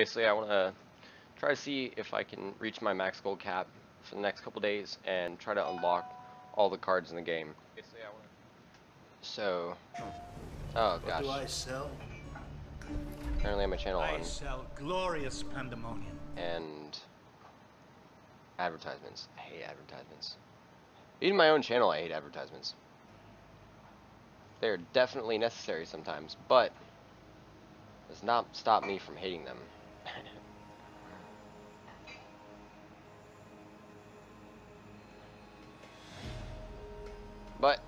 basically I want to try to see if I can reach my max gold cap for the next couple days and try to unlock all the cards in the game. Basically, I want to. So, oh What gosh. do I sell? Apparently, I have my channel I on sell glorious pandemonium. and advertisements. I hate advertisements. Even my own channel, I hate advertisements. They're definitely necessary sometimes, but does not stop me from hating them. But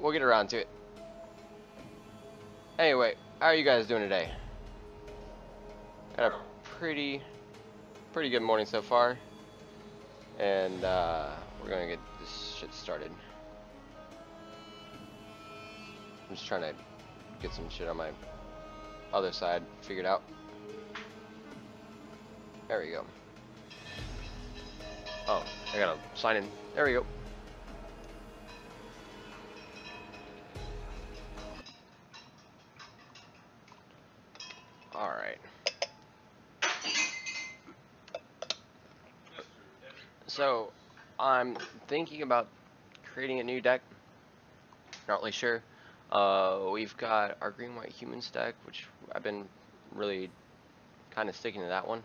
we'll get around to it. Anyway, how are you guys doing today? Got a pretty good morning so far, and we're gonna get this shit started. I'm just trying to get some shit on my other side figured out. There we go. Oh, I gotta sign in. There we go. Alright. So, I'm thinking about creating a new deck. Not really sure. We've got our green-white humans deck, which I've been really kind of sticking to that one.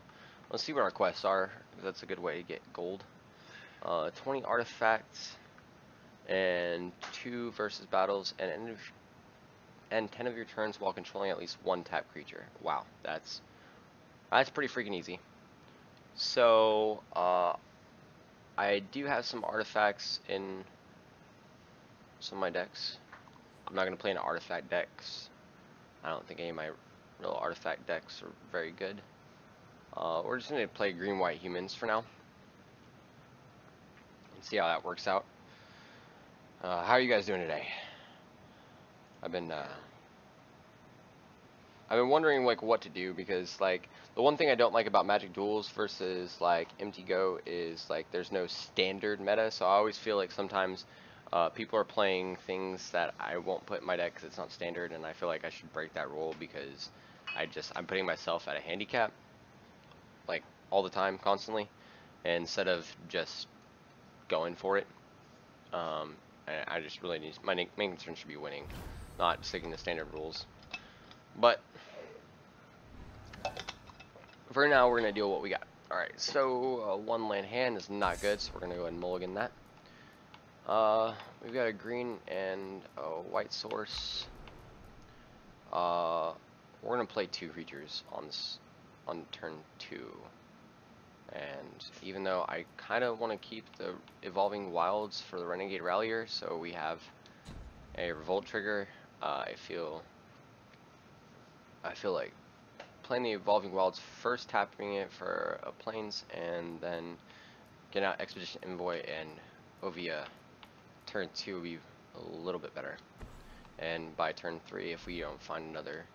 Let's see what our quests are. That's a good way to get gold. 20 artifacts and 2 versus battles and 10 of your turns while controlling at least one tap creature. Wow, that's pretty freaking easy. So I do have some artifacts in some of my decks. I'm not gonna play in artifact decks. I don't think any of my real artifact decks are very good. We're just gonna play green-white humans for now and see how that works out. How are you guys doing today? I've been wondering like what to do, because like the one thing I don't like about Magic Duels versus like MTGO is like there's no standard meta, so I always feel like sometimes people are playing things that I won't put in my deck because it's not standard, and I feel like I should break that rule because I'm putting myself at a handicap like all the time, constantly, instead of just going for it. And I just really need, my main concern should be winning, not sticking to standard rules. But for now, we're gonna deal with what we got. All right, so one land hand is not good, so we're gonna go ahead and mulligan that. We've got a green and a white source. We're gonna play 2 creatures on turn 2. And even though I kind of want to keep the Evolving Wilds for the Renegade Rallier, so we have a Revolt trigger, I feel like playing the Evolving Wilds first, tapping it for a Plains, and then getting out Expedition Envoy and Ovia turn 2 will be a little bit better. And by turn 3, if we don't find another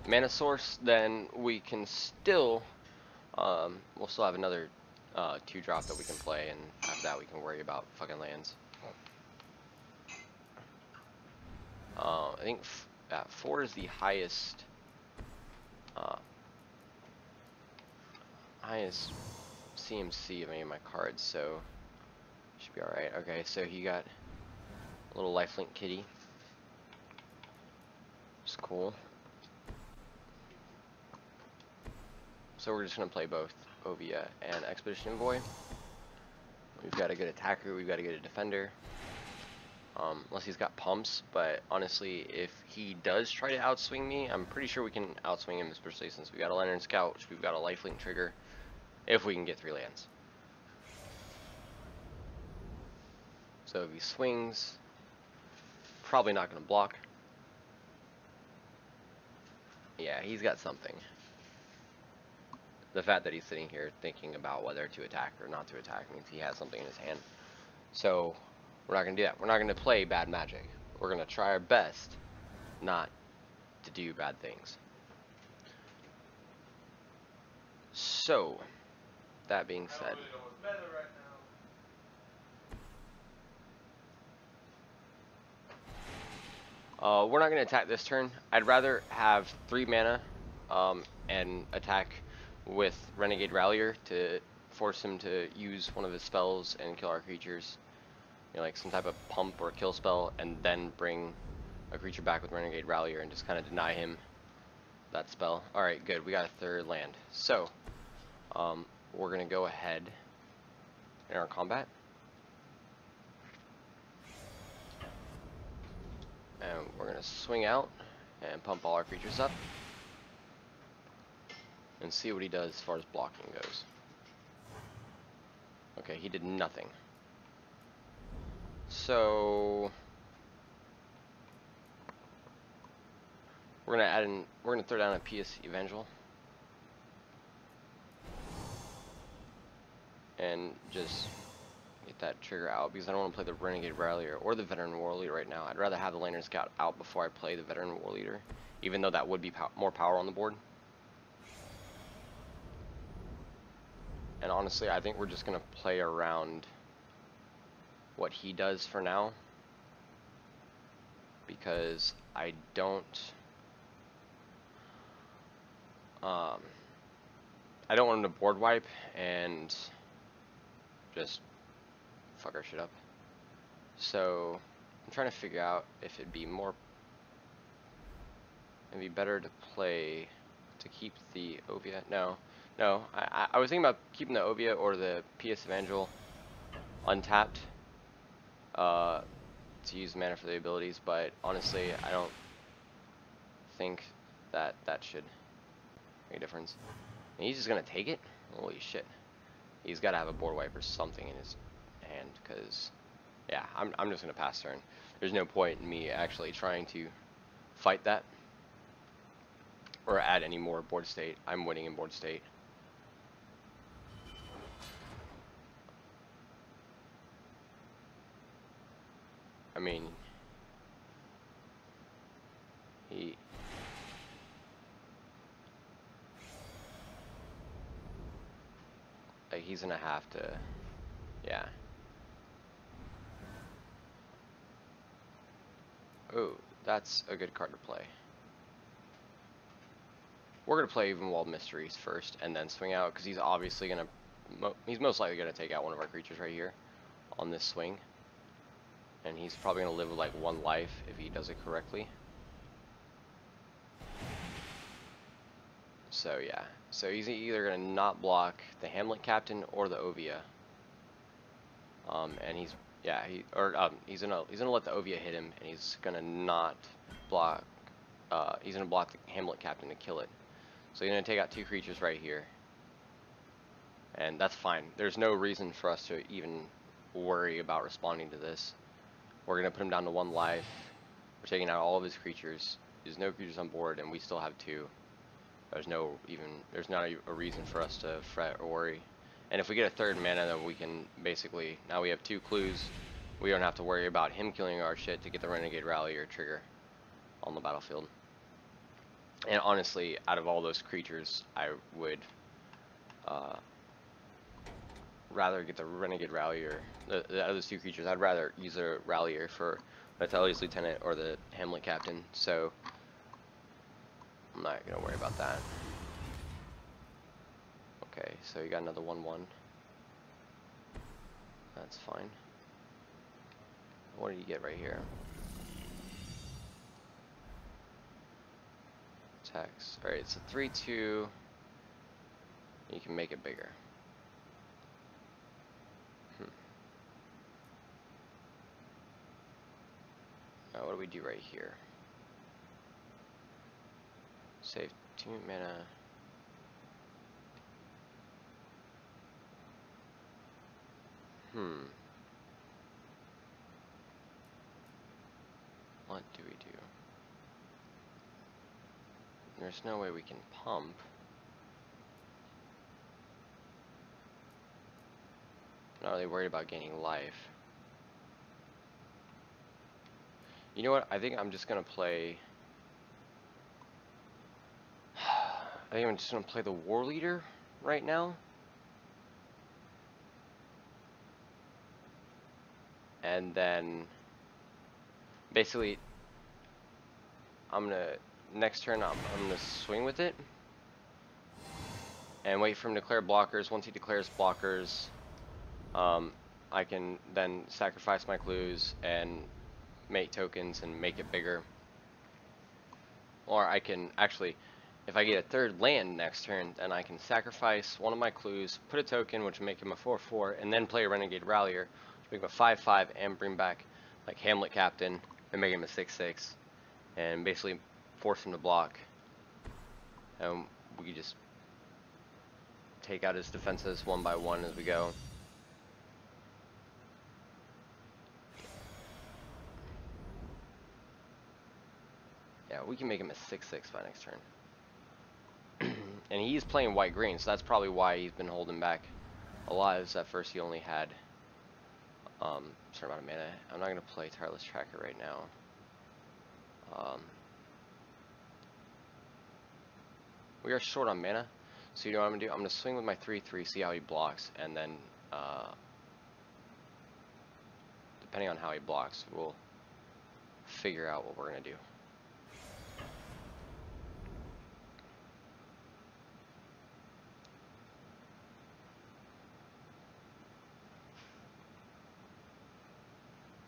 mana source, then we can still we'll still have another 2-drop that we can play, and after that we can worry about fucking lands. I think 4 is the highest CMC of any of my cards, so should be alright. Okay, so he got a little lifelink kitty. It's cool. So we're just gonna play both Ovia and Expedition Envoy. We've got a good attacker, we've got a good defender. Unless he's got pumps, but honestly, if he does try to outswing me, I'm pretty sure we can outswing him, especially since we got a Lantern Scout, which we've got a lifelink trigger, if we can get 3 lands. So if he swings, probably not gonna block. Yeah, he's got something. The fact that he's sitting here thinking about whether to attack or not to attack means he has something in his hand. So we're not going to do that. We're not going to play bad magic. We're going to try our best not to do bad things. So, that being said, we're not going to attack this turn. I'd rather have 3 mana and attack with Renegade Rallier to force him to use one of his spells and kill our creatures. You know, like some type of pump or kill spell, and then bring a creature back with Renegade Rallier and just kind of deny him that spell. Alright, good. We got a third land. So, we're going to go ahead in our combat. And we're going to swing out and pump all our creatures up. And see what he does as far as blocking goes. Okay, he did nothing. So we're gonna add in. We're gonna throw down a PS Evangel and just get that trigger out because I don't want to play the Renegade Rallier or the Veteran War Leader right now. I'd rather have the Lantern Scout out before I play the Veteran War Leader, even though that would be more power on the board. And honestly, I think we're just gonna play around what he does for now, because I don't want him to board wipe and just fuck our shit up. So I'm trying to figure out if it'd be better to play to keep the Ovia. No, I was thinking about keeping the Ovia or the PS Evangel untapped to use mana for the abilities, but honestly, I don't think that should make a difference. And he's just gonna take it? Holy shit. He's gotta have a board wipe or something in his hand, because, yeah, I'm just gonna pass turn. There's no point in me actually trying to fight that or add any more board state. I'm winning in board state. I mean, he's gonna have to, yeah. Oh, that's a good card to play. We're gonna play Evenwald Mysteries first, and then swing out, because he's obviously gonna, he's most likely gonna take out one of our creatures right here on this swing, and he's probably gonna live with like 1 life if he does it correctly. So yeah, so he's either gonna not block the Hamlet Captain or the Ovia, and he's gonna let the Ovia hit him, and he's gonna not block. He's gonna block the Hamlet Captain to kill it. So he's gonna take out 2 creatures right here, and that's fine. There's no reason for us to even worry about responding to this. We're gonna put him down to 1 life. We're taking out all of his creatures. There's no creatures on board, and we still have 2. There's not a reason for us to fret or worry. And if we get a 3rd mana, then we can basically, now we have 2 clues. We don't have to worry about him killing our shit to get the Renegade Rallier trigger on the battlefield. And honestly, out of all those creatures, I would rather get the Renegade Rallier. The other 2 creatures, I'd rather use a Rallier for Natalia's Lieutenant or the Hamlet Captain. So I'm not gonna worry about that. Okay, so you got another 1/1. That's fine. What did you get right here? Text. Alright, it's a 3/2. You can make it bigger. Now, what do we do right here? Save 2 mana. What do we do? There's no way we can pump. I'm not really worried about gaining life. You know what? I think I'm just gonna play. I think I'm just gonna play the War Leader right now. And then basically next turn I'm gonna swing with it. and wait for him to declare blockers. Once he declares blockers, I can then sacrifice my clues and make tokens and make it bigger. Or I can actually, if I get a third land next turn, then I can sacrifice one of my clues, put a token, which will make him a 4/4, and then play a Renegade Rallier, which make him a 5/5, and bring back like Hamlet Captain and make him a 6/6, and basically force him to block. And we can just take out his defenses one by one as we go. Yeah, we can make him a 6/6 by next turn. And he's playing white-green, so that's probably why he's been holding back a lot. Is at first he only had a certain amount of mana. I'm not going to play Tireless Tracker right now. We are short on mana, so you know what I'm going to do? I'm going to swing with my 3/3, see how he blocks, and then depending on how he blocks, we'll figure out what we're going to do.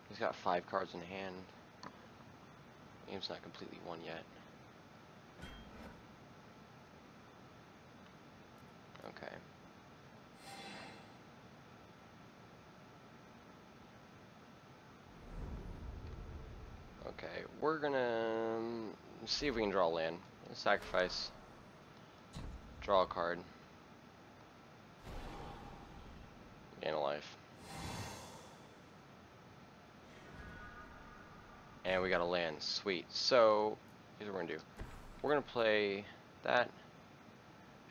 He's got 5 cards in hand. Game's not completely won yet. Okay. Okay, we're gonna see if we can draw a land. Sacrifice. Draw a card. Gain a life. And we got a land. Sweet. So, here's what we're gonna do. We're gonna play that.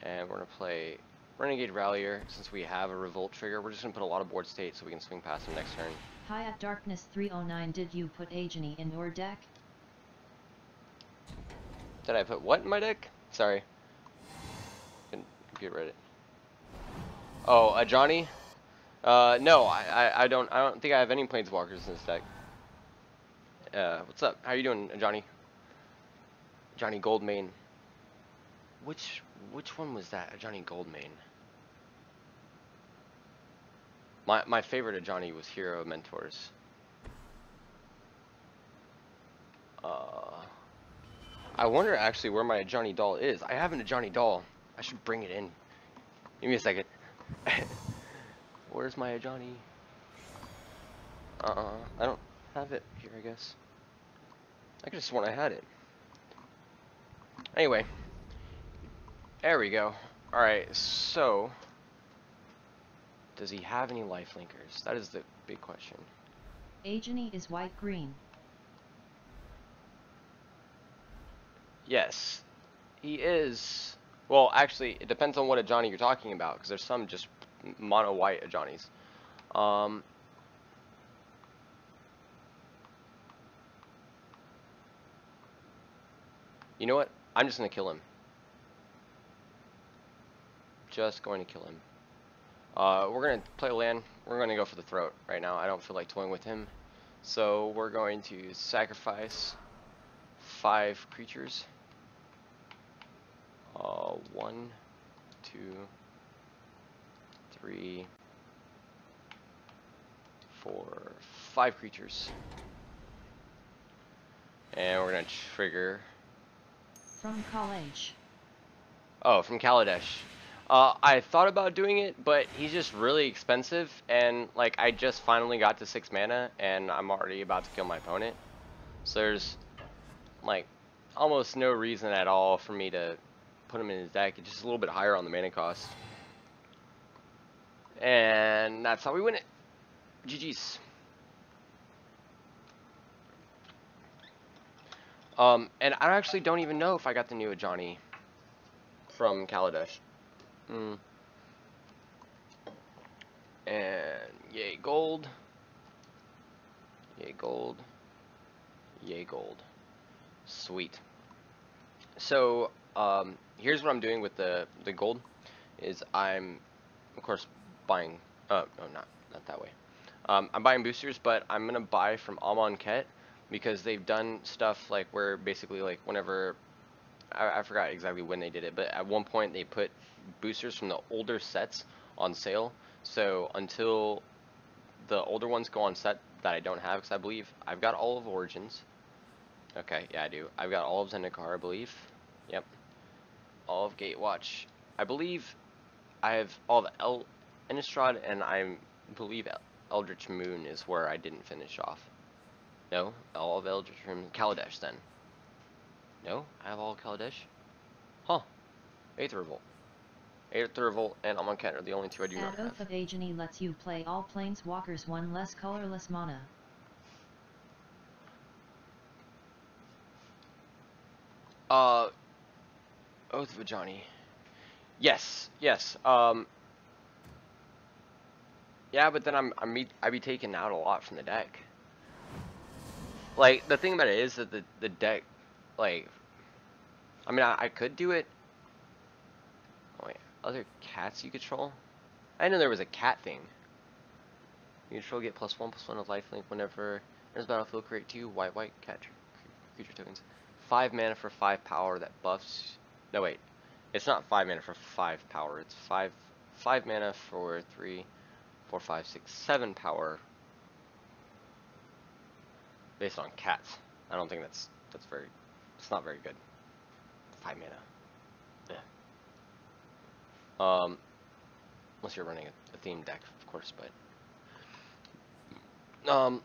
And we're gonna play Renegade Rallier. Since we have a Revolt trigger, we're just gonna put a lot of board state so we can swing past him next turn. Hi at Darkness 309, did you put Agony in your deck? Did I put what in my deck? Sorry. Couldn't get read it. Oh, a Johnny? No, I don't think I have any Planeswalkers in this deck. What's up? How you doing, Johnny? Johnny Goldmane. Which one was that? A Johnny Goldmane. My favorite of Johnny was Hero Mentors. I wonder actually where my Johnny doll is. I have a Johnny doll. I should bring it in. Give me a second. Where's my Johnny? I don't have it here, I guess. I could have sworn I had it. Anyway. There we go. Alright, so does he have any life linkers? That is the big question. Agony is white-green. Yes, he is. Well, actually, it depends on what a Johnny you're talking about, because there's some just mono white Johnnies. You know what? I'm just gonna kill him. Just going to kill him. We're gonna play land. We're gonna go for the throat right now. I don't feel like toying with him, so we're going to sacrifice 5 creatures. 1, 2, 3, 4, 5 creatures, and we're gonna trigger. From college. Oh, from Kaladesh. I thought about doing it, but he's just really expensive, and like I just finally got to 6 mana, and I'm already about to kill my opponent. So there's like almost no reason at all for me to put him in his deck. It's just a little bit higher on the mana cost, and that's how we win it. GG's. And I actually don't even know if I got the new Johnny from Kaladesh. And yay gold, yay gold, yay gold. Sweet. So here's what I'm doing with the gold is I'm of course buying no, not that way. I'm buying boosters, but I'm gonna buy from Amon Ket because they've done stuff like where basically like whenever I forgot exactly when they did it, but at one point they put boosters from the older sets on sale. So until the older ones go on set that I don't have, because I believe I've got all of Origins. Okay, yeah, I do. I've got all of Zendikar, I believe. Yep. All of Gatewatch. I believe I have all the Innistrad, and I believe Eldritch Moon is where I didn't finish off. No, all of Eldritch Moon. Kaladesh, then. No, I have all of Kaladesh. Huh. Aether Revolt. Aether Revolt and Amon Ken are the only two I do not have. Oath of Agony lets you play all planeswalkers one less colorless mana. Oath of Ajani. Yes, yes. Yeah, but then I'd be taking out a lot from the deck. Like, the thing about it is that the deck, like, I mean, I could do it. Oh, wait, other cats you control? I didn't know there was a cat thing. You control, get +1/+1 of lifelink whenever there's battlefield, create 2 white cat creature tokens. 5 mana for 5 power that buffs. No, wait. It's not 5 mana for 5 power. It's 5 mana for 3, 4, 5, 6, 7 power. Based on cats. I don't think that's very. It's not very good. 5 mana. Yeah. Unless you're running a theme deck, of course, but.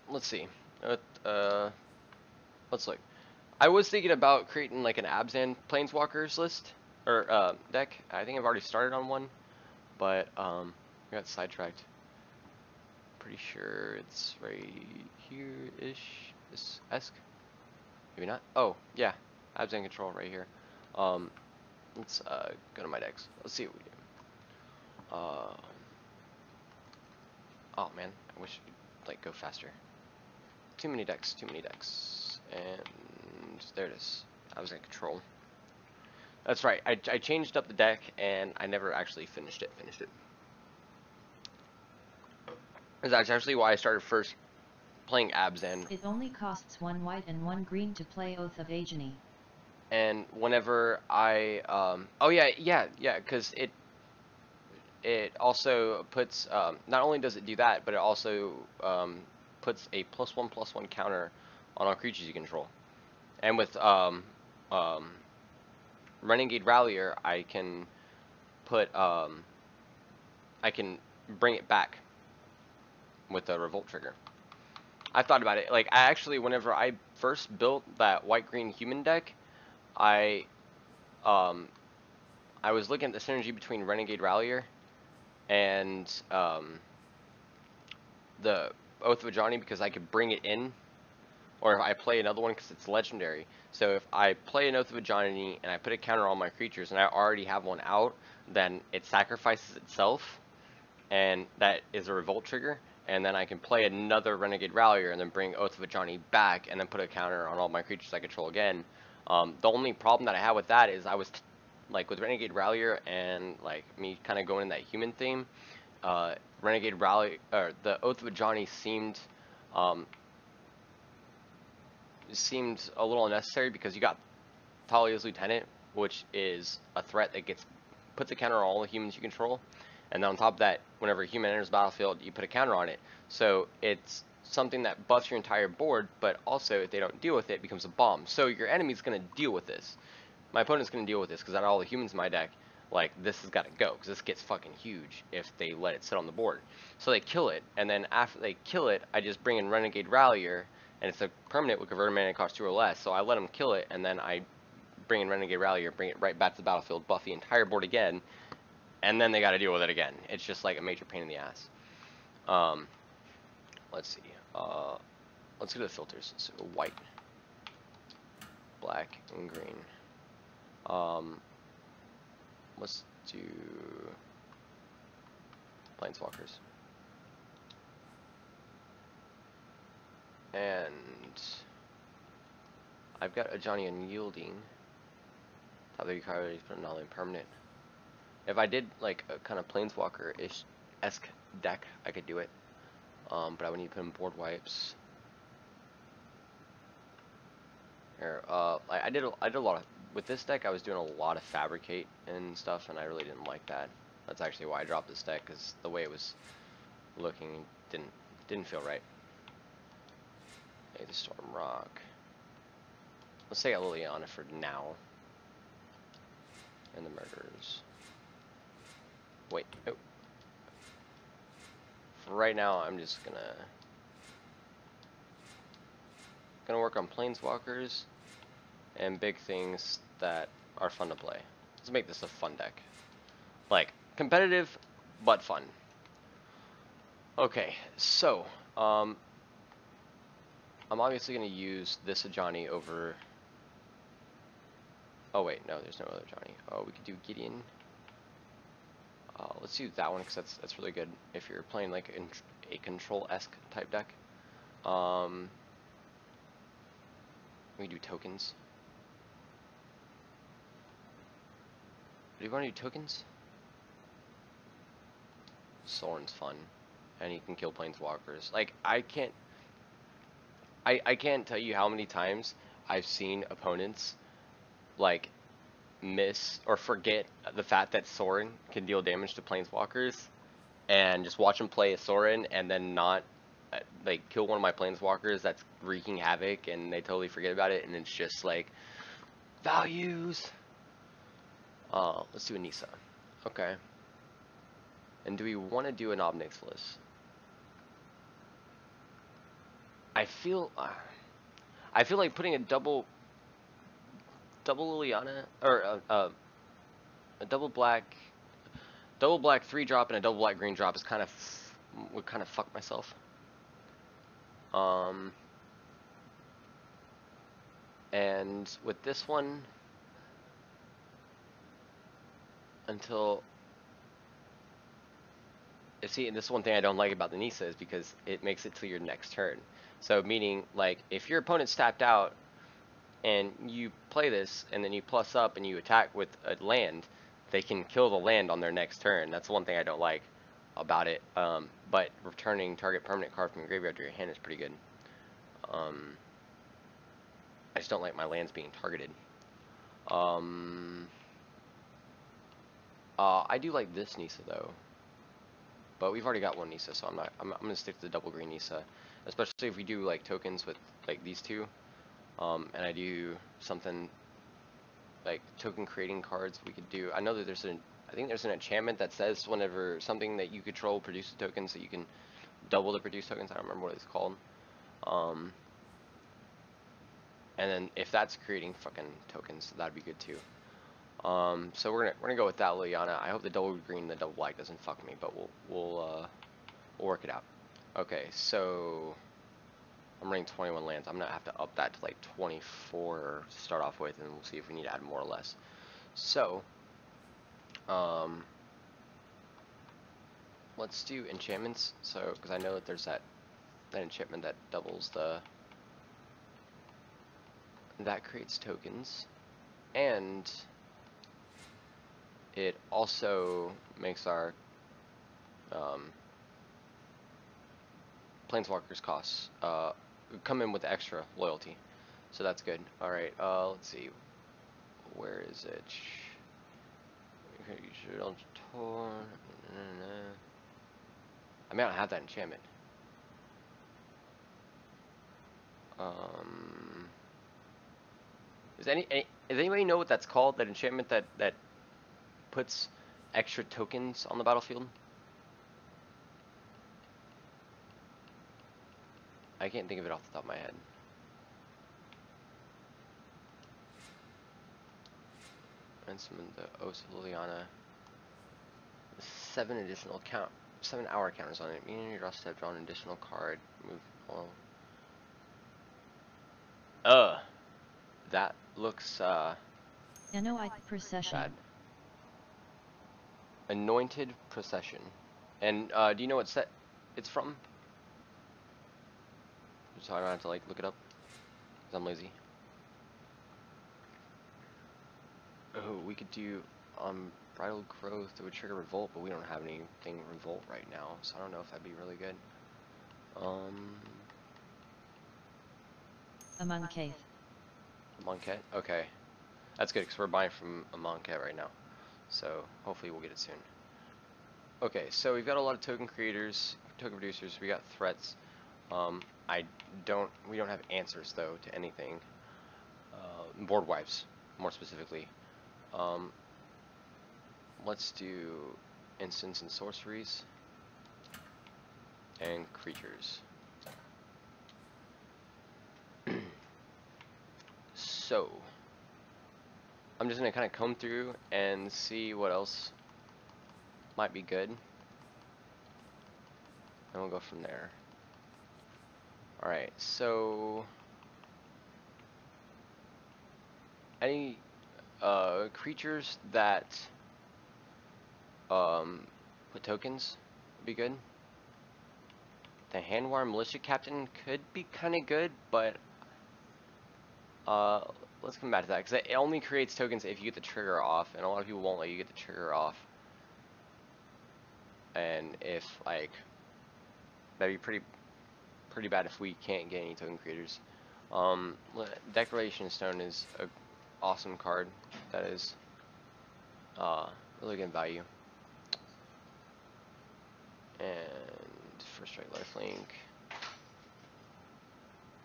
Let's see. Let's look. I was thinking about creating like an Abzan Planeswalkers list or deck. I think I've already started on one, but I got sidetracked. Pretty sure it's right here-ish. This esque. Maybe not. Oh yeah, Abzan control right here. Let's go to my decks. Let's see what we do. Oh man, I wish it'd like go faster. Too many decks, and there it is. I was in control. That's right. I changed up the deck and I never actually finished it. That's actually why I started first playing Abzan. It only costs 1 white and 1 green to play Oath of Agony. And whenever I oh yeah, because it also puts not only does it do that, but it also puts a +1/+1 counter on all creatures you control. And with Renegade Rallier, I can put I can bring it back with a Revolt trigger. I thought about it. Like, I actually, whenever I first built that white-green human deck, I was looking at the synergy between Renegade Rallier and the Oath of Ajani, because I could bring it in, or if I play another one because it's legendary. So if I play an Oath of Ajani and I put a counter on my creatures and I already have one out, then it sacrifices itself, and that is a Revolt trigger. And then I can play another Renegade Rallier and then bring Oath of Ajani back and then put a counter on all my creatures I control again. The only problem that I have with that is I was like with Renegade Rallier and like me kind of going in that human theme. Renegade Rally or the Oath of Ajani seemed a little unnecessary because you got Talia's Lieutenant, which is a threat that puts a counter on all the humans you control. And then on top of that, whenever a human enters the battlefield, you put a counter on it. So it's something that buffs your entire board, but also if they don't deal with it, it becomes a bomb. So your enemy's going to deal with this. My opponent's going to deal with this because out of all the humans in my deck, like, this has got to go because this gets fucking huge if they let it sit on the board. So they kill it, and then after they kill it, I just bring in Renegade Rallier, and it's a permanent with converted mana, cost 2 or less. So I let them kill it, and then I bring in Renegade Rallier, bring it right back to the battlefield, buff the entire board again, and then they got to deal with it again. It's just like a major pain in the ass. Let's see. Let's go to the filters. So white, black, and green. Let's do Planeswalkers. And I've got a Johnny Unyielding. Top 3 card, put a non permanent. If I did like a kind of Planeswalker-esque deck, I could do it. But I would need to put in board wipes. Here, I did a lot of with this deck, I was doing a lot of fabricate and stuff, and I really didn't like that. That's actually why I dropped this deck, because the way it was looking didn't feel right. Okay, the Storm Rock. Let's take out Liliana for now. And the Murderers. Wait, oh. For right now, I'm just gonna work on Planeswalkers and big things that are fun to play. Let's make this a fun deck. Like, competitive, but fun. Okay, so, I'm obviously going to use this Ajani over... Oh wait, no, there's no other Ajani. Oh, we could do Gideon. Let's do that one, because that's really good if you're playing like a control-esque type deck. We do tokens. Do you want to do tokens? Soren's fun, and he can kill planeswalkers. Like, I can't tell you how many times I've seen opponents like miss or forget the fact that Sorin can deal damage to planeswalkers, and just watch him play a Sorin and then not like kill one of my planeswalkers that's wreaking havoc, and they totally forget about it, and it's just like values. Let's do a Nisa. Okay. And do we want to do an Obnixilus? I feel like putting a double Liliana, or a double black 3-drop and a double black green drop is would kind of fuck myself. And with this one, until see, and this is one thing I don't like about the Nisa, is because it makes it to your next turn. So meaning, like, if your opponent's tapped out and you play this and then you plus up and you attack with a land, they can kill the land on their next turn. That's one thing I don't like about it. But returning target permanent card from your graveyard to your hand is pretty good. I just don't like my lands being targeted. I do like this Nisa though, but we've already got one Nisa, so I'm gonna stick to the double green Nisa, especially if we do like tokens with like these two. And I do something like token creating cards. We could do. I know that I think there's an enchantment that says whenever something that you control produces tokens, that you can double the produce tokens. I don't remember what it's called. And then if that's creating fucking tokens, that'd be good too. So we're gonna go with that Liliana. I hope the double green and the double black doesn't fuck me, but we'll work it out. Okay, so I'm running 21 lands. I'm gonna have to up that to like 24 to start off with, and we'll see if we need to add more or less. So, let's do enchantments. So, because I know that there's that enchantment that doubles that creates tokens, and it also makes our planeswalkers costs come in with extra loyalty, so that's good. All right, let's see, where is it? I may not have that enchantment. Does anybody know what that's called? That enchantment that puts extra tokens on the battlefield? I can't think of it off the top of my head. And some of the Osa Liliana. 7 hour counters on it. Meaning your draw step, draw an additional card. Move. Well. That looks NOI Procession. bad. Anointed Procession. And do you know what set it's from? So I don't have to like look it up, because I'm lazy. Oh, we could do Bridal Growth that would trigger Revolt, but we don't have anything Revolt right now, so I don't know if that'd be really good. Among Cave. Monket? Okay. That's good because we're buying from a Monket right now. So hopefully we'll get it soon. Okay, so we've got a lot of token creators, token producers. We got threats. We don't have answers though to anything. Board wipes, more specifically. Let's do instants and sorceries and creatures. So I'm just gonna kind of comb through and see what else might be good, and we'll go from there. All right, so any creatures that put tokens would be good. The Handwar Militia Captain could be kind of good, but let's come back to that because it only creates tokens if you get the trigger off, and a lot of people won't let you get the trigger off. And if like that'd be pretty bad if we can't get any token creators. Declaration Stone is an awesome card that is really good value. And first strike lifelink.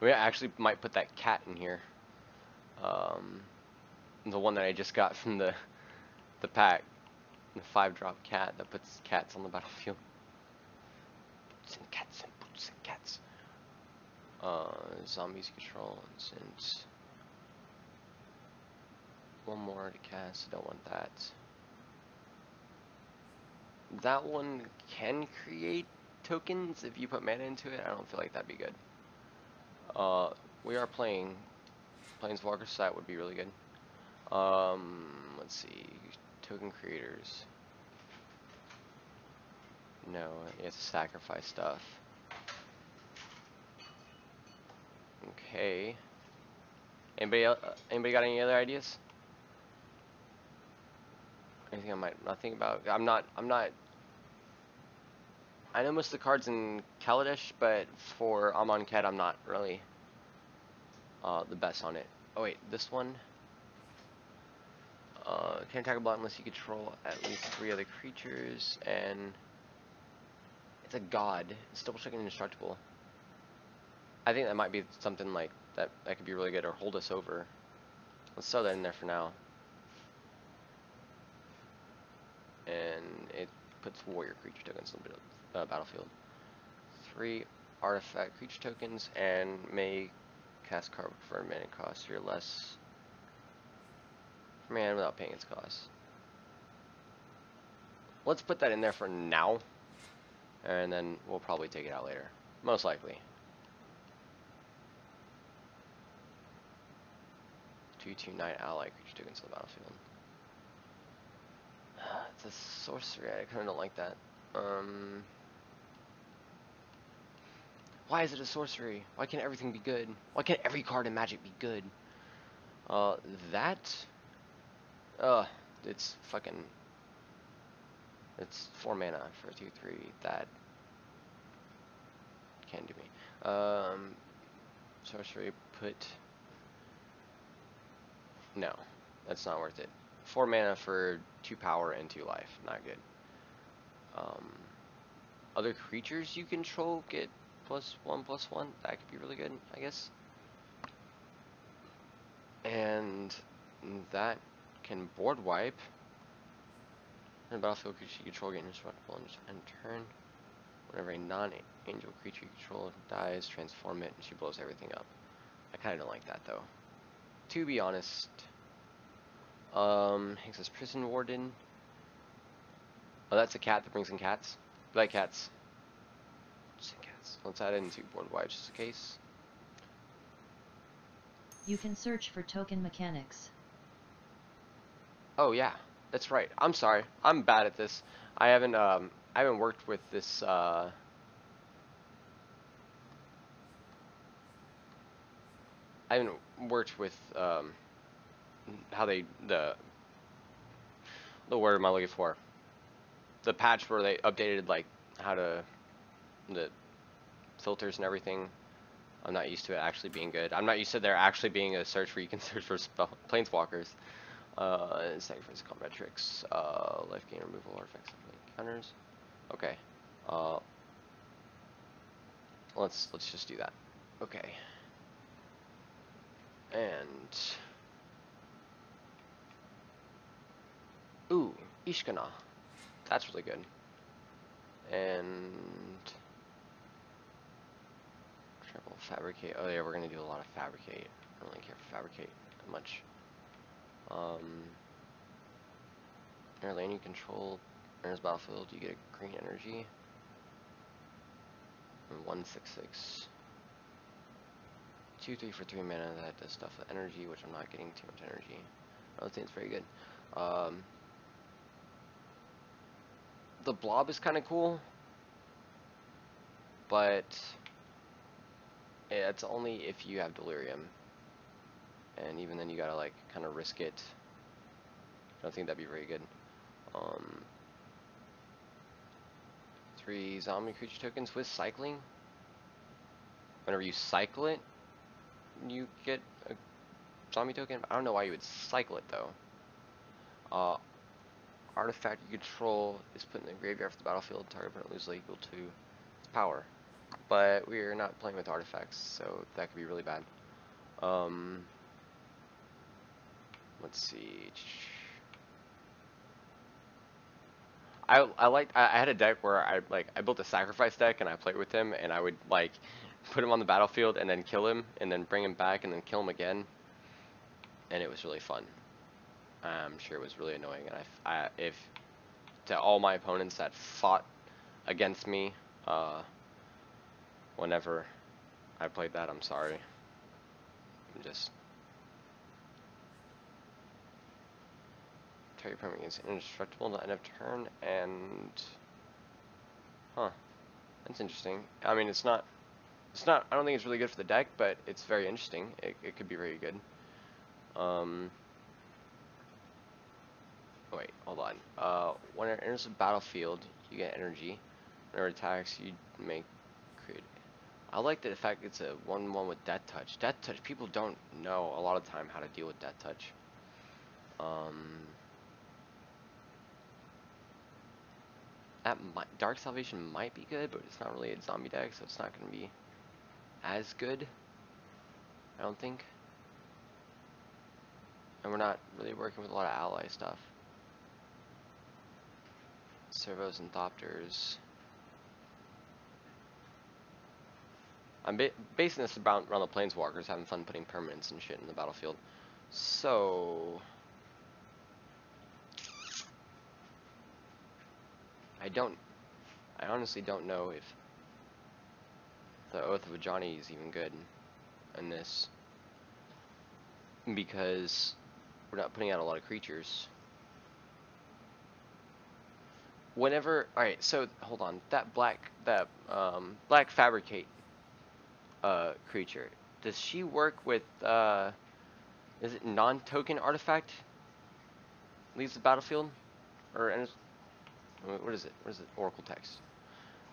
We actually might put that cat in here. The one that I just got from the pack, the 5-drop cat that puts cats on the battlefield. Boots and cats and boots and cats. Zombies control, since one more to cast, don't want that. That one can create tokens if you put mana into it. I don't feel like that'd be good. We are playing Planeswalker, so that would be really good. Let's see, token creators. No, you have to sacrifice stuff. Okay. Anybody got any other ideas? Anything I might not think about? I'm not. I know most of the cards in Kaladesh, but for Amonkhet, I'm not really the best on it. Oh wait, this one. Can't attack a block unless you control at least 3 other creatures, and it's a god. It's double checking indestructible. I think that might be something like that could be really good, or hold us over. Let's throw that in there for now. And it puts warrior creature tokens on the battlefield. 3 artifact creature tokens, and may cast card for a mana cost. You're less mana without paying its cost. Let's put that in there for now, and then we'll probably take it out later, most likely. 2/2 Knight ally creature tokens on the battlefield. It's a sorcery. I kind of don't like that. Why is it a sorcery? Why can't everything be good? Why can't every card in Magic be good? It's fucking. It's 4 mana for 2/3. That can't do me. Sorcery put. No, that's not worth it. 4 mana for 2 power and 2 life. Not good. Other creatures you control get +1/+1. That could be really good, I guess. And that can board wipe. And battlefield creature you control get indestructible and turn. Whenever a non-angel creature you control dies, transform it, and she blows everything up. I kind of don't like that though, to be honest. Hanks' Prison Warden. Oh, that's a cat that brings in cats. I like cats. Just cats. Let's add it into board wipes just in case. You can search for token mechanics. Oh yeah, that's right. I'm sorry. I'm bad at this. I haven't worked with this I haven't worked with how they the word am I looking for? The patch where they updated like how to the filters and everything. I'm not used to it actually being good. I'm not used to there actually being a search where you can search for planeswalkers. Sacrifice combat tricks. Life gain removal artifacts counters. Okay. Let's just do that. Okay. And ooh, Ishkana. That's really good. And triple fabricate. Oh yeah, we're gonna do a lot of fabricate. I don't really care for fabricate that much. Air lane you control enters battlefield, you get a green energy. And 1/6/6. 2/3 for 3 mana. That does stuff with energy, which I'm not getting too much energy. I don't think it's very good. The blob is kind of cool, but it's only if you have delirium, and even then you gotta like kind of risk it. I don't think that'd be very good. 3 zombie creature tokens with cycling. Whenever you cycle it, you get a zombie token. I don't know why you would cycle it though. Artifact you control is put in the graveyard for the battlefield. Target opponent loses equal to its power. But we're not playing with artifacts, so that could be really bad. Let's see. I had a deck where I built a sacrifice deck and I played with him, and I would like put him on the battlefield and then kill him and then bring him back and then kill him again, and it was really fun. I'm sure it was really annoying, and if to all my opponents that fought against me whenever I played that, I'm sorry. I'm just target opponent is indestructible to end of turn, and that's interesting. I mean, it's not I don't think it's really good for the deck, but it's very interesting. It could be very good. Wait, hold on. When it enters the battlefield, you get energy. Whenever it attacks, you may create. I like the fact it's a 1/1 with Death Touch. Death Touch, people don't know a lot of the time how to deal with Death Touch. Dark Salvation might be good, but it's not really a zombie deck, so it's not going to be as good, I don't think. And we're not really working with a lot of ally stuff. Servos and Thopters. I'm basing this around the Planeswalkers having fun putting permanents and shit in the battlefield. So I honestly don't know if the Oath of Ajani is even good in this, because we're not putting out a lot of creatures. Alright, so hold on, that black fabricate creature, does she work with is it non-token artifact leaves the battlefield, or what is it? What is it? Oracle text.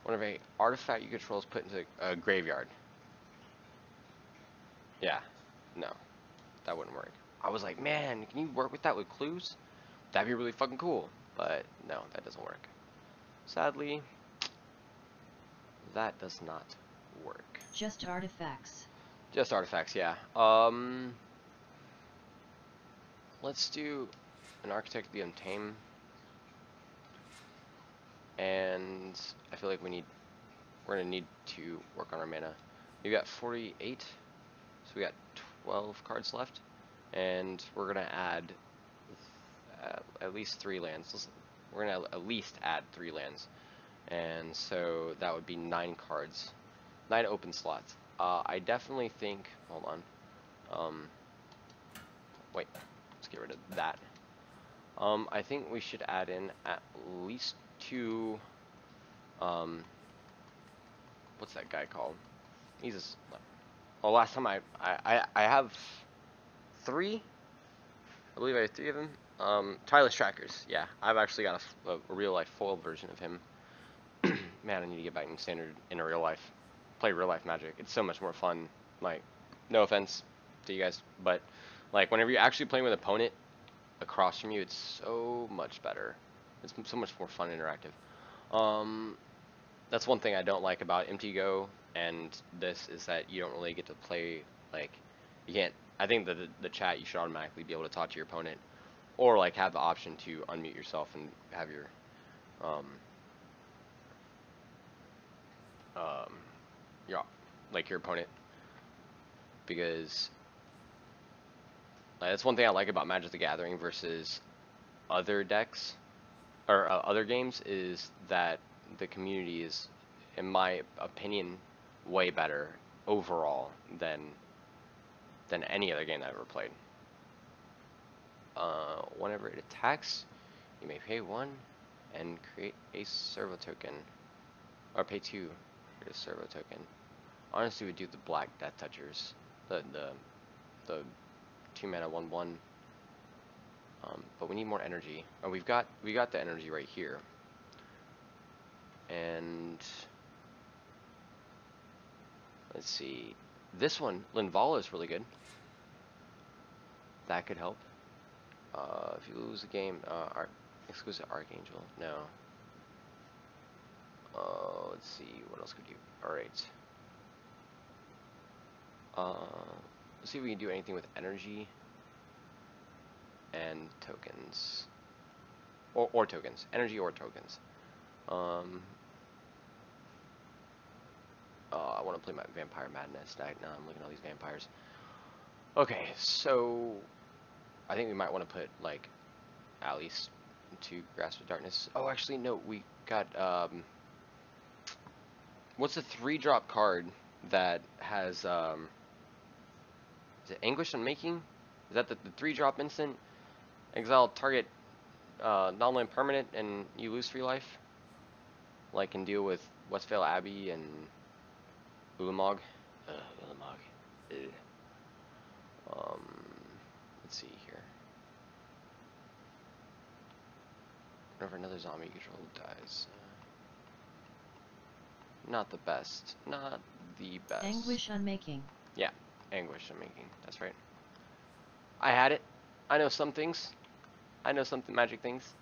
Whenever a artifact you control is put into a graveyard. Yeah, no, that wouldn't work. I was like, man, can you work with that with clues? That'd be really fucking cool. But no, that doesn't work. Sadly, that does not work. Just artifacts. Just artifacts, yeah. Let's do an Architect of the Untamed. And I feel like we're gonna need to work on our mana. We got 48, so we got 12 cards left, and we're gonna add at least 3 lands. We're gonna at least add 3 lands, and so that would be 9 cards, 9 open slots. I definitely think. Hold on. Wait. Let's get rid of that. I think we should add in at least 2. What's that guy called? He's a. Well, last time I have 3. I believe I have 3 of them. Tireless Trackers. Yeah, I've actually got a real life foil version of him. Man, I need to get back in standard in a real life. play real life Magic. It's so much more fun. Like, no offense to you guys, but like whenever you're actually playing with an opponent across from you, it's so much better. It's so much more fun and interactive. That's one thing I don't like about MTGO and this is that you don't really get to play, like, you can't, I think that the chat, you should automatically be able to talk to your opponent, or like have the option to unmute yourself and have your, your, like your opponent, because like, that's one thing I like about Magic the Gathering versus other decks, or other games, is that the community is, in my opinion, way better overall than any other game that I've ever played. Whenever it attacks, you may pay 1 and create a servo token, or pay 2 for a servo token. Honestly, we do the black Death Touchers, the 2 mana 1/1. But we need more energy. Oh, we got the energy right here. And let's see, this one, Linvala, is really good. That could help. If you lose a game, exclusive Archangel, no. Let's see, what else could you? All right. Let's see if we can do anything with energy and tokens, or tokens, energy or tokens. I want to play my Vampire Madness deck. Now I'm looking at all these vampires. Okay, so I think we might want to put like at least 2 Grasp of Darkness. Oh, actually no, we got what's the 3-drop card that has is it Anguish Unmaking? Is that the 3-drop instant? Exile target non-land permanent and you lose 3 life? Like, can deal with Westphal Abbey and Ulamog. Ulamog. Let's see here. Whenever another zombie control dies. Not the best. Not the best. Anguish Unmaking. Yeah, Anguish Unmaking. That's right. I had it. I know some things. I know some magic things.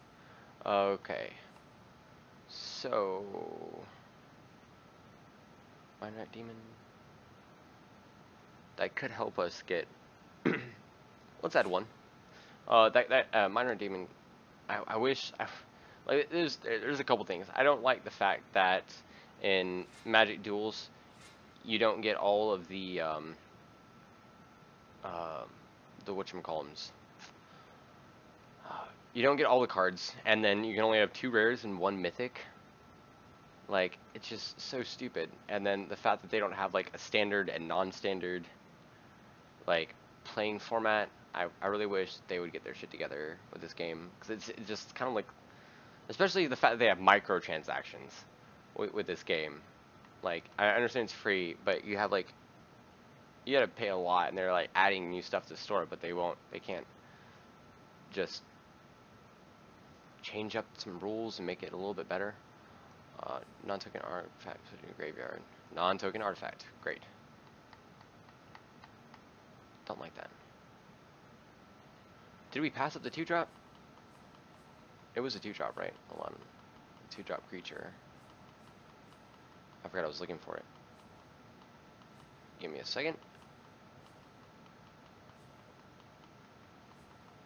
Okay. So, Minor Demon. That could help us get. Let's add 1. That Minor Demon. I wish. Like, there's a couple things. I don't like the fact that in Magic Duels, you don't get all of the whatchamacallums. You don't get all the cards, and then you can only have 2 rares and 1 mythic. Like, it's just so stupid. And then the fact that they don't have like a standard and non-standard like playing format, I really wish they would get their shit together with this game, because it's just kind of like, especially the fact that they have microtransactions with this game. Like, I understand it's free, but you have like, you gotta pay a lot, and they're like adding new stuff to the store, but they can't just change up some rules and make it a little bit better. Non-token artifact put in your graveyard. Non-token artifact, great. Don't like that. Did we pass up the 2-drop? It was a 2-drop, right? Hold on. 2-drop creature. I forgot I was looking for it. Give me a second.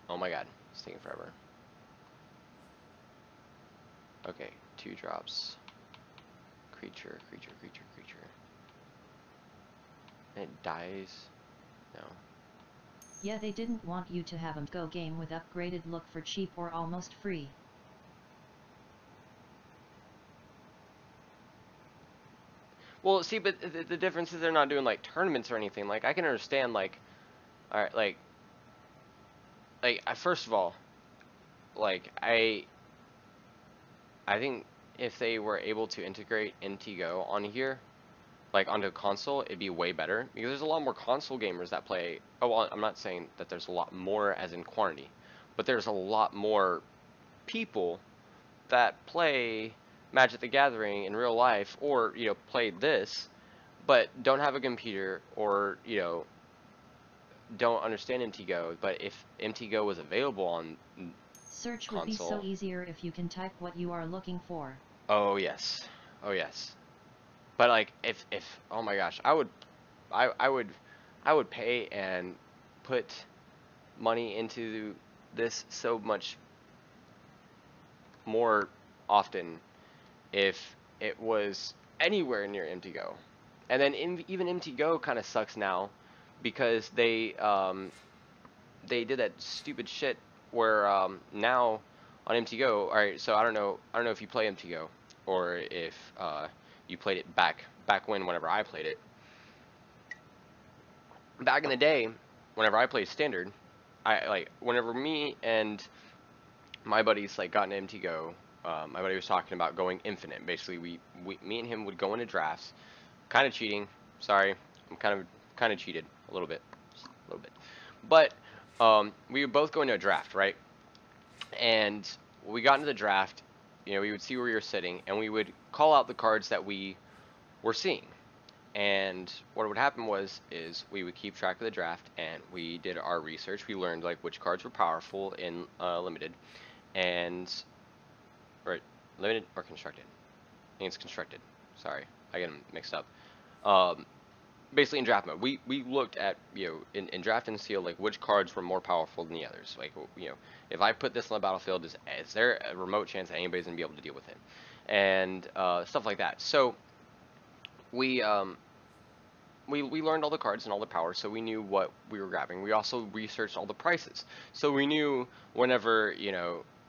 Oh my god, it's taking forever. Okay, 2 drops. Creature. And it dies? No. Yeah, they didn't want you to have a go game with upgraded look for cheap or almost free. Well, see, but the difference is they're not doing like tournaments or anything. Like, I can understand, like, alright, like, first of all, like, I think if they were able to integrate MTGO on here, like onto console, it'd be way better, because there's a lot more console gamers that play. Oh, well, I'm not saying that there's a lot more as in quantity, but there's a lot more people that play Magic the Gathering in real life, or, you know, play this, but don't have a computer, or don't understand MTGO. But if MTGO was available on Search would be so console, easier if you can type what you are looking for. oh yes, oh yes. But like if oh my gosh, I would pay and put money into this so much more often if it was anywhere near MTGO. And then even MTGO kind of sucks now because they did that stupid shit where now on MTGO. All right, so I don't know if you play MTGO or if you played it back whenever I played it. Back in the day, whenever I played standard, I like whenever me and my buddies like got into MTGO. My buddy was talking about going infinite. Basically, me and him would go into drafts, kind of cheating. Sorry, I'm kind of cheated a little bit, just a little bit. But we would both go into a draft, right? And when we got into the draft, we would see where we were sitting, and we would call out the cards that we were seeing. And what would happen is we would keep track of the draft, and we did our research. We learned like which cards were powerful in limited, and or limited or constructed. I think it's constructed. Sorry, I get them mixed up. Um, Basically in draft mode, we looked at in draft and seal like which cards were more powerful than the others. Like if I put this on the battlefield, is there a remote chance that anybody's gonna be able to deal with it, and stuff like that. So we we learned all the cards and all the powers, so we knew what we were grabbing. We also researched all the prices, so we knew whenever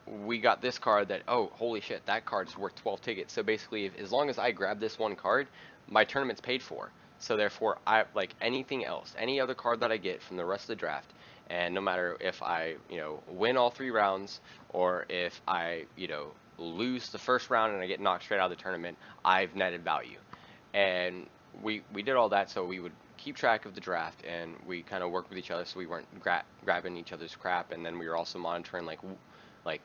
we got this card that, oh holy shit, that card's worth 12 tickets. So basically, as long as I grab this one card, my tournament's paid for. So therefore, I like anything else, any other card that I get from the rest of the draft, and no matter if I win all 3 rounds or if I lose the first round and I get knocked straight out of the tournament, I've netted value. And we did all that, so we would keep track of the draft, and we kind of worked with each other so we weren't grabbing each other's crap. And then we were also monitoring like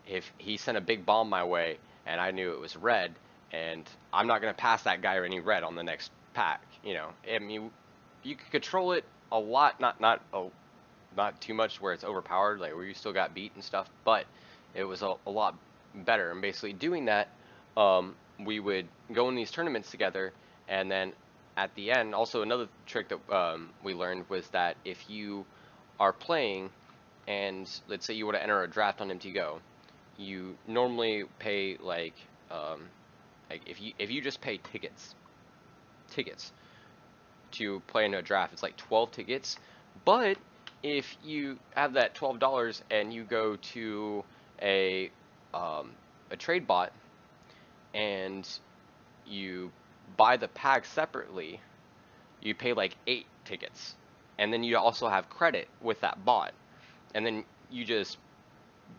if he sent a big bomb my way and I knew it was red, and I'm not gonna pass that guy or any red on the next pack. I mean, you could control it a lot, not too much where it's overpowered, like where you still got beat and stuff, but it was a lot better. And basically doing that, we would go in these tournaments together, and then at the end, also another trick that we learned was that if you are playing, and let's say you want to enter a draft on MTGO, you normally pay like if you just pay tickets to play in a draft, it's like 12 tickets. But if you have that $12 and you go to a trade bot and you buy the pack separately, you pay like 8 tickets, and then you also have credit with that bot, and then you just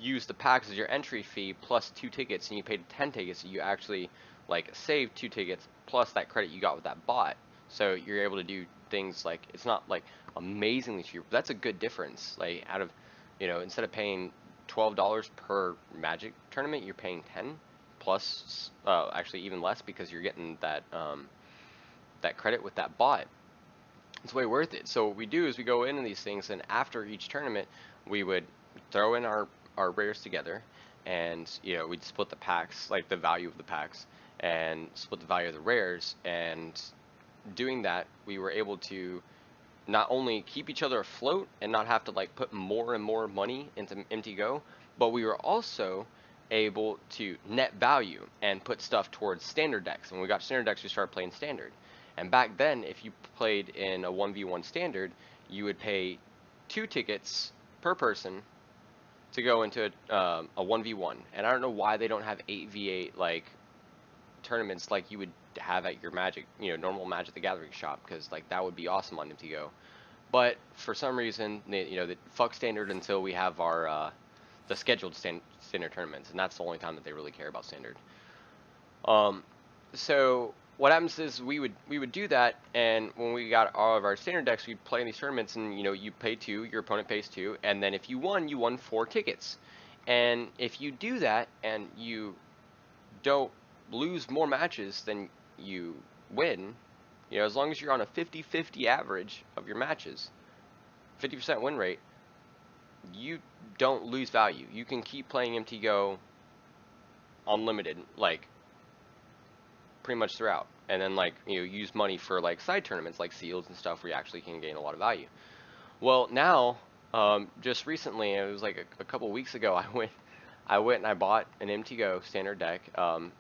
use the packs as your entry fee plus 2 tickets, and you paid 10 tickets, so you actually like save 2 tickets plus that credit you got with that bot. So you're able to do things like, it's not like amazingly cheap, but that's a good difference. Like out of instead of paying $12 per Magic tournament, you're paying 10 plus actually even less, because you're getting that that credit with that bot. It's way worth it. So what we do is we go into these things, and after each tournament we would throw in our rares together, and we'd split the packs, like the value of the packs, and split the value of the rares. And doing that, we were able to not only keep each other afloat and not have to like put more and more money into MTGO, but we were also able to net value and put stuff towards standard decks. When we got standard decks, we started playing standard. And back then, if you played in a 1v1 standard, you would pay 2 tickets per person to go into a 1v1. And I don't know why they don't have 8v8 like tournaments like you would have at your Magic, normal Magic the Gathering shop, because like that would be awesome on MTGO. But for some reason, they fuck standard until we have our the scheduled standard tournaments, and that's the only time that they really care about standard. So what happens is we would do that, and when we got all of our standard decks, we'd play in these tournaments, and you pay 2, your opponent pays 2, and then if you won 4 tickets. And if you do that and you don't lose more matches than you win, You know, as long as you're on a 50-50 average of your matches, 50% win rate, you don't lose value. You can keep playing MTGO unlimited, like, pretty much throughout. And then, like, you know, use money for, like, side tournaments, like seals and stuff, where you actually can gain a lot of value. Well, now, just recently, it was like a couple weeks ago, I went and I bought an MTGO standard deck.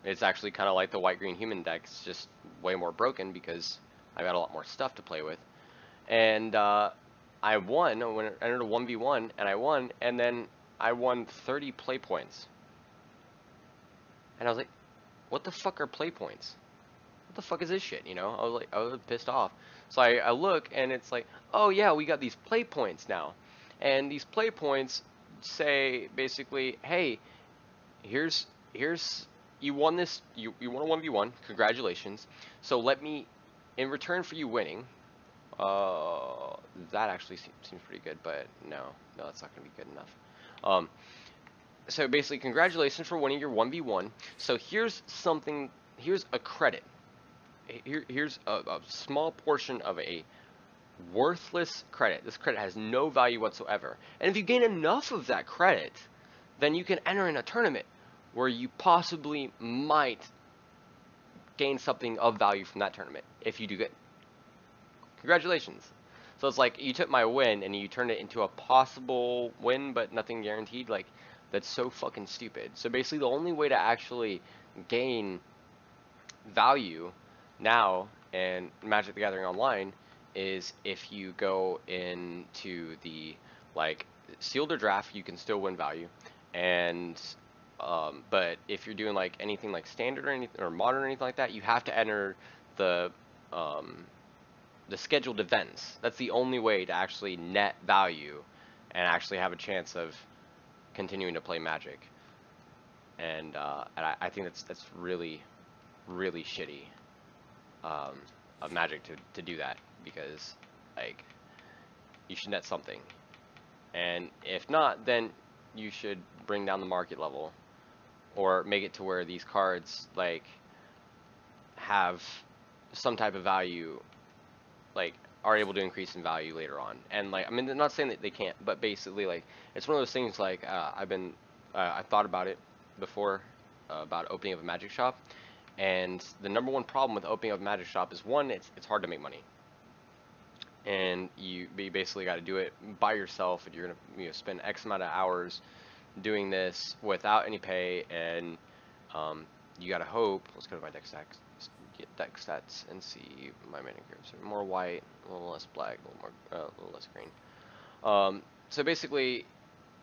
It's actually kind of like the white-green human deck. It's just way more broken because I got a lot more stuff to play with. And I won. I entered a 1v1, and I won. And then I won 30 play points. And I was like, what the fuck are play points? What the fuck is this shit? You know, I was pissed off. So I look, and it's like, oh yeah, we got these play points now. And these play points say basically, hey, here's you won this, you won a 1v1, congratulations. So let me, in return for you winning, that actually seems pretty good, but no, that's not gonna be good enough. So basically, congratulations for winning your 1v1. So here's a credit. Here's a small portion of a worthless credit. This credit has no value whatsoever. And if you gain enough of that credit, then you can enter in a tournament where you possibly might gain something of value from that tournament if you do good. Congratulations. So it's like you took my win and you turned it into a possible win, but nothing guaranteed. Like, that's so fucking stupid. So basically, the only way to actually gain value now in Magic the Gathering Online is if you go into the, like, sealed or draft, you can still win value. And but if you're doing like anything like standard or anything or modern or anything like that, you have to enter the scheduled events. That's the only way to actually net value and actually have a chance of continuing to play Magic. And I think that's really, really shitty of Magic to do that, because, like, you should net something. And if not, then you should bring down the market level, or make it to where these cards, like, have some type of value, like, are able to increase in value later on. And, like, I mean, they're not saying that they can't, but basically, like, it's one of those things, like, I thought about it before, about opening up a Magic shop, and the number one problem with opening up a Magic shop is, one, it's hard to make money. And you basically got to do it by yourself, and you're gonna, you know, spend X amount of hours doing this without any pay, and you gotta hope. Let's go to my deck stats, get deck stats, and see my manicures. So more white, a little less black, a little less green. So basically,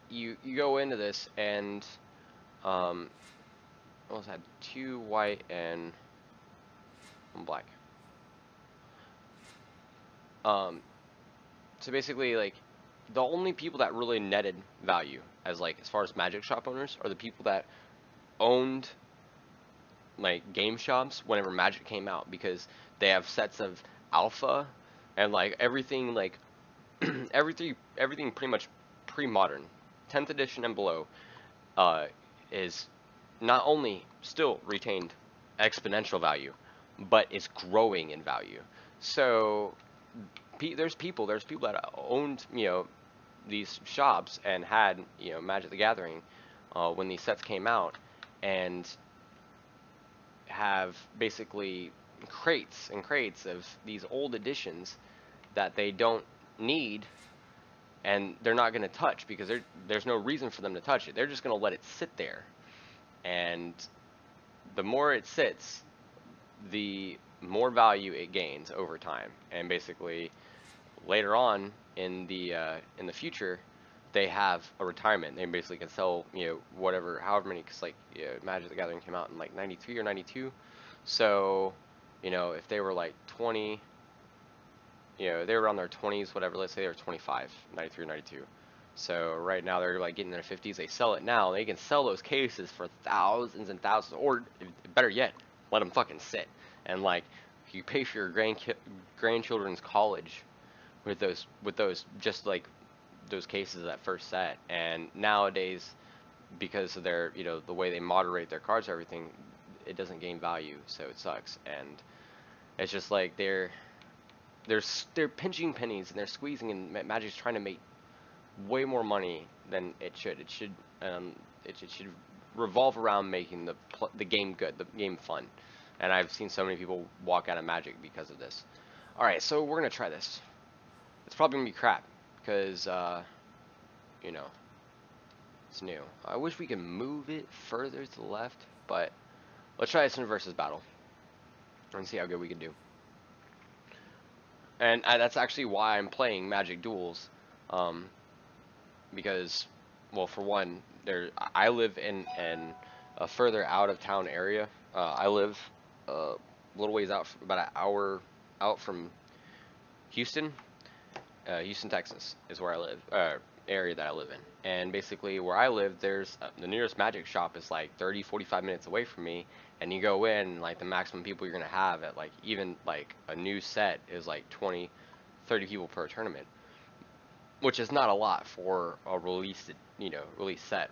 you go into this, and I almost had 2 white and 1 black. So basically, like, the only people that really netted value as far as Magic shop owners are the people that owned, like, game shops whenever Magic came out, because they have sets of alpha and, like, everything, like, everything pretty much pre-modern, 10th edition and below, is not only still retained exponential value, but is growing in value. So there's people that owned, you know, these shops and had, you know, Magic the Gathering when these sets came out, and have basically crates and crates of these old editions that they don't need, and they're not going to touch because there's no reason for them to touch it. They're just going to let it sit there, and the more it sits, the more value it gains over time. And basically, later on in the future, they have a retirement. They basically can sell, you know, whatever, however many, because, like, you know, Magic the Gathering came out in like 93 or 92. So, you know, if they were like 20, you know, they were around their 20s, whatever, let's say they were 25, 93 or 92. So right now they're like getting in their 50s. They sell it now. They can sell those cases for thousands and thousands, or better yet, let them fucking sit. And, like, you pay for your grandchildren's college with those just like those cases of that first set. And nowadays, because of their, you know, the way they moderate their cards and everything, it doesn't gain value, so it sucks. And It's just like they're pinching pennies and they're squeezing, and Magic's trying to make way more money than it should. It should revolve around making the game good, the game fun. And I've seen so many people walk out of Magic because of this. All right, so we're gonna try this. It's probably gonna be crap because you know, it's new. I wish we could move it further to the left, but let's try this in a versus battle and see how good we can do. And that's actually why I'm playing Magic Duels, because, well, for one, I live in a further out of town area. I live a little ways out, about an hour out from Houston. Houston, Texas is where I live, area that I live in. And basically where I live, there's the nearest Magic shop is like 30-45 minutes away from me, and you go in, and like the maximum people you're gonna have at like even like a new set is like 20-30 people per tournament, which is not a lot for a released set.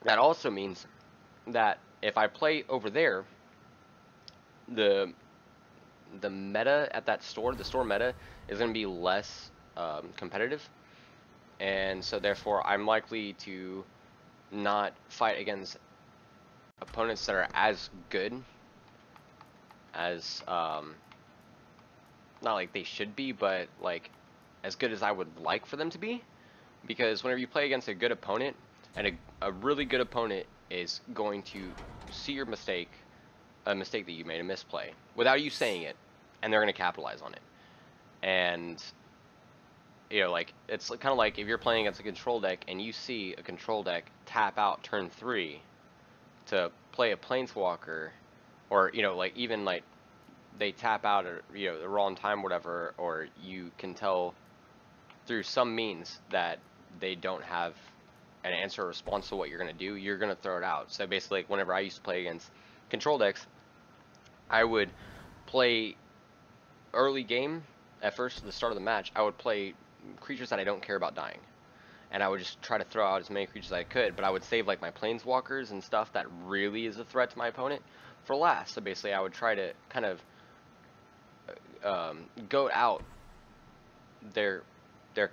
That also means that if I play over there, the meta at that store, the store meta, is going to be less competitive, and so therefore I'm likely to not fight against opponents that are as good as not like they should be, but like as good as I would like for them to be. Because whenever you play against a good opponent, and a really good opponent is going to see your mistake, a mistake that you made, a misplay, without you saying it, and they're going to capitalize on it. And you know, like, it's kind of like if you're playing against a control deck and you see a control deck tap out turn 3 to play a planeswalker, or you know, like even like they tap out, or you know, the wrong time, whatever, or you can tell through some means that they don't have an answer or response to what you're going to do, you're going to throw it out. So basically, like, whenever I used to play against control decks, I would play early game, at first, at the start of the match, I would play creatures that I don't care about dying. And I would just try to throw out as many creatures as I could, but I would save like my planeswalkers and stuff that really is a threat to my opponent for last. So basically, I would try to kind of goat out their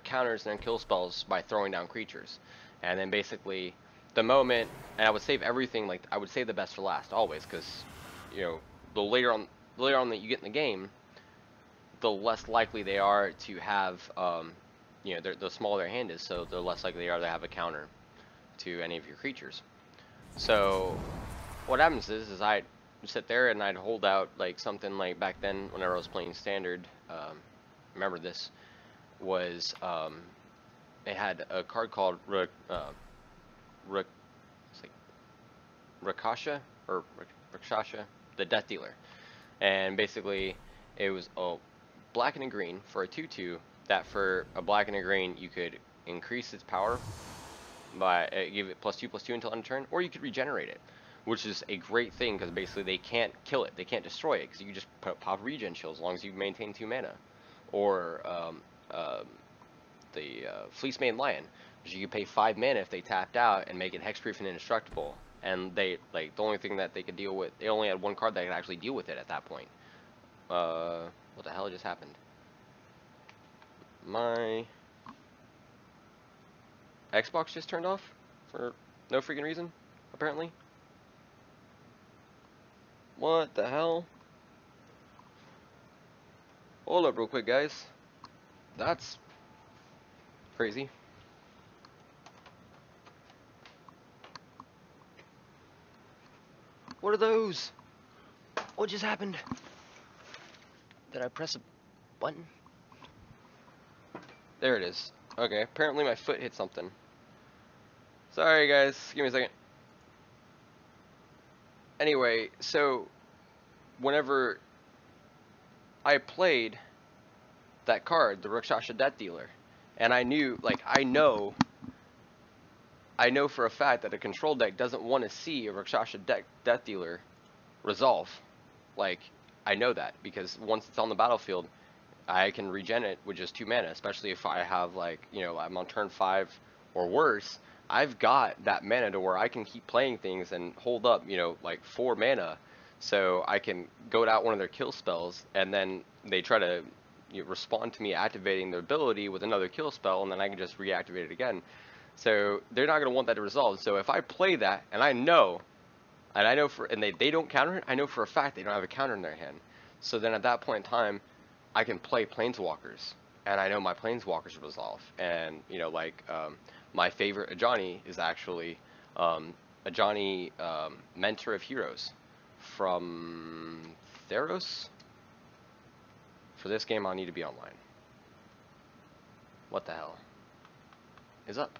counters and their kill spells by throwing down creatures. And then basically the moment, and I would save everything, like I would save the best for last always, because you know, the later on that you get in the game, the less likely they are to have you know, the smaller their hand is, so the less likely they are to have a counter to any of your creatures. So what happens is I'd sit there and I'd hold out like something like, back then whenever I was playing standard, remember this was it had a card called Rakasha, or Rakshasha, the Death Dealer. And basically it was a black and a green for a 2/2 that for a black and a green you could increase its power by give it +2/+2 until end of turn, or you could regenerate it, which is a great thing because basically they can't kill it, they can't destroy it, because you can just pop regen shield as long as you maintain 2 mana. Or the Fleece Mane Lion, which you could pay 5 mana if they tapped out and make it hexproof and indestructible. And they, like, the only thing that they could deal with, they only had one card that could actually deal with it at that point. What the hell just happened? My Xbox just turned off for no freaking reason, apparently. What the hell? Hold up real quick, guys. That's crazy. What are those? What just happened? Did I press a button? There it is. Okay, apparently my foot hit something. Sorry guys, give me a second. Anyway, so whenever I played that card, the Rakshasha Death Dealer, and I knew, like, I know for a fact that a control deck doesn't want to see a Rakshasha Death Dealer resolve. Like, I know that, because once it's on the battlefield, I can regen it with just 2 mana, especially if I have, like, you know, I'm on turn 5 or worse. I've got that mana to where I can keep playing things and hold up, you know, like 4 mana So I can goad out one of their kill spells, and then they try to respond to me activating their ability with another kill spell, and then I can just reactivate it again. So they're not going to want that to resolve. So if I play that, and I know and they don't counter it, I know for a fact they don't have a counter in their hand. So then at that point in time, I can play Planeswalkers, and I know my Planeswalkers resolve. And, you know, like, my favorite Ajani is actually Ajani, Mentor of Heroes from Theros. For this game, I'll need to be online. What the hell is up?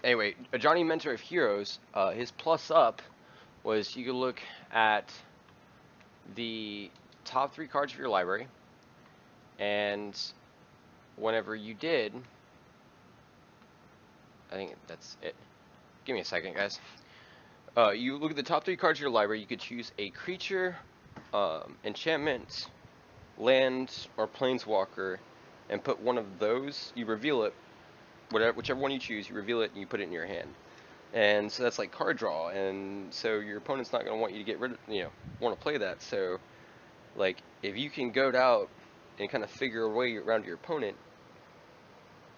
Anyway, Ajani Mentor of Heroes, his plus up was you could look at the top 3 cards of your library, and whenever you did, I think that's it. Give me a second, guys. You look at the top 3 cards of your library, you could choose a creature, enchantment, land, or planeswalker, and put one of those, you reveal it, whichever one you choose, you reveal it and you put it in your hand. And so that's like card draw, and so your opponent's not going to want you to get rid of, want to play that. So, like, if you can goad out and kind of figure a way around your opponent,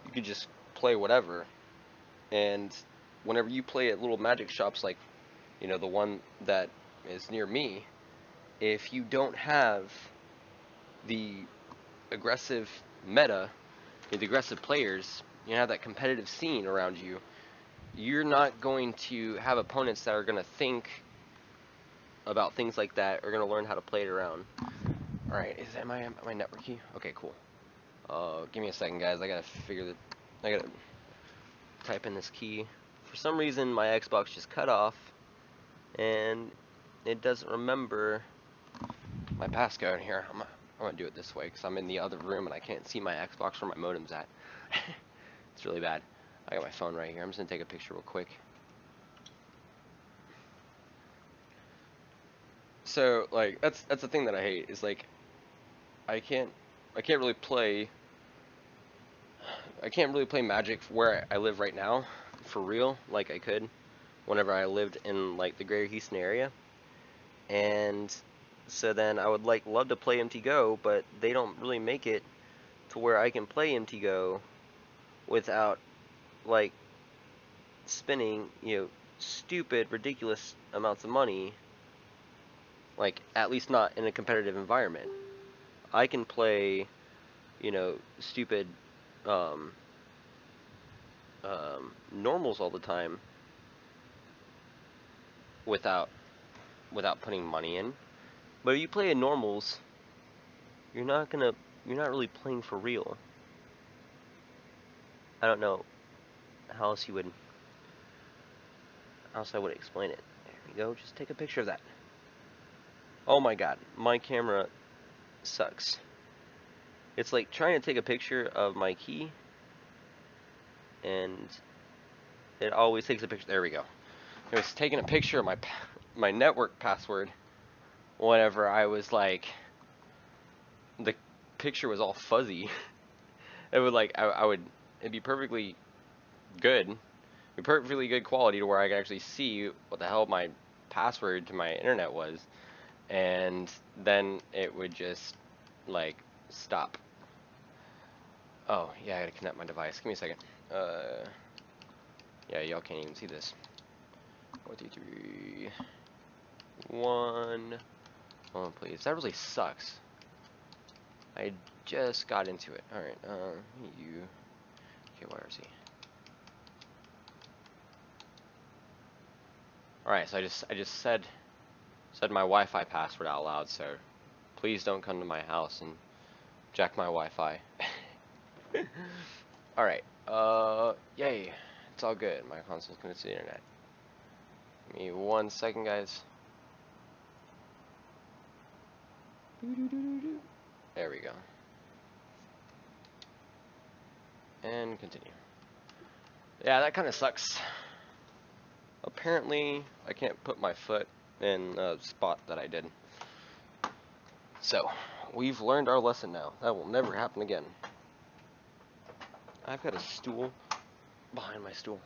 you can just play whatever. And whenever you play at little magic shops, like, the one that is near me, if you don't have the aggressive meta, the aggressive players, you have that competitive scene around you, you're not going to have opponents that are going to think about things like that, are going to learn how to play it around. Alright, is that my network key? Okay, cool. Give me a second, guys. I gotta type in this key. For some reason, my Xbox just cut off, and it doesn't remember my passcode here. I'm gonna do it this way, because I'm in the other room, and I can't see my Xbox where my modem's at. It's really bad. I got my phone right here. I'm just gonna take a picture real quick. So, like, that's the thing that I hate, is like I can't really play Magic where I live right now for real like I could whenever I lived in like the Greater Houston area. And so then I would love to play MTGO, but they don't really make it to where I can play MTGO without like spending, stupid, ridiculous amounts of money, like at least not in a competitive environment. I can play, stupid normals all the time without putting money in. But if you play in normals, you're not really playing for real. I don't know how else I would explain it. There we go. Just take a picture of that. Oh my god, my camera sucks. It's like trying to take a picture of my key, and it always takes a picture. There we go. It was taking a picture of my network password whenever I was like, the picture was all fuzzy. It would like, it'd be perfectly good, perfectly good quality to where I could actually see what the hell my password to my internet was, and then it would just like stop. Oh yeah, I gotta connect my device. Give me a second. Yeah, y'all can't even see this. 4, 3, 2, 1. Oh please, that really sucks. I just got into it. All right, KYRC. All right, so I just said my Wi-Fi password out loud. So please don't come to my house and jack my Wi-Fi. All right. Yay! It's all good. My console's connected to the internet. Give me 1 second, guys. There we go. And continue. Yeah, that kind of sucks. Apparently, I can't put my foot in a spot that I did. So, we've learned our lesson now. That will never happen again. I've got a stool behind my stool.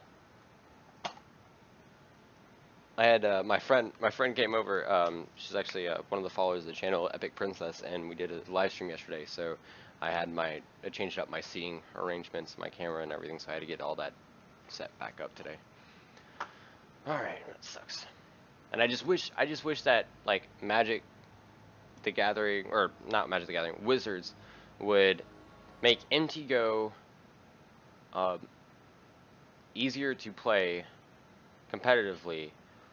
I had my friend came over. She's actually one of the followers of the channel, Epic Princess, and we did a live stream yesterday. So I changed up my seating arrangements, my camera, and everything. So I had to get all that set back up today. All right, that sucks. And I just wish that like Magic the Gathering, or not Magic the Gathering, Wizards would make MTGO um, easier to play competitively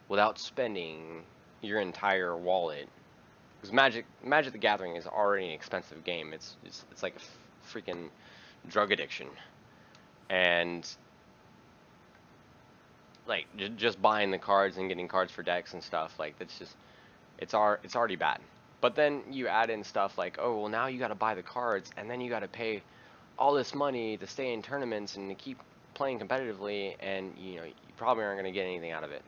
without spending your entire wallet. Because Magic the Gathering is already an expensive game. It's like a freaking drug addiction, and like just buying the cards and getting cards for decks and stuff, like that's just it's already bad. But then you add in stuff like, oh well, now you got to buy the cards, and then you got to pay all this money to stay in tournaments and to keep playing competitively, and you know you probably aren't going to get anything out of it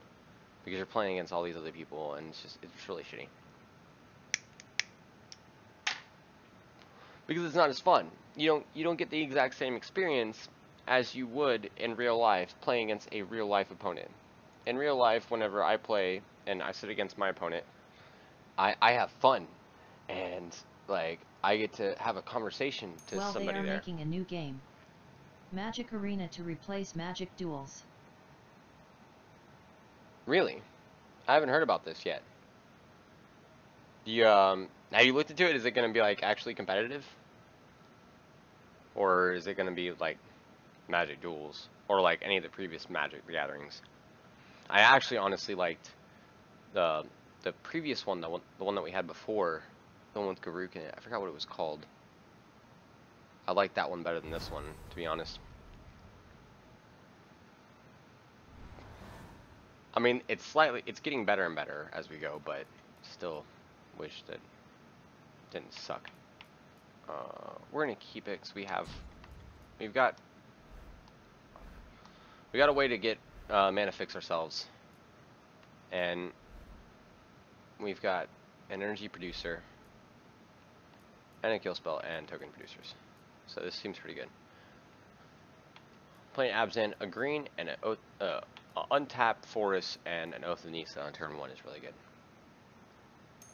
because you're playing against all these other people, and it's really shitty because it's not as fun. You don't get the exact same experience as you would in real life playing against a real life opponent. In real life, whenever I play and I sit against my opponent, I have fun, and like I get to have a conversation to Well, somebody they are there. making a new game, Magic Arena, to replace Magic Duels. Really? I haven't heard about this yet. You have you looked into it? Is it going to be like actually competitive, or is it going to be like Magic Duels or like any of the previous Magic the Gatherings? I actually honestly liked the the previous one, the one that we had before, the one with Garuk in it. I forgot what it was called. I like that one better than this one, to be honest. I mean, it's getting better and better as we go, but still wish that it didn't suck. We're gonna keep it because we've got a way to get mana fix ourselves, and we've got an energy producer and a kill spell and token producers. So this seems pretty good. Playing Abzan, a green, and an untapped forest and an Oath of Nisa on turn 1 is really good.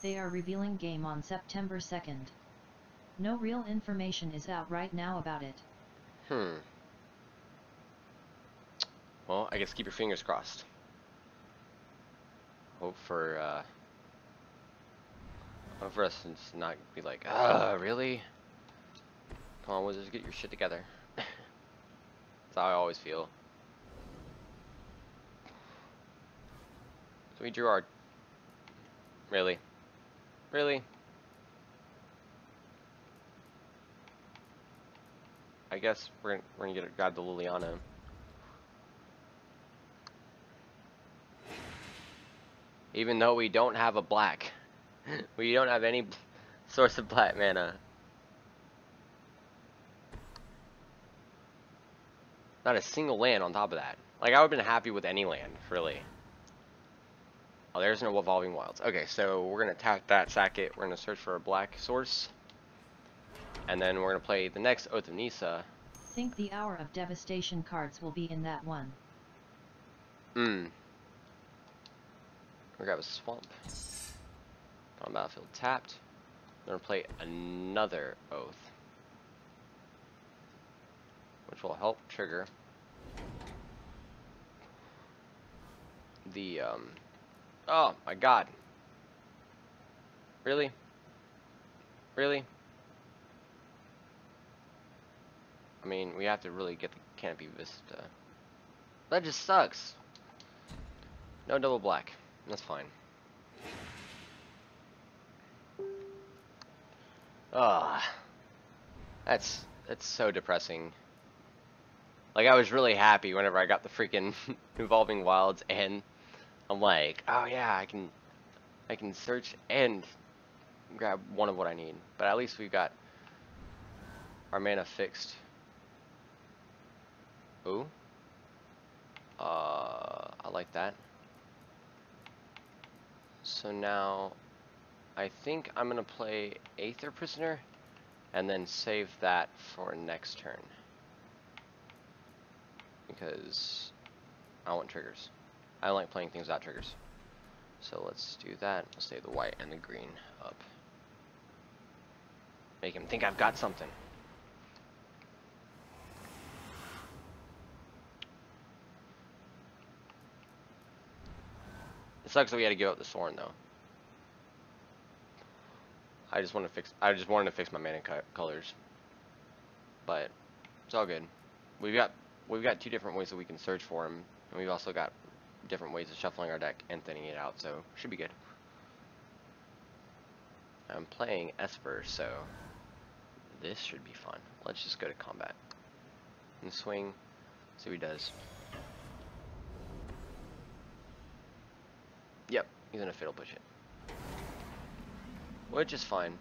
They are revealing game on September 2nd. No real information is out right now about it. Well, I guess keep your fingers crossed. Hope for us to just not be like, really? Come on, Wizards, get your shit together. That's how I always feel. So we drew our... Really? Really? I guess we're gonna get grab the Liliana. Even though we don't have a black. We don't have any source of black mana. Not a single land on top of that. Like, I would've been happy with any land, really. Oh, there's no Evolving Wilds. Okay, so we're gonna tap that, sack it. We're gonna search for a black source. And then we're gonna play the next Oath of Nisa. Think the Hour of Devastation cards will be in that one. We'll grab a Swamp. On battlefield tapped. We're gonna play another Oath, which will help trigger the oh my god. Really? Really? I mean, we have to really get the Canopy Vista. That just sucks. No double black. That's fine. That's so depressing. Like, I was really happy whenever I got the freaking Evolving Wilds, and I'm like, oh yeah, I can search and grab one of what I need. But at least we've got our mana fixed. Ooh. I like that. So now, I think I'm gonna play Aether Prisoner, and then save that for next turn. Because I want triggers. I don't like playing things without triggers. So let's do that. We'll stay the white and the green up. Make him think I've got something. It sucks that we had to give up the Soren though. I just wanted to fix my mana colors. But it's all good. We've got two different ways that we can search for him, and we've also got different ways of shuffling our deck and thinning it out, so should be good. I'm playing Esper, so this should be fun. Let's just go to combat and swing, see what he does. Yep, he's gonna fiddle push it, which is fine.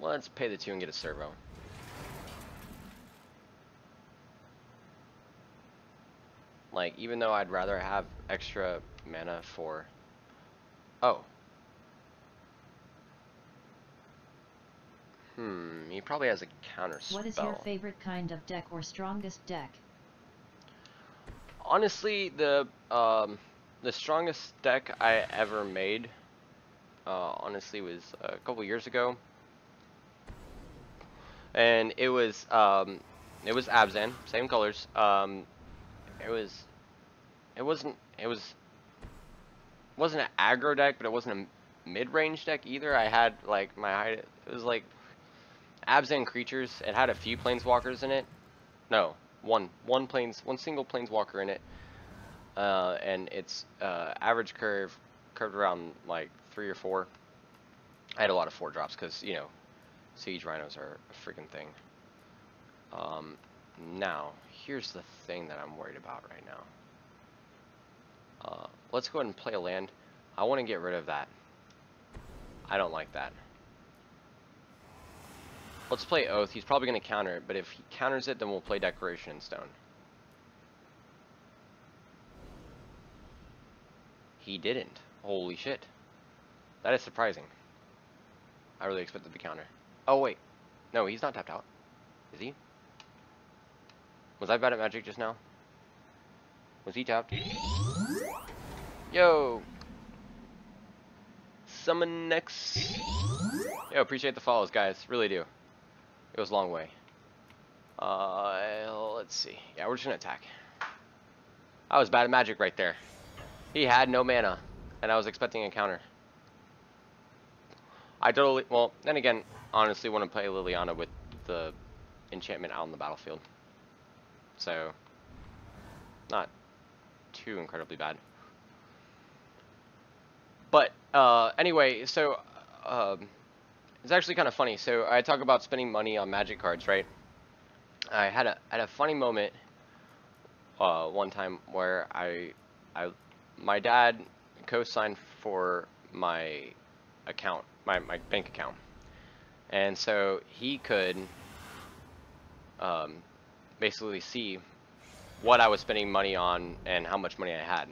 Let's pay the 2 and get a servo. Like, even though I'd rather have extra mana for... Oh. He probably has a counter spell. What is your favorite kind of deck or strongest deck? Honestly, the strongest deck I ever made, honestly, was a couple years ago. And it was Abzan, same colors. It wasn't an aggro deck, but it wasn't a mid-range deck either. I had like it was like Abzan creatures. It had a few planeswalkers in it. No, one single planeswalker in it. And its average curved around like 3 or 4. I had a lot of 4 drops because, you know, Siege Rhinos are a freaking thing. Now, here's the thing that I'm worried about right now. Let's go ahead and play a land. I want to get rid of that. I don't like that. Let's play Oath. He's probably going to counter it, but if he counters it, then we'll play Decoration in Stone. He didn't. Holy shit. That is surprising. I really expected the counter. Oh, wait. No, he's not tapped out. Is he? Was I bad at Magic just now? Was he tapped? Yo! Summon next. Yo, appreciate the follows, guys. Really do. It goes a long way. Let's see. Yeah, we're just gonna attack. I was bad at Magic right there. He had no mana, and I was expecting a counter. I totally, well, then again, honestly want to play Liliana with the enchantment out on the battlefield. So, not too incredibly bad. But, anyway, so, it's actually kind of funny. So, I talk about spending money on Magic cards, right? I had a funny moment, one time where my dad co-signed for my account, my bank account, and so he could basically see what I was spending money on and how much money I had.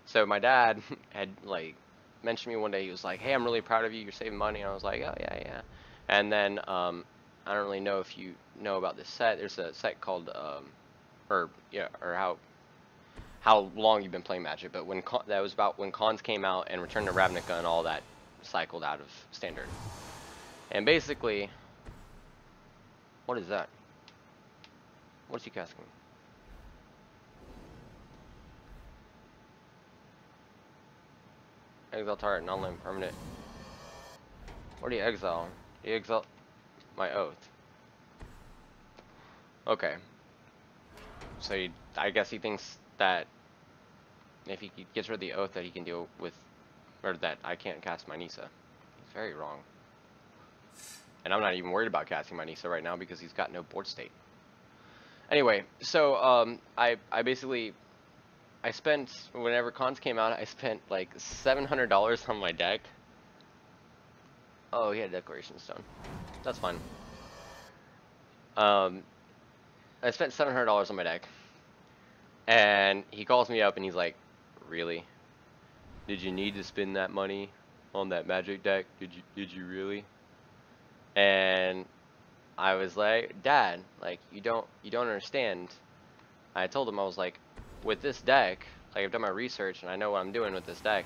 So my dad had like mentioned me one day. He was like, "Hey, I'm really proud of you. You're saving money." And I was like, "Oh yeah." And then I don't really know if you know about this set. There's a set called or how long you've been playing Magic, but that was about when Khans came out and Return to Ravnica and all that cycled out of Standard. And basically, what is that? What's he casting? Exile target, non-land permanent. What do you exile? You exile my Oath. Okay. So I guess he thinks that if he gets rid of the Oath that he can deal with, or that I can't cast my Nisa. He's very wrong. And I'm not even worried about casting my Nisa right now because he's got no board state. Anyway, so I basically, I spent, whenever Khans came out, I spent like $700 on my deck. Oh, he had Declaration Stone. That's fine. I spent $700 on my deck. And he calls me up and he's like, "Really? Did you need to spend that money on that Magic deck? Did you really?" And I was like, "Dad, like you don't understand." I told him, I was like, with this deck, like I've done my research and I know what I'm doing with this deck,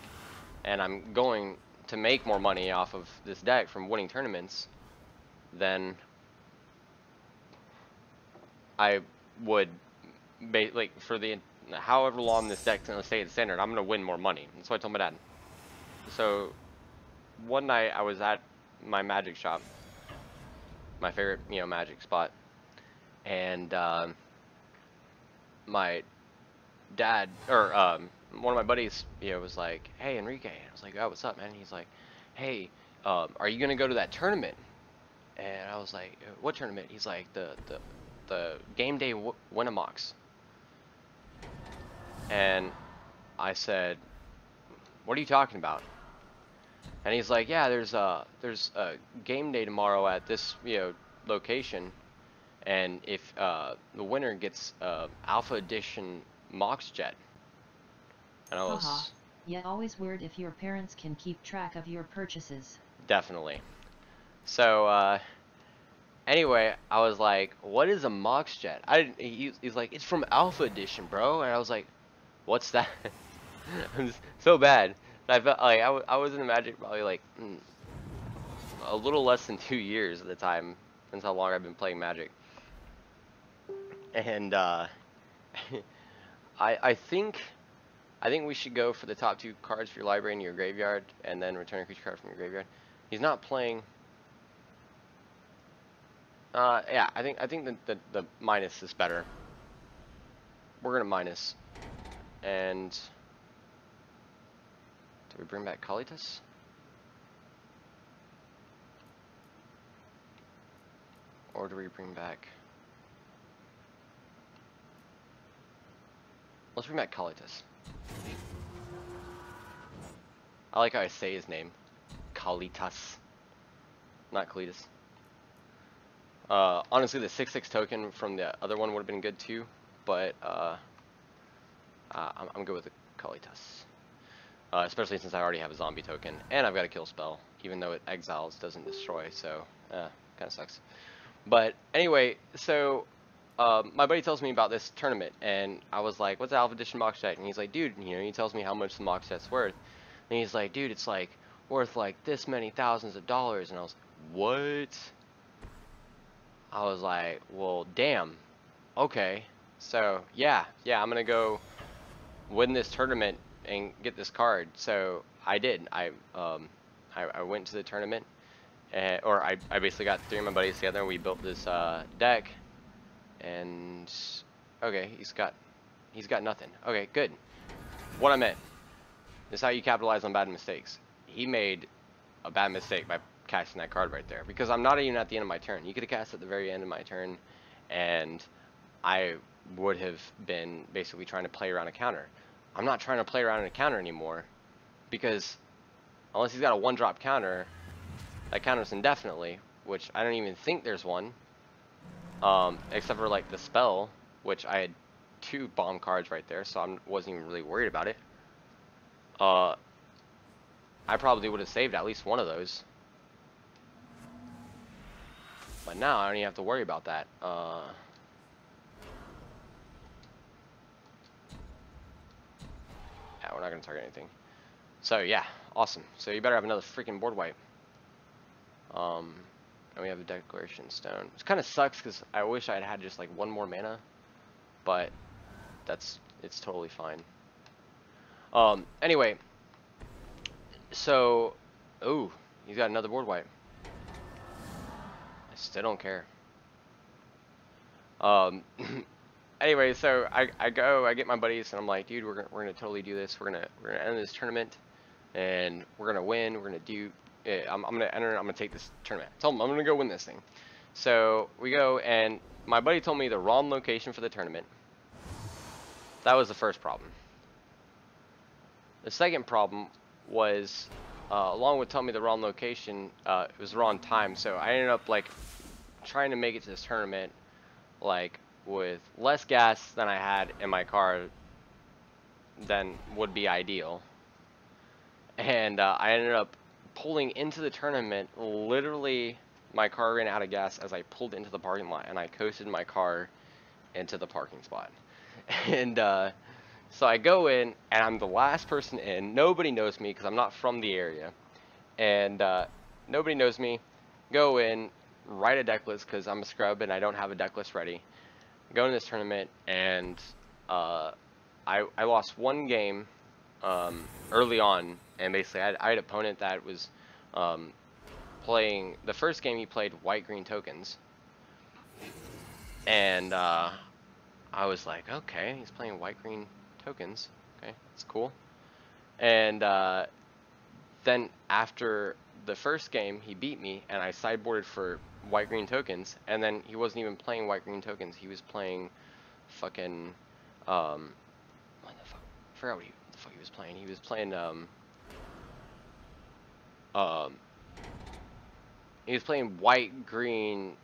and I'm going to make more money off of this deck from winning tournaments, then I would, like, for the however long this deck's gonna stay at standard, I'm gonna win more money. That's what I told my dad. So one night I was at my magic shop, my favorite, you know, magic spot, and my dad, or one of my buddies, you know, was like, "Hey, Enrique." I was like, "Oh, what's up, man?" He's like, "Hey, are you gonna go to that tournament?" And I was like, "What tournament?" He's like, the game day Winamax." And I said, "What are you talking about?" And he's like, "Yeah, there's a game day tomorrow at this, you know, location, and if the winner gets Alpha Edition Mox Jet." And I Haha, was yeah, always weird if your parents can keep track of your purchases. definitely. So anyway, I was like, "What is a Mox Jet?" I didn't. He's like, "It's from Alpha Edition, bro." And I was like, "What's that?" It was so bad. I felt like I was in Magic probably like a little less than 2 years at the time. That's how long I've been playing Magic. And I think we should go for the top 2 cards for your library in your graveyard, and then return a creature card from your graveyard. He's not playing. Yeah, I think the minus is better. We're gonna minus. And do we bring back Kalitas? Or do we bring back? Let's bring back Kalitas. I like how I say his name. Kalitas. Not Kalitas. Honestly, the 6/6 token from the other one would have been good too, but I'm good with the Kalitas. Especially since I already have a zombie token, and I've got a kill spell, even though it exiles, doesn't destroy, so kind of sucks. But anyway, so my buddy tells me about this tournament, and I was like, "What's the Alpha Edition Mox Jet?" And he's like, "Dude," you know, he tells me how much the Mox Jet's worth, and he's like, "Dude, it's like worth like this many thousands of dollars," and I was like, "What?" I was like, "Well, damn, okay." So yeah, I'm gonna go win this tournament and get this card. So I did. I went to the tournament, or I basically got 3 of my buddies together and we built this deck. And okay, he's got nothing. Okay, good. What I meant. This is how you capitalize on bad mistakes. He made a bad mistake by casting that card right there, because I'm not even at the end of my turn. You could have cast at the very end of my turn, and I would have been basically trying to play around a counter. I'm not trying to play around a counter anymore, because unless he's got a 1-drop counter, that counters indefinitely, which I don't even think there's one, except for like the spell, which I had 2 bomb cards right there, so I wasn't even really worried about it. I probably would have saved at least one of those. But now I don't even have to worry about that. Yeah, we're not going to target anything. So yeah, awesome. So you better have another freaking board wipe. And we have a Declaration Stone. It kind of sucks because I wish I had just like 1 more mana. But it's totally fine. Anyway. So, ooh, he's got another board wipe. I still don't care. Anyway, so I get my buddies and I'm like, "Dude, we're gonna totally do this. We're gonna enter this tournament, and we're gonna win. We're gonna do. I'm gonna enter. I'm gonna take this tournament. Tell him I'm gonna go win this thing." So we go, and my buddy told me the wrong location for the tournament. That was the first problem. The second problem was, along with telling me the wrong location, it was the wrong time. So I ended up like trying to make it to this tournament, like with less gas than I had in my car than would be ideal. And I ended up pulling into the tournament. Literally, my car ran out of gas as I pulled into the parking lot, and I coasted my car into the parking spot. And So I go in, and I'm the last person in. Nobody knows me because I'm not from the area, and nobody knows me. Go in, write a deck list because I'm a scrub and I don't have a deck list ready. Go in this tournament, and I lost one game early on, and basically I had an opponent that was playing. The first game he played white-green tokens, and I was like, okay, he's playing white-green tokens. Okay, that's cool. And then after the first game, he beat me, and I sideboarded for white-green tokens, and then he wasn't even playing white-green tokens. He was playing fucking what the fuck? I forgot what the fuck he was playing. He was playing um he was playing white-green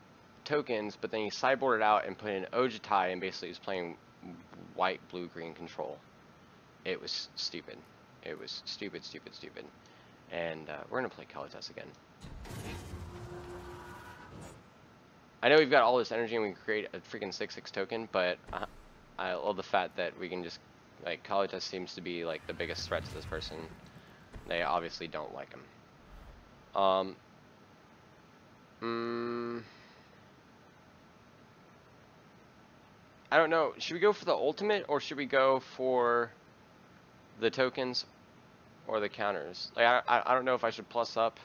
tokens, but then he sideboarded out and put in Ojitai, and basically he was playing white, blue, green control. It was stupid. It was stupid. And we're gonna play Kalitas again. I know we've got all this energy and we can create a freaking 6/6 token, but I love the fact that we can just, like, Kalitas seems to be like the biggest threat to this person. They obviously don't like him. I don't know. Should we go for the ultimate, or should we go for the tokens or the counters? Like, I don't know if I should plus up,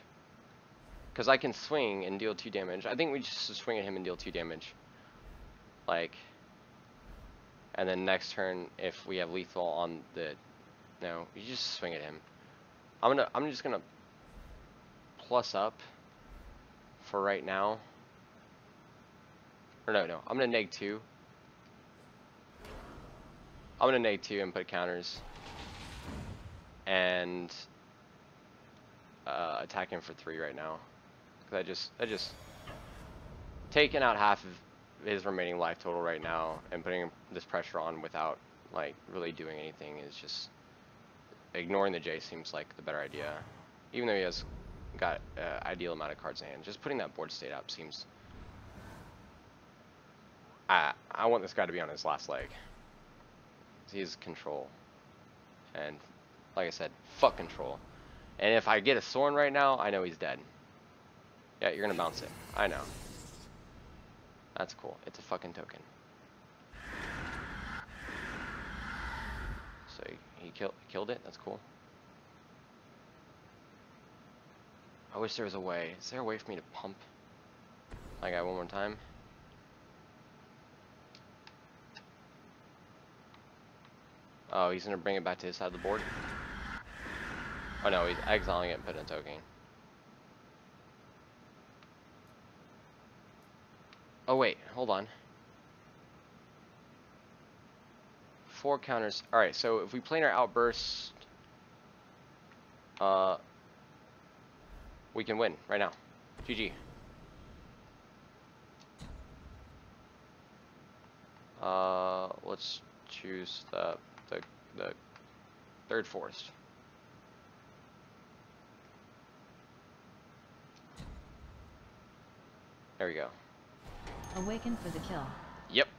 because I can swing and deal 2 damage. I think we just swing at him and deal 2 damage. Like, and then next turn, if we have lethal on the, no, you just swing at him. I'm just gonna plus up for right now. Or no, I'm gonna neg 2. I'm gonna neg 2 and put counters, and attack him for 3 right now. Cause I just taking out half of his remaining life total right now and putting this pressure on without, like, really doing anything is just, ignoring the J seems like the better idea. Even though he has got ideal amount of cards in hand, just putting that board state up seems. I want this guy to be on his last leg. He's control, and like I said, fuck control. And if I get a Soren right now, I know he's dead. Yeah, you're gonna bounce it. I know. That's cool. It's a fucking token. So he killed it. That's cool. I wish there was a way. Is there a way for me to pump my guy one more time? Oh, he's gonna bring it back to his side of the board. Oh no, he's exiling it and putting a token. Oh wait, hold on. 4 counters. Alright, so if we play in our outburst, we can win right now. GG. Let's choose the third forest. There we go. Awaken for the kill. Yep.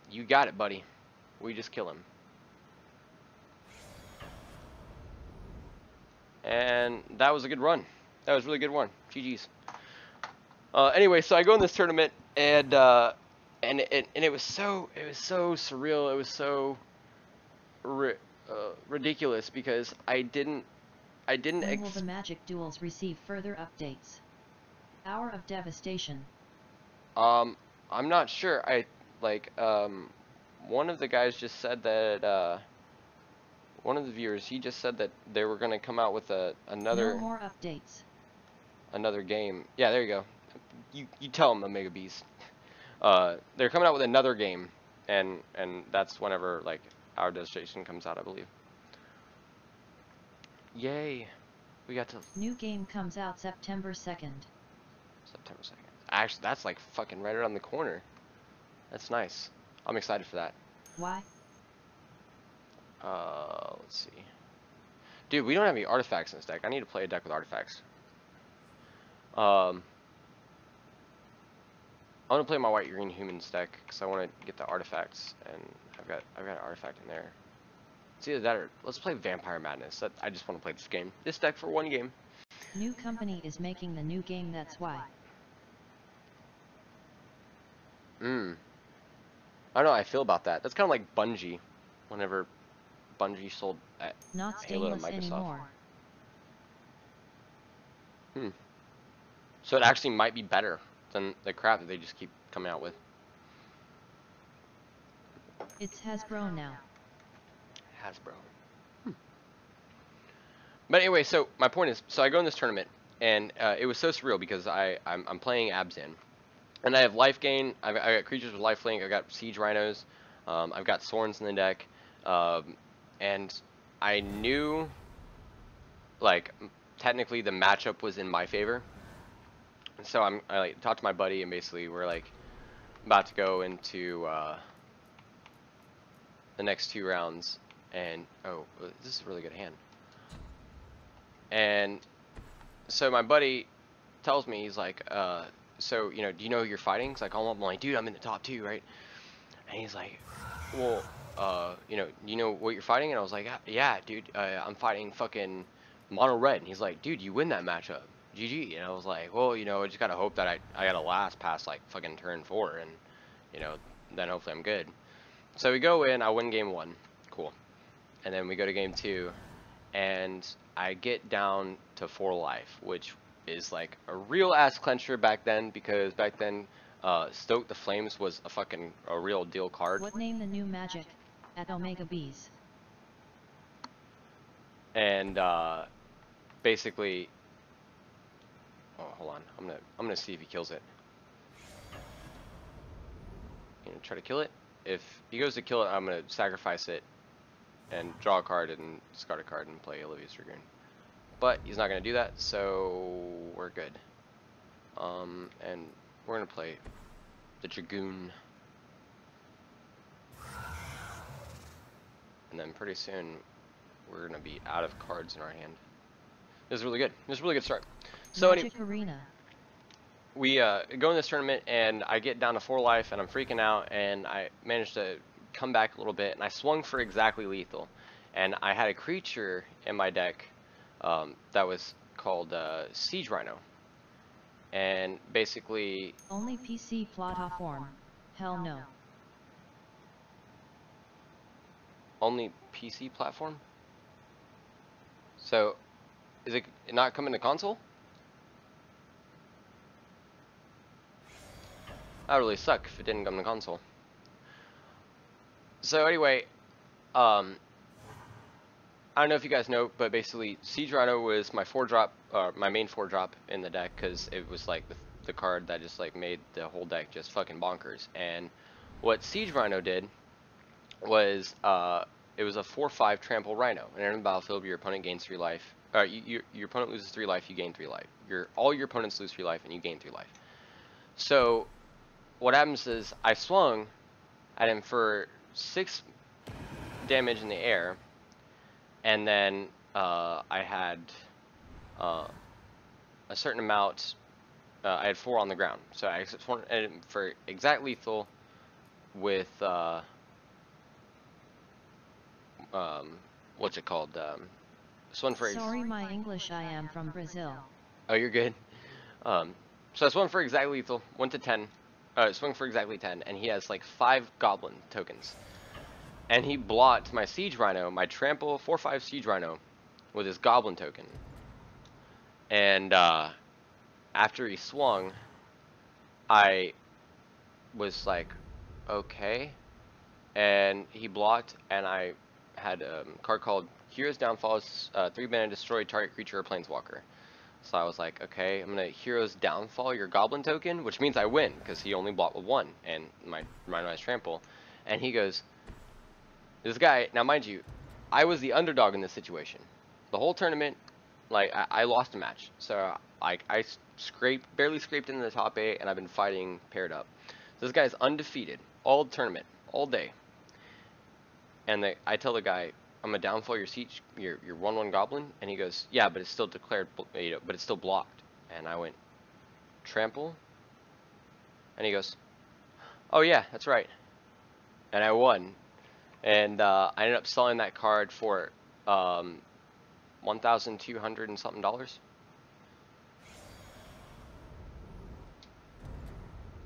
You got it, buddy. We just kill him. And that was a good run. That was a really good one. GG's. Anyway, so I go in this tournament, and it was so surreal. It was so ridiculous because I didn't. When will the magic duels receive further updates? Hour of Devastation. I'm not sure. One of the guys just said that, one of the viewers, he just said that they were gonna come out with another. No more updates. Another game. Yeah, there you go. You tell them, Omega Beast. They're coming out with another game, and that's whenever, like, our Devastation comes out, I believe. Yay. We got to. New game comes out September 2nd. September 2nd. Actually, that's like fucking right around the corner. That's nice. I'm excited for that. Why? Let's see. Dude, we don't have any artifacts in this deck. I need to play a deck with artifacts. I want to play my white green humans deck because I want to get the artifacts, and I've got an artifact in there. It's either that or let's play Vampire Madness. I just want to play this game. This deck for one game. New company is making the new game, that's why. I don't know how I feel about that. That's kind of like Bungie, whenever Bungie sold Not Halo to stainless Microsoft. anymore. So it actually might be better than the crap that they just keep coming out with. It's Hasbro now. Hasbro. But anyway, so my point is, so I go in this tournament, and it was so surreal because I'm playing Abzan, and I have life gain. I got creatures with life link. I got siege rhinos. I've got Sorns in the deck, and I knew, like, technically the matchup was in my favor. And so I like talked to my buddy, and basically we're like about to go into the next 2 rounds, and oh, this is a really good hand. And so my buddy tells me, he's like, so, you know, do you know who you're fighting? Cause I call him up, I'm like, dude, I'm in the top 2, right? And he's like, well, you know, do you know what you're fighting? And I was like, yeah, dude, I'm fighting fucking mono red. And he's like, dude, you win that matchup, GG. And I was like, well, you know, I just gotta hope that I gotta last past like fucking turn 4, and you know, then hopefully I'm good. So we go in, I win game 1, cool. And then we go to game 2, and I get down to 4 life, which is like a real ass clencher back then, because back then Stoke the Flames was a real deal card. What name the new magic at Omega Bees? And basically, oh, hold on, I'm gonna see if he kills it. You know, try to kill it. If he goes to kill it, I'm gonna sacrifice it and draw a card and discard a card and play Olivia's Dragoon. But he's not gonna do that, so we're good. And we're gonna play the Dragoon, and then pretty soon we're gonna be out of cards in our hand. This is really good. This is a really good start. So Magic Arena. We go in this tournament, and I get down to 4 life, and I'm freaking out, and I managed to come back a little bit, and I swung for exactly lethal, and I had a creature in my deck that was called Siege Rhino, and basically Only PC platform. Hell no. only PC platform. So is it not coming to console? That would really suck if it didn't come to console. So anyway, I don't know if you guys know, but basically Siege Rhino was my 4-drop, my main 4-drop in the deck, because it was like the card that just like made the whole deck just fucking bonkers. And what Siege Rhino did was it was a 4/5 trample Rhino, and in the battlefield your opponent gains 3 life. Your opponent loses 3 life, you gain 3 life. All your opponents lose 3 life, and you gain 3 life. So what happens is I swung at him for 6 damage in the air, and then I had a certain amount. I had 4 on the ground, so I swung at him for exact lethal with what's it called? Swung for. Sorry, my English. I am from Brazil. Oh, you're good. So I swung for exact lethal, went to 10. Swung for exactly 10, and he has like 5 goblin tokens. And he blocked my Siege Rhino, my trample 4/5 Siege Rhino, with his goblin token. And after he swung, I was like, okay. And he blocked, and I had a card called Hero's Downfall, 3-mana, destroy target creature or planeswalker. So I was like, okay, I'm gonna Hero's Downfall your goblin token, which means I win, because he only blocked with 1, and my Rhino has trample. And he goes, this guy, now mind you, I was the underdog in this situation. The whole tournament, like, I lost a match. So I barely scraped into the top 8, and I've been fighting paired up. So this guy's undefeated all tournament, all day. And I tell the guy, I'm gonna downfall your siege, your 1/1 goblin, and he goes, yeah, but it's still declared, you know, but it's still blocked. And I went, trample, And he goes, "Oh yeah, that's right." And I won. And I ended up selling that card for 1,200 and something dollars.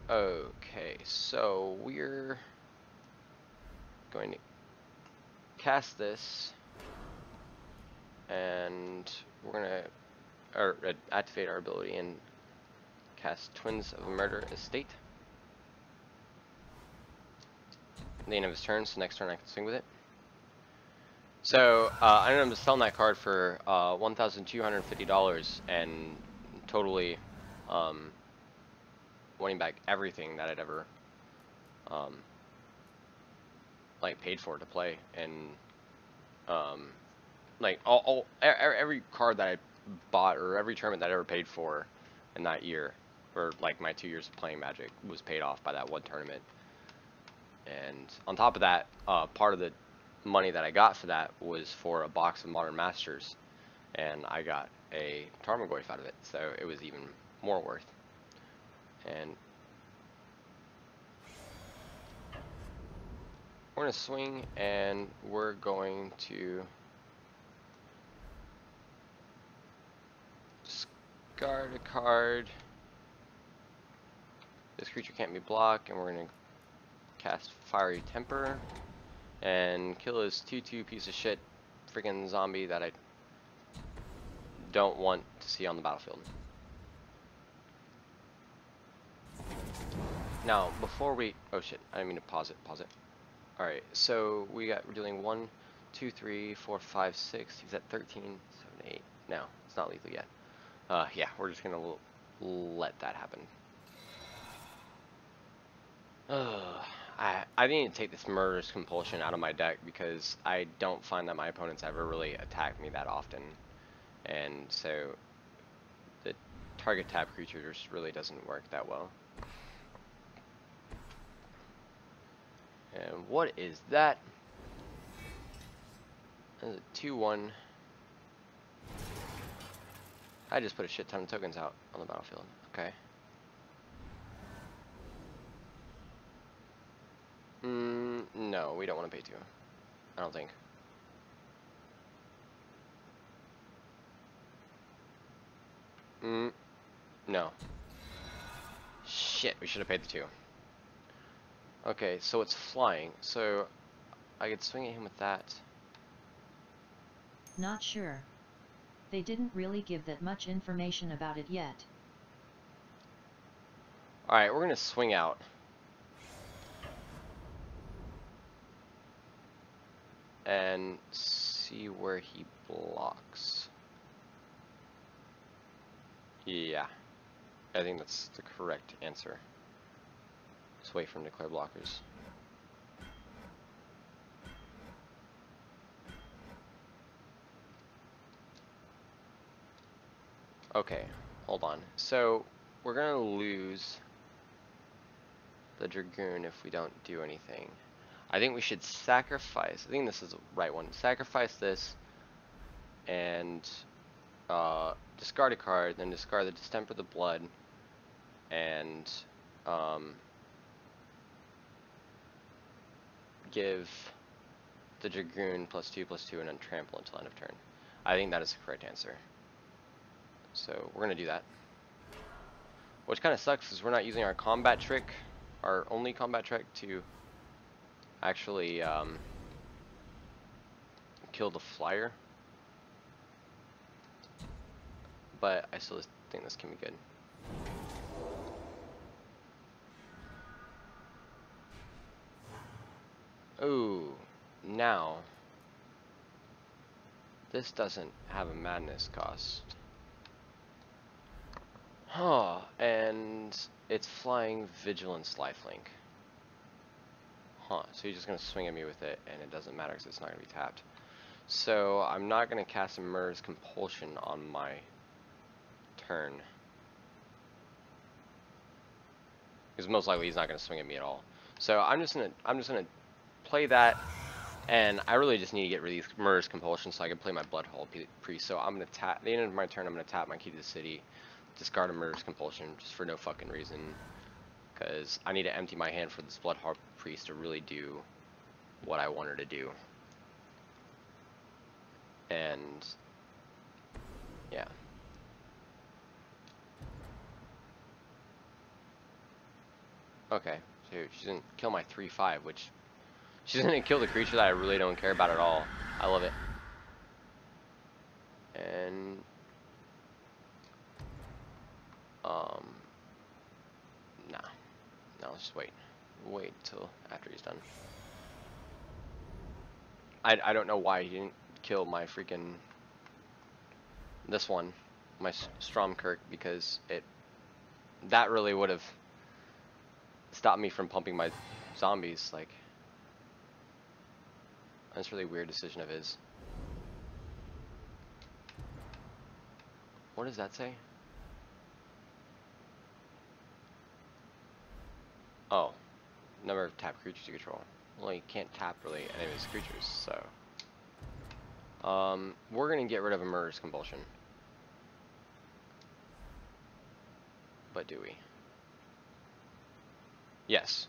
Okay, so we're going to cast this, and we're gonna activate our ability and cast Twins of Murder Estate. At the end of his turn, so next turn I can swing with it. So I ended up selling that card for $1,250 and totally winning back everything that I'd ever like paid for to play, and like every card that I bought or every tournament that I ever paid for in that year, or like my 2 years of playing Magic, was paid off by that one tournament. And on top of that, part of the money that I got for that was for a box of Modern Masters, and I got a Tarmogoyf out of it, so it was even more worth. And we're gonna swing, and we're going to discard a card. This creature can't be blocked, and we're gonna cast Fiery Temper and kill this 2/2 piece of shit freaking zombie that I don't want to see on the battlefield. Now, before we... Oh shit, I didn't mean to pause it. Alright, so we're dealing 1, 2, 3, 4, 5, 6. He's at 13, 7, 8. No, it's not lethal yet. Yeah, we're just gonna let that happen. I need to take this Murderous Compulsion out of my deck because I don't find that my opponents ever really attack me that often. And so the target tap creature just really doesn't work that well. And what is that? That's a 2/1. I just put a shit ton of tokens out on the battlefield. Okay. No, we don't want to pay 2. I don't think. No. Shit, we should have paid the 2. Okay, so it's flying. So I could swing at him with that. Not sure. They didn't really give that much information about it yet. Alright, we're gonna swing out. And see where he blocks. Yeah. I think that's the correct answer. Just wait for him to clear blockers. Okay, hold on. So we're gonna lose the Dragoon if we don't do anything. I think we should sacrifice. I think this is the right one. Sacrifice this and discard a card, then discard the Distemper the Blood, and give the Dragoon +2/+2 and untrample until end of turn. I think that is the correct answer. So we're gonna do that. Which kind of sucks because we're not using our combat trick, our only combat trick, to actually kill the flyer. But I still think this can be good. Ooh, now this doesn't have a madness cost. Huh, and it's flying Vigilance Lifelink. Huh, so you're just gonna swing at me with it, and it doesn't matter because it's not gonna be tapped. So I'm not gonna cast a Murderous Compulsion on my turn, because most likely he's not gonna swing at me at all. So I'm just gonna play that, and I really just need to get rid of these Murderous Compulsion so I can play my Bloodhaul Priest. So I'm gonna tap at the end of my turn. I'm gonna tap my Key to the City, discard a Murderous Compulsion just for no fucking reason, because I need to empty my hand for this Bloodhawk Priest to really do what I want her to do. And yeah. Okay, so she didn't kill my 3/5, which she didn't kill the creature that I really don't care about at all. I love it. And nah. No, let's just wait. Wait till after he's done. I don't know why he didn't kill my freaking this one, my Stromkirk, because that really would have stopped me from pumping my zombies. Like, that's a really weird decision of his. What does that say? Oh, number of tap creatures you control. Well, you can't tap really any of his creatures, so we're gonna get rid of a Murderous Compulsion. But do we? Yes.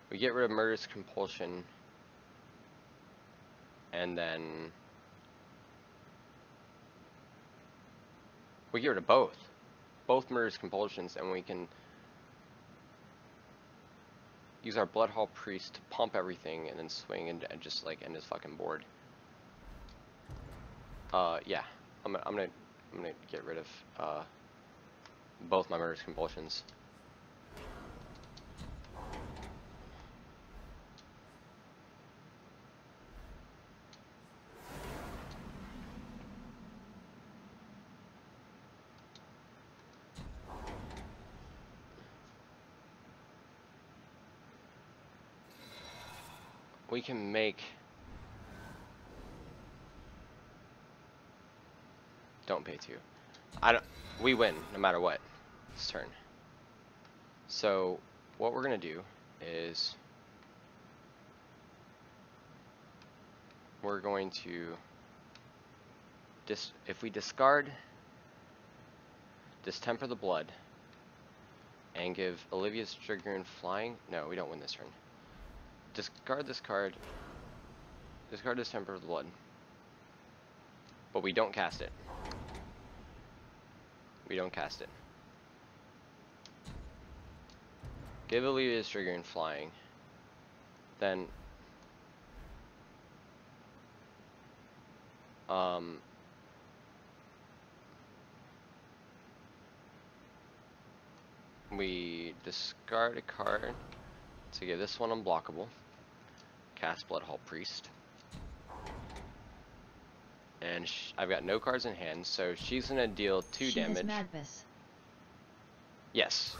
We get rid of Murderous Compulsion, and then we get rid of both Murderous Compulsions, and we can use our Bloodhawk Priest to pump everything and then swing and just like end his fucking board. Yeah, I'm gonna get rid of both my Murderous Compulsions. We can make. Don't pay 2. We win no matter what this turn. So what we're gonna do is we're going to if we discard Distemper the Blood and give Olivia's Dragoon flying. No, we don't win this turn. Discard this card. Discard Distemper of the Blood. But we don't cast it. We don't cast it. Give Olivia's Dragoon flying. Then we discard a card to get this one unblockable. Cast Bloodhawk Priest. And I've got no cards in hand, so she's gonna deal 2 damage. Madness. Yes.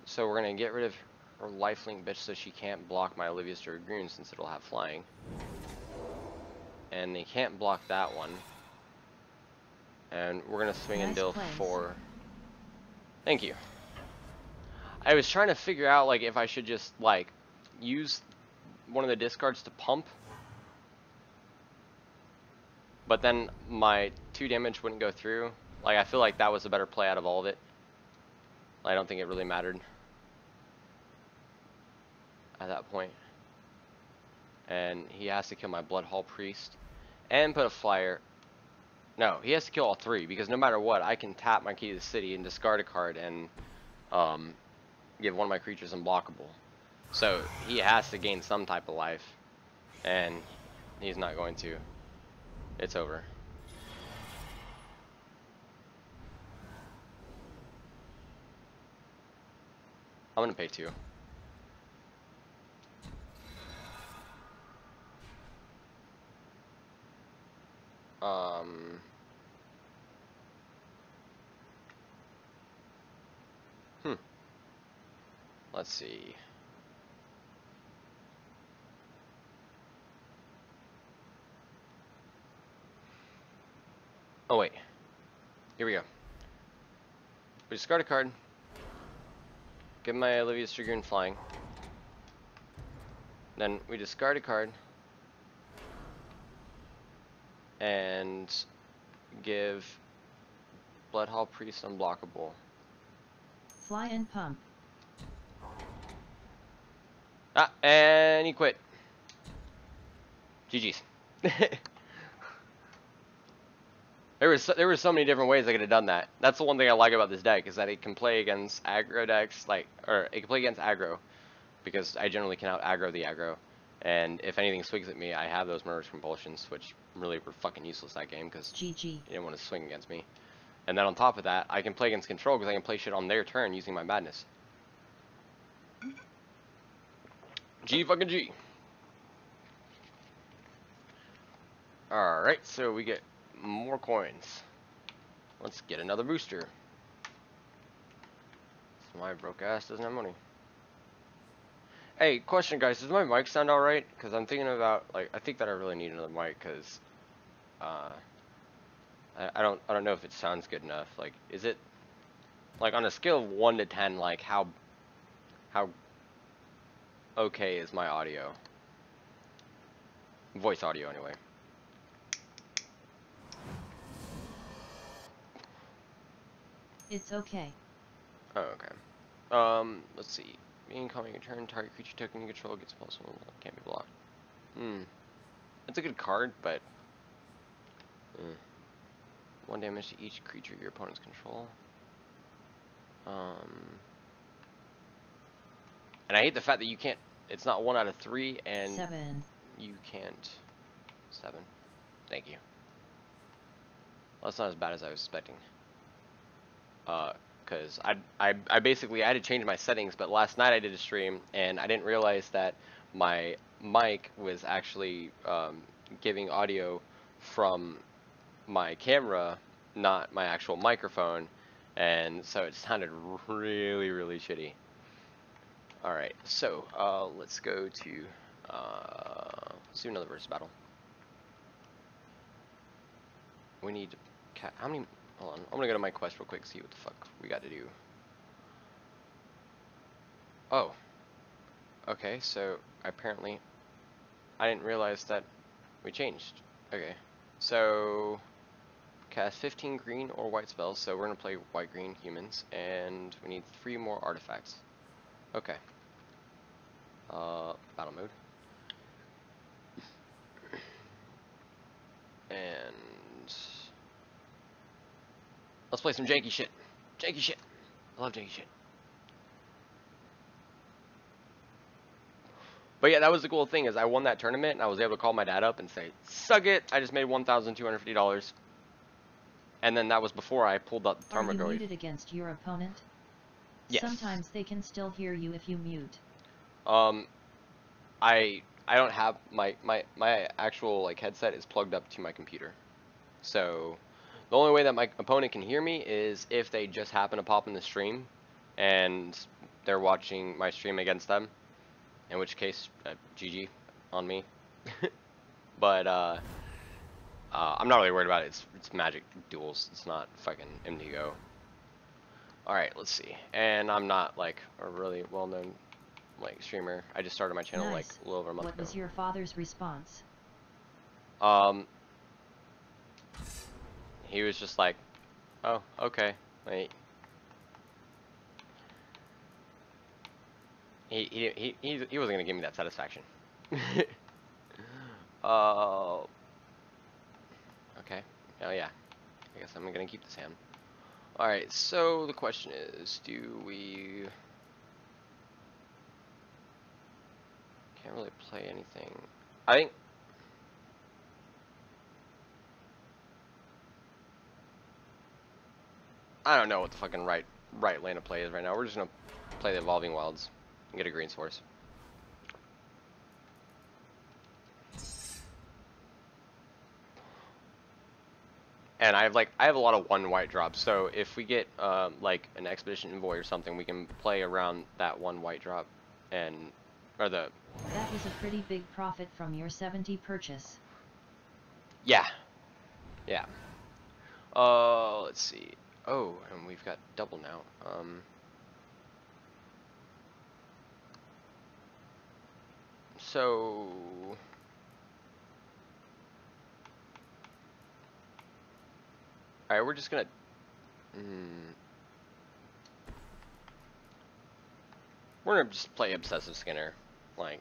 So we're gonna get rid of her lifelink bitch so she can't block my Olivia's Dragoon since it'll have flying. And they can't block that one. And we're gonna swing and deal 4. Thank you. I was trying to figure out like if I should just like use one of the discards to pump, but then my 2 damage wouldn't go through. Like, I feel like that was a better play out of all of it. I don't think it really mattered at that point. And he has to kill my Bloodhawk Priest and put a flyer. No, he has to kill all 3, because no matter what, I can tap my Key to the City and discard a card and give one of my creatures unblockable. So he has to gain some type of life, and he's not going to. It's over. I'm gonna pay 2. Let's see. Oh wait. Here we go. We discard a card. Give my Olivia's Dragoon flying. Then we discard a card. And give Bloodhawk Priest unblockable. Fly and pump. Ah, and he quit. GG's. There were so many different ways I could have done that. That's the one thing I like about this deck, is that it can play against aggro decks, or it can play against aggro, because I generally can out aggro the aggro. And if anything swings at me, I have those murderous compulsions, which really were fucking useless that game, because you didn't want to swing against me. And then on top of that, I can play against control, because I can play shit on their turn using my madness. G fucking G. Alright, so we get more coins. Let's get another booster. So my broke ass doesn't have money. Hey, question guys, does my mic sound alright? Because I'm thinking about, like, I think that I really need another mic, because I don't know if it sounds good enough. Like, is it, like, on a scale of 1 to 10, like, how okay is my audio? Voice audio, anyway. It's okay. Oh, okay. Let's see. Incoming a turn, target creature token you control gets +1, can't be blocked. It's a good card, but 1 damage to each creature your opponent's control. And I hate the fact that you can't, it's not 1 out of 3, and 7. You can't. 7. Thank you. Well, that's not as bad as I was expecting. Because I basically, I had to change my settings, but last night I did a stream, and I didn't realize that my mic was actually giving audio from my camera, not my actual microphone, and so it sounded really, really shitty. Alright, so let's go to, let's do another versus battle. We need to, how many, hold on, I'm gonna go to my quest real quick, see what the fuck we got to do. Oh, okay, so apparently I didn't realize that we changed. Okay, so cast 15 green or white spells, so we're gonna play white-green humans, and we need 3 more artifacts. Okay. Battle mode. And let's play some janky shit. Janky shit. I love janky shit. But yeah, that was the cool thing, is I won that tournament, and I was able to call my dad up and say, "Suck it, I just made $1,250. And then that was before I pulled up the Are you Tarmogoyf. muted against your opponent? Yes. Sometimes they can still hear you if you mute. I don't have my actual like headset is plugged up to my computer. So the only way that my opponent can hear me is if they just happen to pop in the stream and they're watching my stream against them, in which case GG on me. But I'm not really worried about it. It's Magic duels. It's not fucking MTGO. Alright, let's see. And I'm not like a really well-known like streamer. I just started my channel like a little over a month ago. What was your father's response? He was just like, "Oh, okay." Wait. He wasn't gonna give me that satisfaction. Okay. Oh yeah. I guess I'm gonna keep this hand. Alright, so the question is, do we... Can't really play anything. I think... I don't know what the fucking right lane of play is right now. We're just gonna play the Evolving Wilds and get a green source. And I have a lot of 1 white drops, so if we get like an Expedition Envoy or something, we can play around that 1 white drop, and or the. That was a pretty big profit from your 70 purchase. Yeah. Yeah. Let's see. Oh, and we've got double now. So. Alright, we're just gonna... We're gonna just play Obsessive Skinner. Like,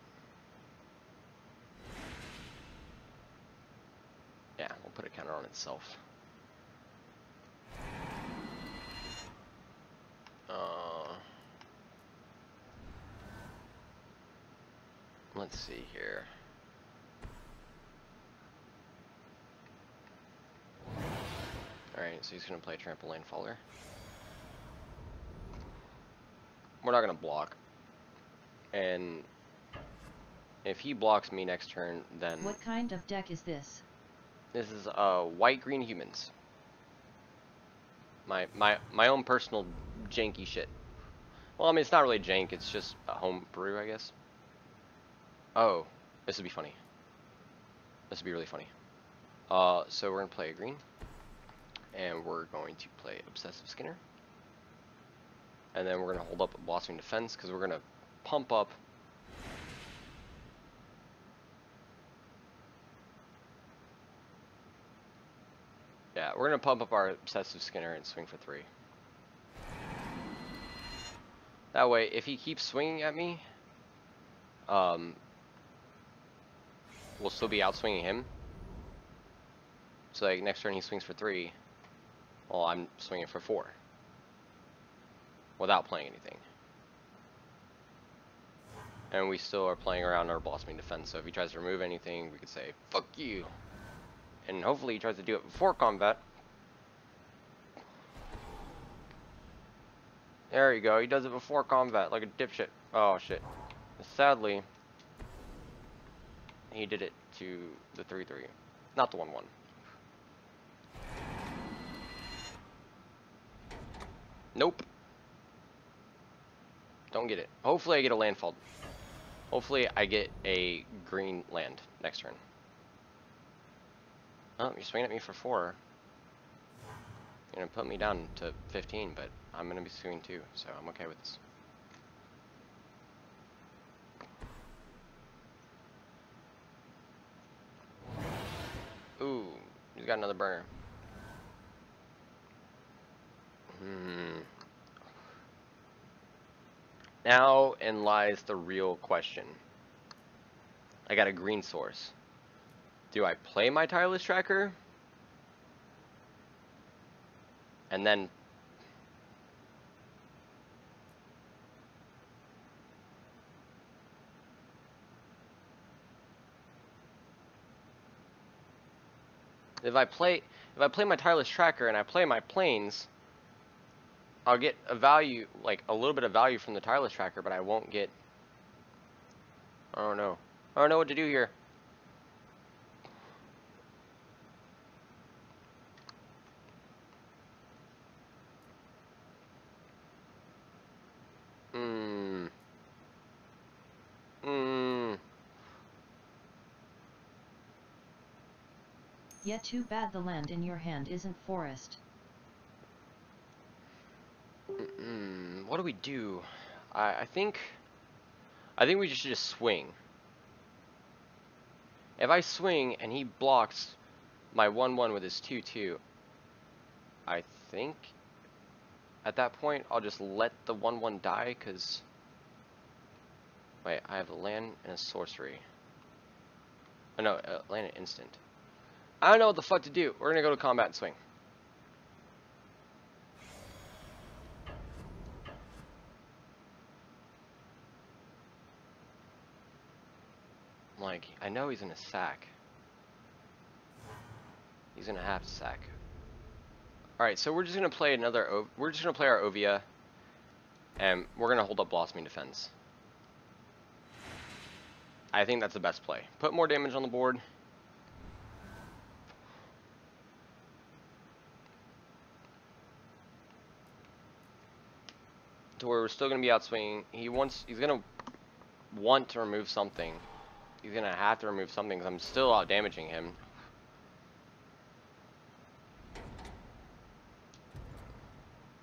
yeah, we'll put a counter on itself. Let's see here. Alright, so he's gonna play Trampoline Faller. We're not gonna block. And if he blocks me next turn, then... What kind of deck is this? This is white-green humans. My own personal janky shit. Well, I mean, it's not really jank, it's just a home brew, I guess. Oh, this would be funny. This would be really funny. So we're gonna play a green. And we're going to play Obsessive Skinner. And then we're gonna hold up a Blossoming Defense, because we're gonna pump up we're gonna pump up our Obsessive Skinner and swing for 3. That way, if he keeps swinging at me, we'll still be outswinging him. So like next turn he swings for 3, well I'm swinging for 4, without playing anything. And we still are playing around our Blossoming Defense, so if he tries to remove anything, we could say, fuck you. And hopefully he tries to do it before combat. There you go, he does it before combat, like a dipshit. Oh shit. Sadly, he did it to the 3-3, not the 1-1. Nope. Don't get it. Hopefully I get a landfall. Hopefully I get a green land next turn. Oh, you're swinging at me for 4. You're gonna put me down to 15, but I'm gonna be swinging 2, so I'm okay with this. Ooh, he's got another burner. Now in lies the real question. I got a green source. Do I play my Tireless Tracker? And then... If I play my Tireless Tracker and I play my planes, I'll get a value, like a little bit of value from the Tireless Tracker, but I won't get... I don't know. I don't know what to do here. Yet too bad the land in your hand isn't forest. What do we do? I think we should just swing. If I swing and he blocks my 1-1 with his 2-2, I think at that point I'll just let the 1-1 die, because wait, I have a land and a sorcery. Oh no, land and instant. I don't know what the fuck to do. We're gonna go to combat and swing. Like, I know he's gonna sack. He's gonna have to sack. Alright, so we're just gonna play we're just gonna play our Ovia, and we're gonna hold up Blossoming Defense. I think that's the best play. Put more damage on the board. To where we're still gonna be outswinging. He's gonna want to remove something. He's gonna have to remove something, because I'm still out damaging him.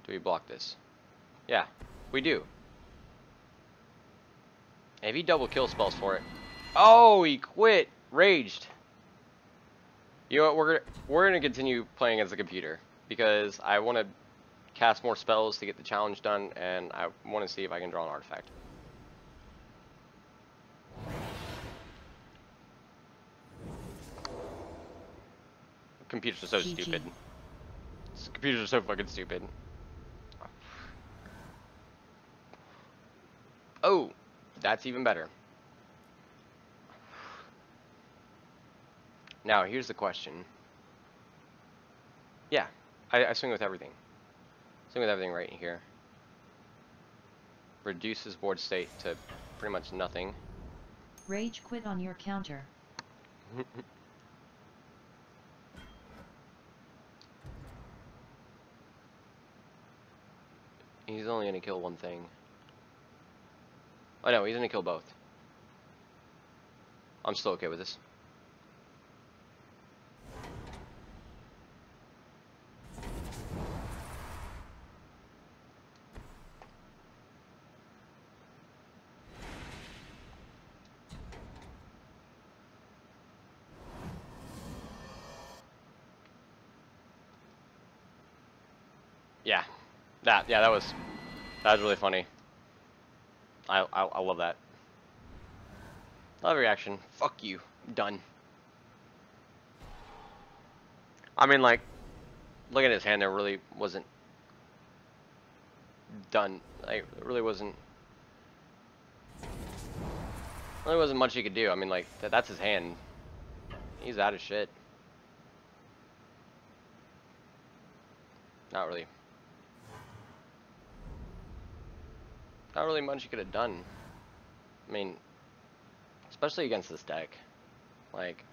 Do we block this? Yeah, we do. If he double kill spells for it. Oh, he quit. Raged. You know what? We're gonna continue playing as a computer, because I want to cast more spells to get the challenge done, and I want to see if I can draw an artifact. computers are so GG. stupid. Computers are so fucking stupid. Oh, that's even better. Now, here's the question. Yeah, I swing with everything. Swing with everything right here. Reduces board state to pretty much nothing. Rage quit on your counter. He's only gonna kill one thing. Oh no, he's gonna kill both. I'm still okay with this. Yeah, that was really funny. I love that. Love reaction. Fuck you. Done. I mean, like, look at his hand. There really wasn't done. Like, it really wasn't much he could do. I mean, like, that's his hand. He's out of shit. Not really. Not really much he could have done. I mean, especially against this deck. Like,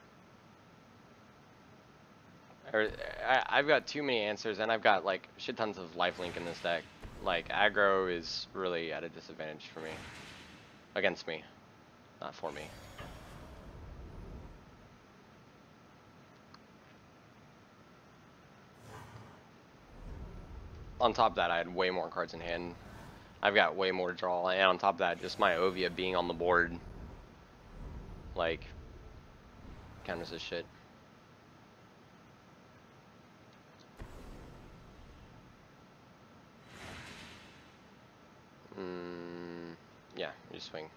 I've got too many answers, and I've got, like, shit tons of lifelink in this deck. Like, aggro is really at a disadvantage for me. Against me. Not for me. On top of that, I had way more cards in hand. I've got way more draw, and on top of that, just my Ovia being on the board, like, counters this shit. Yeah, you swing.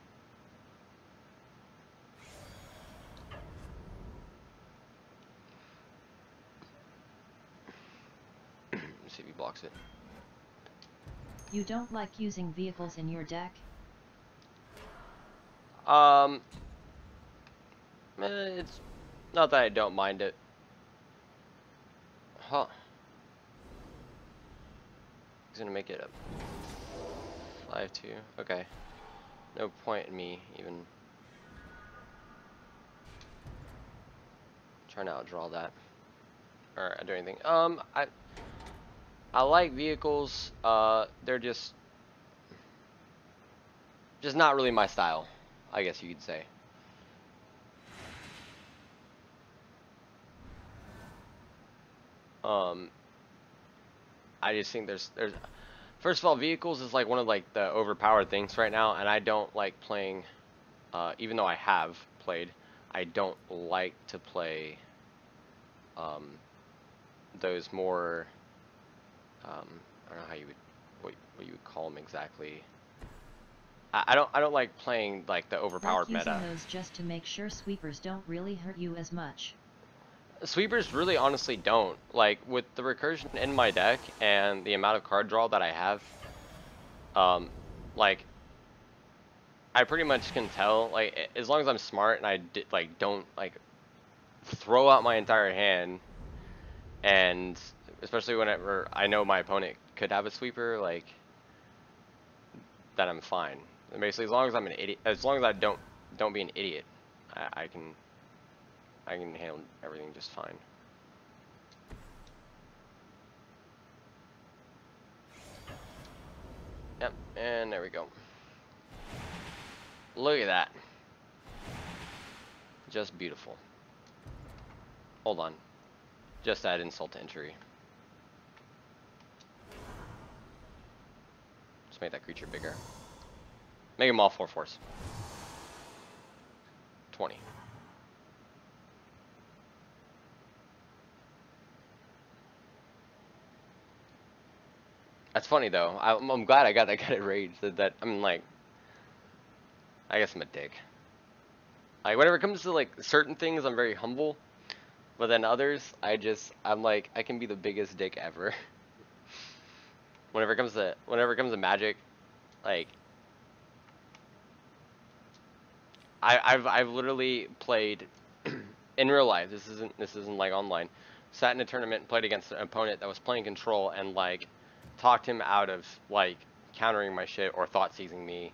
Let's see if he blocks it. You don't like using vehicles in your deck? It's not that I don't mind it. Huh. He's gonna make it a 5-2. Okay. No point in me even trying to outdraw that. Or do anything. I like vehicles. They're just not really my style, I guess you could say. I just think there's first of all, vehicles is like one of like the overpowered things right now, and I don't like playing. Even though I have played, I don't like to play those more. I don't know how you would what you would call them exactly. I don't like playing like the overpowered like using meta. those just to make sure sweepers don't really hurt you as much. Sweepers really honestly don't. Like, with the recursion in my deck and the amount of card draw that I have, like, I pretty much can tell, like, as long as I'm smart and I don't like throw out my entire hand, and especially whenever I know my opponent could have a sweeper, like, that I'm fine. And basically, as long as I'm an idiot, as long as I don't be an idiot, I can handle everything just fine. Yep, and there we go. Look at that. Just beautiful. Hold on. Just add insult to injury. Just make that creature bigger. Make them all 4/4s. 20. That's funny though. I'm glad I got it raged. That I'm like, I guess I'm a dick. Like, whenever it comes to like certain things, I'm very humble. But then others, I'm like, I can be the biggest dick ever. Whenever it comes to Magic, like, I've literally played in real life. This isn't like online. Sat in a tournament and played against an opponent that was playing control and like talked him out of like countering my shit or thought seizing me,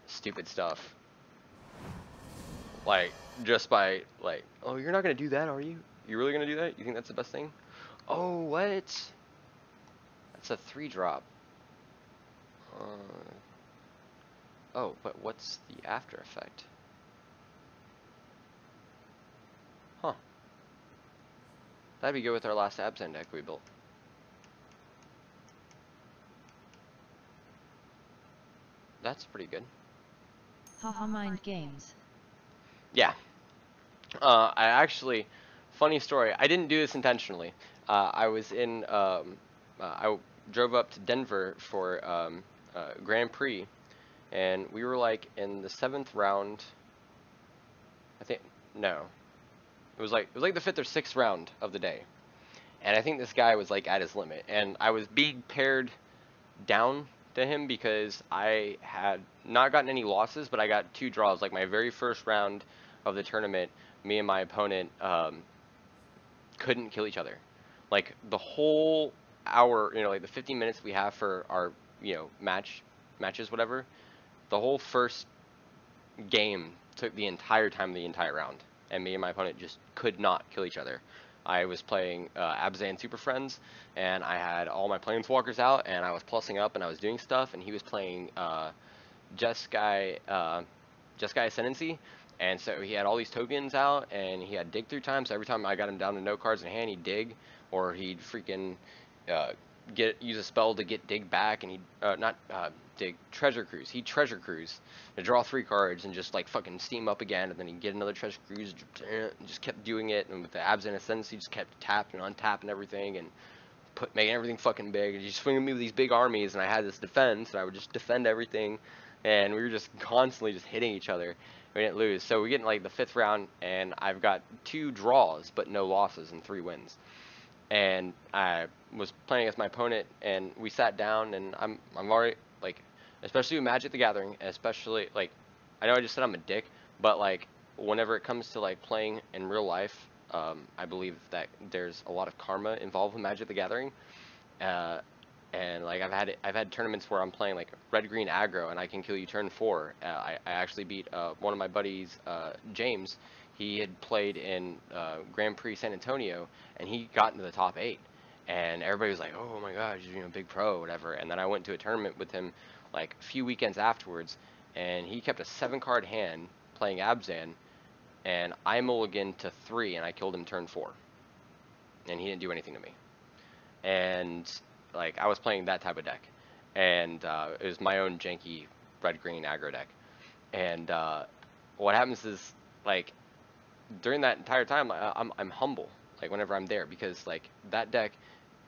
stupid stuff. Like just by like, oh, you're not gonna do that, are you? You really gonna do that? You think that's the best thing? Oh, what? That's a 3-drop. Oh, but what's the after effect? Huh. That'd be good with our last Abzan deck we built. That's pretty good. Haha, mind games. Yeah. I actually, funny story. I didn't do this intentionally. I was in, I drove up to Denver for Grand Prix, and we were like in the 7th round. I think no, it was like the 5th or 6th round of the day, and I think this guy was like at his limit, and I was being paired down to him because I had not gotten any losses, but I got 2 draws. Like my very first round of the tournament, me and my opponent couldn't kill each other. Like the whole hour, like the 15 minutes we have for our, matches, whatever. The whole first game took the entire time of the entire round, and me and my opponent just could not kill each other. I was playing Abzan Super Friends, and I had all my Planeswalkers out, and I was plussing up, and I was doing stuff, and he was playing Jeskai Ascendancy, and so he had all these tokens out, and he had dig through time, so every time I got him down to no cards in hand, he'd dig, or he'd freaking use a spell to get dig back, and he'd not dig, treasure cruise. He'd treasure cruise to draw 3 cards and just like fucking steam up again, and then he'd get another treasure cruise, and just kept doing it, and with the Abzan Ascendancy, just kept tapping and untapping everything, and making everything fucking big, and just swinging me with these big armies, and I had this defense, and I would just defend everything, and we were just constantly just hitting each other. We didn't lose, so we get in like the 5th round, and I've got 2 draws, but no losses and 3 wins. And I was playing against my opponent, and we sat down, and I'm already like, especially with Magic the Gathering, especially like, I know I just said I'm a dick, but like whenever it comes to like playing in real life, I believe that there's a lot of karma involved with Magic the Gathering, and like I've had tournaments where I'm playing like red green aggro, and I can kill you turn 4. I actually beat one of my buddies, James. He had played in Grand Prix San Antonio, and he got into the top 8. And everybody was like, "Oh my gosh, you're a big pro, whatever." And then I went to a tournament with him, like a few weekends afterwards, and he kept a 7-card hand playing Abzan, and I mulliganed to 3, and I killed him turn 4, and he didn't do anything to me. And like I was playing that type of deck, and it was my own janky red-green aggro deck. And what happens is like, during that entire time, I'm humble, like whenever I'm there, because like that deck,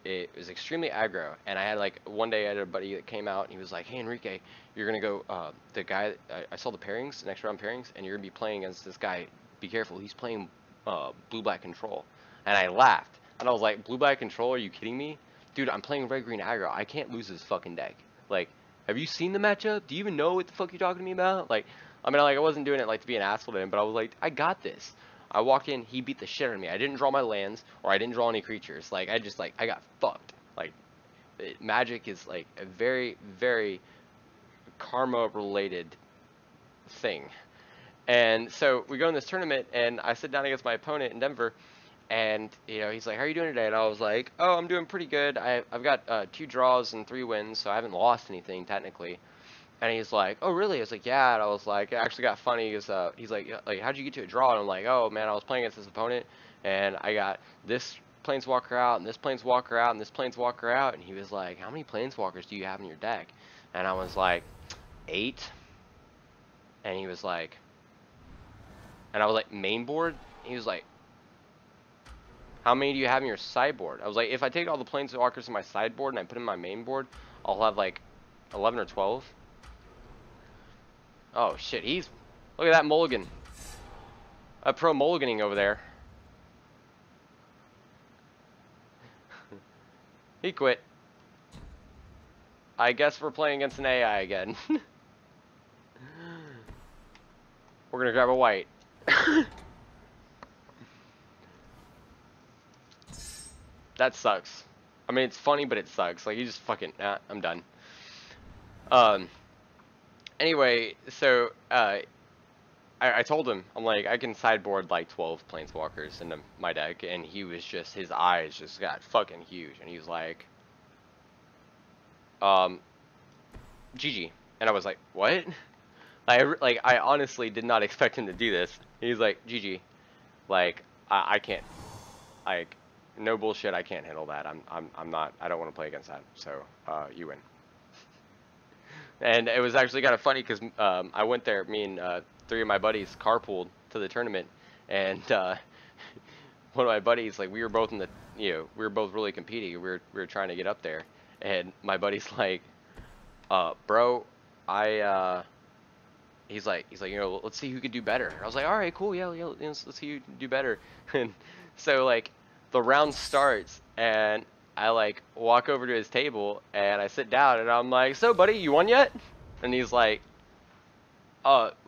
it was extremely aggro, and I had like one day I had a buddy that came out, and he was like, "Hey Enrique, you're gonna go the guy I saw the pairings, next round pairings, and you're gonna be playing against this guy. Be careful, he's playing blue-black control." And I laughed, and I was like, "Blue-black control? Are you kidding me, dude? I'm playing red-green aggro. I can't lose this fucking deck. Like, have you seen the matchup? Do you even know what the fuck you're talking to me about?" Like, I mean, like, I wasn't doing it like to be an asshole to him, but I was like, I got this. I walked in, he beat the shit out of me. I didn't draw my lands, or I didn't draw any creatures. Like, I got fucked. Like, Magic is like a very, very karma-related thing. And so we go in this tournament, and I sit down against my opponent in Denver, and he's like, "How are you doing today?" And I was like, "Oh, I'm doing pretty good. I've got 2 draws and 3 wins, so I haven't lost anything technically." And he's like, "Oh, really?" I was like, "Yeah." And I was like, it actually got funny because he's like, "How'd you get to a draw?" And I'm like, "Oh, man, I was playing against this opponent, and I got this Planeswalker out, and this Planeswalker out, and this Planeswalker out." And he was like, "How many Planeswalkers do you have in your deck?" And I was like, 8. And he was like, and I was like, "Main board?" He was like, "How many do you have in your sideboard?" I was like, "If I take all the Planeswalkers in my sideboard and I put them in my main board, I'll have like 11 or 12. Oh shit, look at that mulligan. A pro mulliganing over there. He quit. I guess we're playing against an AI again. We're gonna grab a white. That sucks. I mean, it's funny, but it sucks. Like, you just fucking, I'm done. Anyway, so, I told him, I'm like, I can sideboard like 12 planeswalkers into my deck, and he was just, his eyes just got fucking huge, and he was like, GG. And I was like, what? I honestly did not expect him to do this. He's like, GG. Like, I can't, like, no bullshit, I can't handle that. I'm not, I don't want to play against that. So, you win. And it was actually kind of funny because I went there, me and 3 of my buddies carpooled to the tournament, and one of my buddies, like, we were both in the, we were both really competing. We were trying to get up there, and my buddy's like, bro, he's like, let's see who could do better. And I was like, all right, cool, yeah, let's see who can do better. And so, like, the round starts, and I, like, walk over to his table, and I sit down, and I'm like, so, buddy, you won yet? And he's like,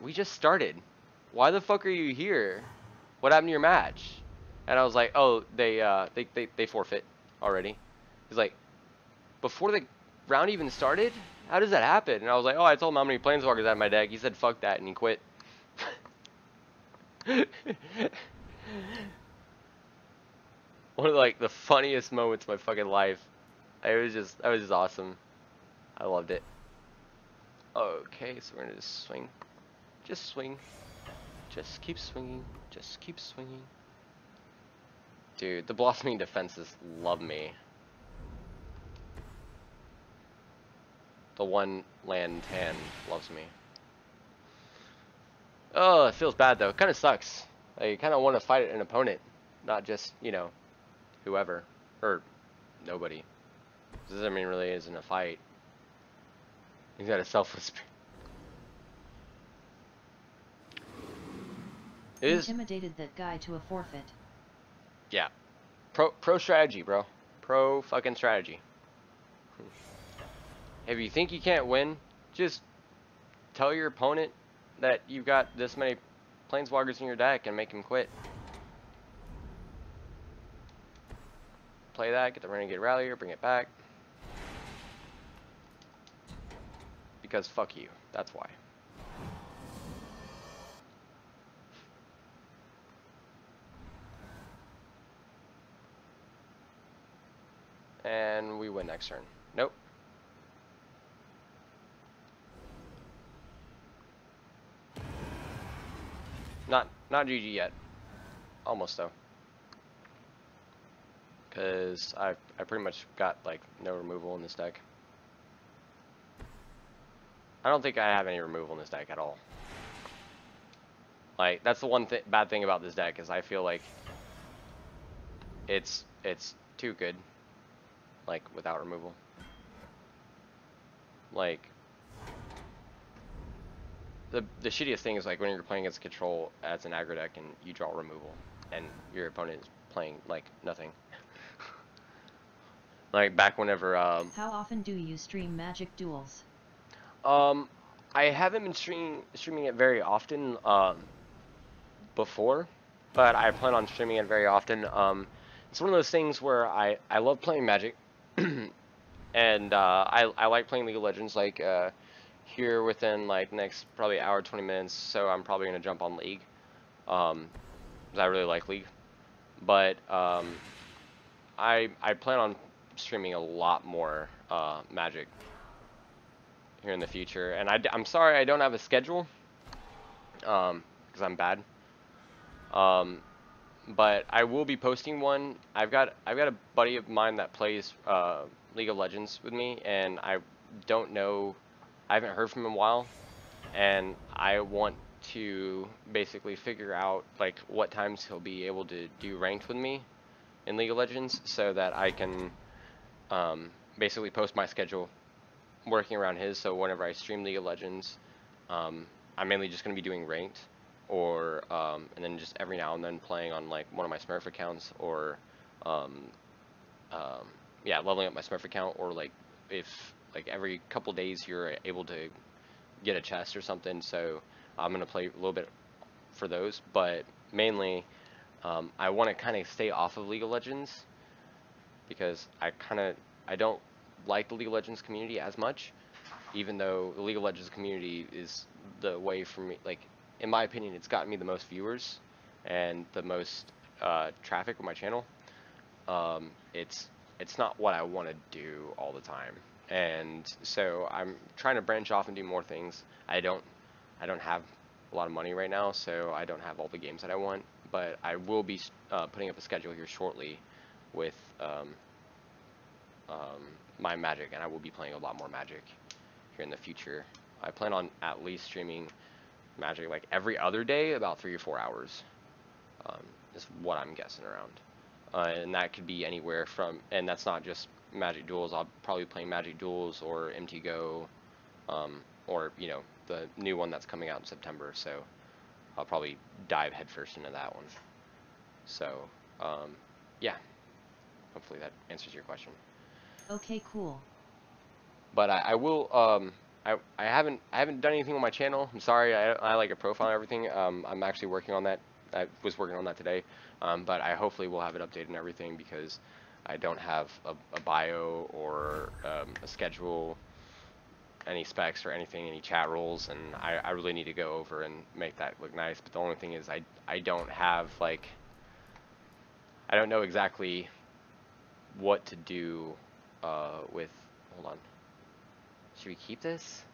we just started. Why the fuck are you here? What happened to your match? And I was like, oh, they forfeit already. He's like, before the round even started? How does that happen? And I was like, oh, I told him how many planeswalkers I had in my deck. He said, fuck that, and he quit. One of, like, the funniest moments of my fucking life. It was just awesome. I loved it. Okay, so we're gonna just swing. Just swing. Just keep swinging. Just keep swinging. Dude, the blossoming defenses love me. The one land hand loves me. Oh, it feels bad though. It kind of sucks. Like, you kind of want to fight an opponent, not just, whoever or nobody. This doesn't mean really isn't a fight. He's got a selfless. Intimidated that guy to a forfeit. Yeah. Pro strategy, bro. Pro fucking strategy. If you think you can't win, just tell your opponent that you've got this many planeswalkers in your deck and make him quit. Play that, get the Renegade Rallier, bring it back. Because fuck you. That's why. And we win next turn. Nope. Not GG yet. Almost though. Cause I pretty much got like no removal in this deck. I don't think I have any removal in this deck at all. Like, that's the one bad thing about this deck is I feel like it's too good. Like, without removal. Like, the shittiest thing is like when you're playing against control as an aggro deck and you draw removal and your opponent is playing like nothing. Like back whenever How often do you stream Magic Duels? I haven't been streaming it very often before, but I plan on streaming it very often. It's one of those things where I love playing Magic, and I like playing League of Legends. Like here within like next probably hour 20 minutes, so I'm probably gonna jump on League, because I really like League. But I plan on streaming a lot more Magic here in the future, and I'm sorry I don't have a schedule, because I'm bad. But I will be posting one. I've got a buddy of mine that plays League of Legends with me, and I don't know, I haven't heard from him in a while, and I want to basically figure out like what times he'll be able to do ranked with me in League of Legends, so that I can basically post my schedule working around his. So whenever I stream League of Legends, I'm mainly just going to be doing ranked, or and then just every now and then playing on like one of my Smurf accounts, or yeah, leveling up my Smurf account, or like if like every couple days you're able to get a chest or something. So I'm gonna play a little bit for those, but mainly I want to kind of stay off of League of Legends because I don't like the League of Legends community as much, even though the League of Legends community is the way for me. Like in my opinion, it's gotten me the most viewers and the most traffic on my channel. It's not what I want to do all the time, and so I'm trying to branch off and do more things. I don't have a lot of money right now, so I don't have all the games that I want, but I will be putting up a schedule here shortly with my Magic, and I will be playing a lot more Magic here in the future. I plan on at least streaming Magic like every other day, about 3 or 4 hours. Is what I'm guessing around. And that could be anywhere from, and that's not just Magic Duels. I'll probably play Magic Duels or MT Go, or you know, the new one that's coming out in September. So I'll probably dive headfirst into that one. So yeah, hopefully that answers your question. Okay, cool. But I will I haven't done anything on my channel. I'm sorry. I like a profile and everything. I'm actually working on that. I was working on that today. But I hopefully will have it updated and everything, because I don't have a bio or a schedule, any specs or anything, any chat rules, and I really need to go over and make that look nice. But the only thing is I don't have like, I don't know exactly what to do with, hold on. Should we keep this?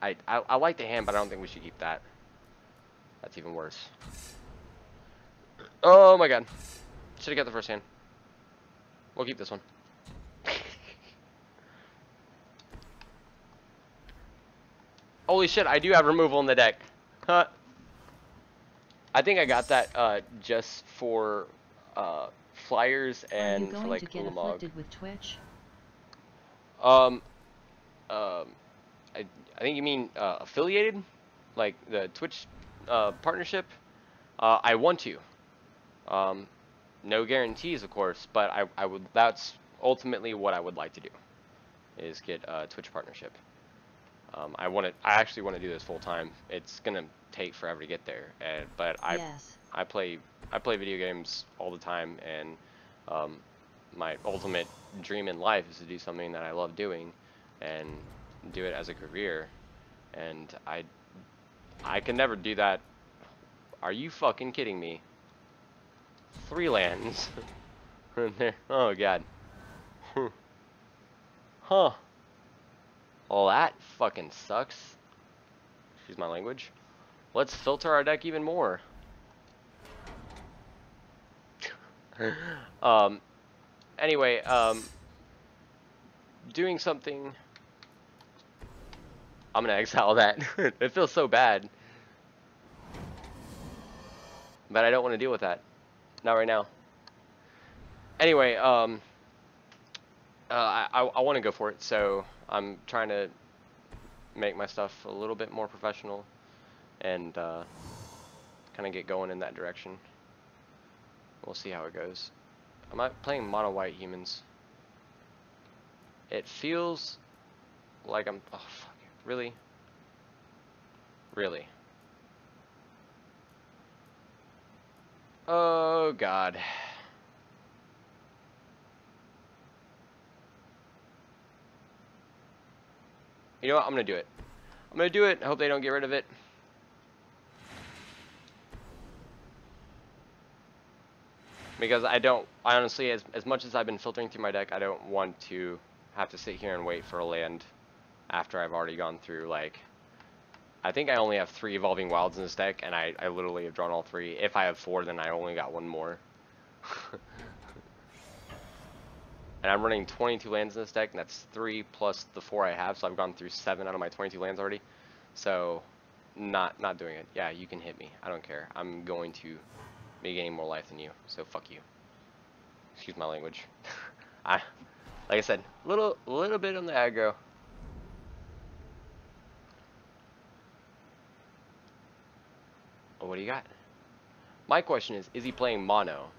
I like the hand, but I don't think we should keep that. That's even worse. Oh my god. Should have got the first hand. We'll keep this one. Holy shit, I do have removal in the deck. Huh. I think I got that just for flyers and for like Are you going to get afflicted with Twitch? I think you mean affiliated, like the Twitch partnership. I want to. No guarantees, of course, but I would. That's ultimately what I would like to do, is get a Twitch partnership. I actually want to do this full time. It's gonna take forever to get there, but Yes. I play video games all the time, and my ultimate dream in life is to do something that I love doing, and do it as a career. And I can never do that. Are you fucking kidding me? 3 lands. There. Oh god. Huh. Well, that fucking sucks. Excuse my language. Let's filter our deck even more. Anyway, doing something. I'm gonna exile that. It feels so bad. But I don't want to deal with that. Not right now. Anyway, I want to go for it, so I'm trying to make my stuff a little bit more professional, and kind of get going in that direction. We'll see how it goes. I'm not playing mono white humans. It feels like I'm, oh fuck, really? Really? Oh god. You know what? I'm gonna do it. I'm gonna do it. I hope they don't get rid of it. Because I honestly, as much as I've been filtering through my deck, I don't want to have to sit here and wait for a land after I've already gone through, like, I think I only have 3 Evolving Wilds in this deck, and I literally have drawn all 3. If I have 4, then I only got 1 more. And I'm running 22 lands in this deck, and that's 3 plus the 4 I have, so I've gone through 7 out of my 22 lands already. So, not doing it. Yeah, you can hit me. I don't care. I'm going to be gaining more life than you, so fuck you. Excuse my language. Like I said, little bit on the aggro. Oh, what do you got? My question is he playing mono?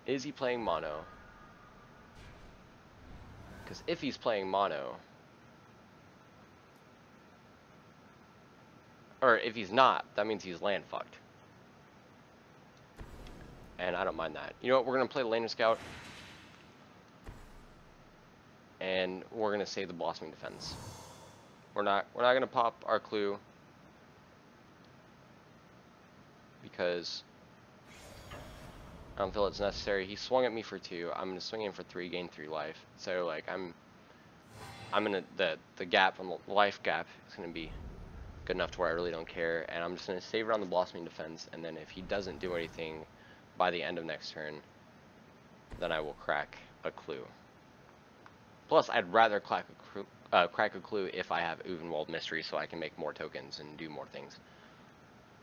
Is he playing mono? Because if he's playing mono, or if he's not, that means he's land fucked. And I don't mind that. You know what? We're gonna play Laner Scout, and we're gonna save the Blossoming Defense. We're not gonna pop our clue because I don't feel it's necessary. He swung at me for 2. I'm gonna swing him for 3, gain 3 life. So like I'm gonna the gap on the life gap is gonna be good enough to where I really don't care, and I'm just gonna save around the Blossoming Defense, and then if he doesn't do anything by the end of next turn, then I will crack a clue. Plus, I'd rather crack a clue if I have Uvenwald Mystery, so I can make more tokens and do more things.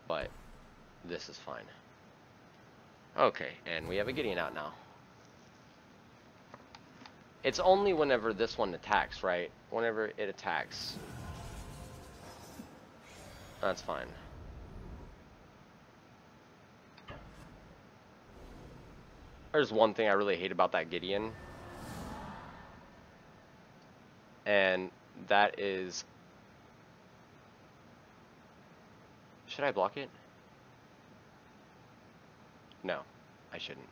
But this is fine. Okay, and we have a Gideon out now. It's only whenever this one attacks, right? Whenever it attacks. That's fine. There's one thing I really hate about that Gideon. And that is... Should I block it? No, I shouldn't.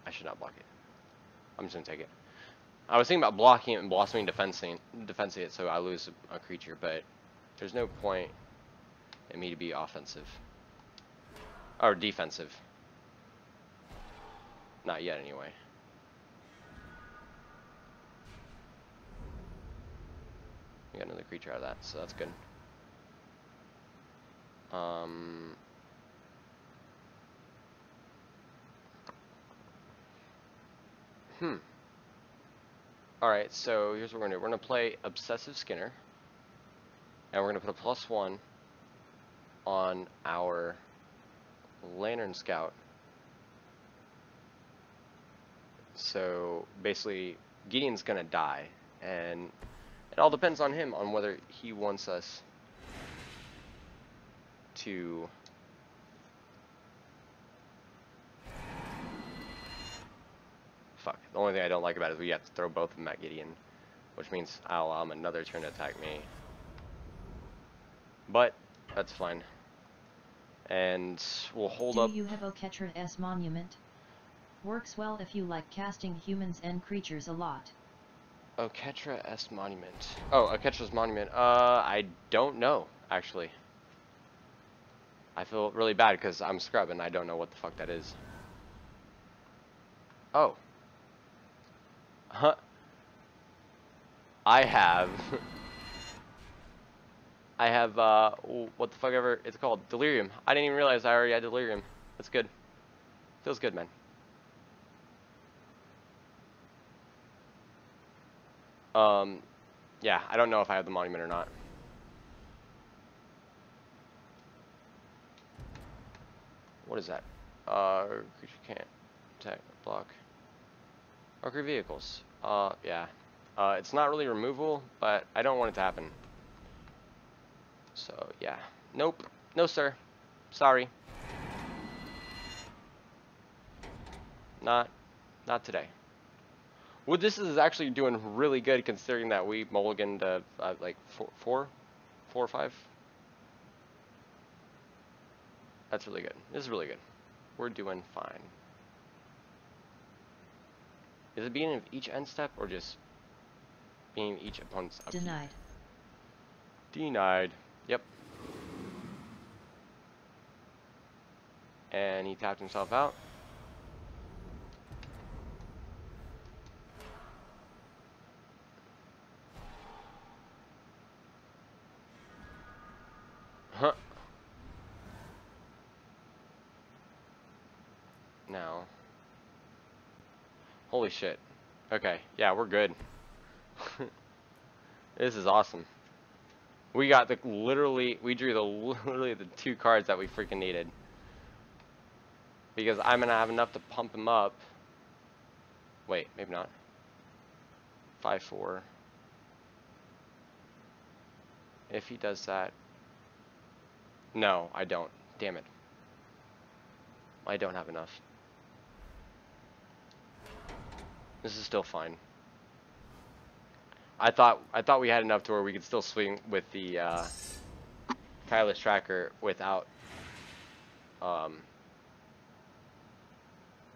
I should not block it. I'm just gonna take it. I was thinking about blocking it and blossoming defensing it so I lose a creature, but there's no point in me to be offensive. Or defensive. Not yet, anyway. We got another creature out of that, so that's good. Alright, so here's what we're gonna do. We're gonna play Obsessive Skinner. And we're gonna put a +1 on our Lantern Scout. So basically, Gideon's gonna die, and it all depends on him on whether he wants us to fuck. The only thing I don't like about it is we have to throw both of them at Gideon, which means I'll allow him another turn to attack me. But that's fine. And we'll hold up. Do you have Oketra's Monument? Works well if you like casting humans and creatures a lot. Oketra's Monument. Oh, Oketra's Monument. I don't know, actually. I feel really bad because I'm scrub and I don't know what the fuck that is. Oh. Huh. I have... I have, what the fuck ever it's called. Delirium. I didn't even realize I already had Delirium. That's good. Feels good, man. Yeah, I don't know if I have the Monument or not. What is that? Creature can't attack, block. Archery vehicles. Yeah. It's not really removal, but I don't want it to happen. So, yeah. Nope. No, sir. Sorry. Not today. Well, this is actually doing really good considering that we mulliganed, like, four or five. That's really good. This is really good. We're doing fine. Is it beginning of each end step or just being each opponent's upkeep? Denied. Denied. Yep. And he tapped himself out. Huh. Now. Holy shit. Okay, yeah, we're good. This is awesome. We got the we drew literally the 2 cards that we freaking needed. Because I'm gonna have enough to pump him up. Wait, maybe not. 5/4. If he does that. No, I don't. Damn it. I don't have enough. This is still fine. I thought we had enough to where we could still swing with the tireless tracker without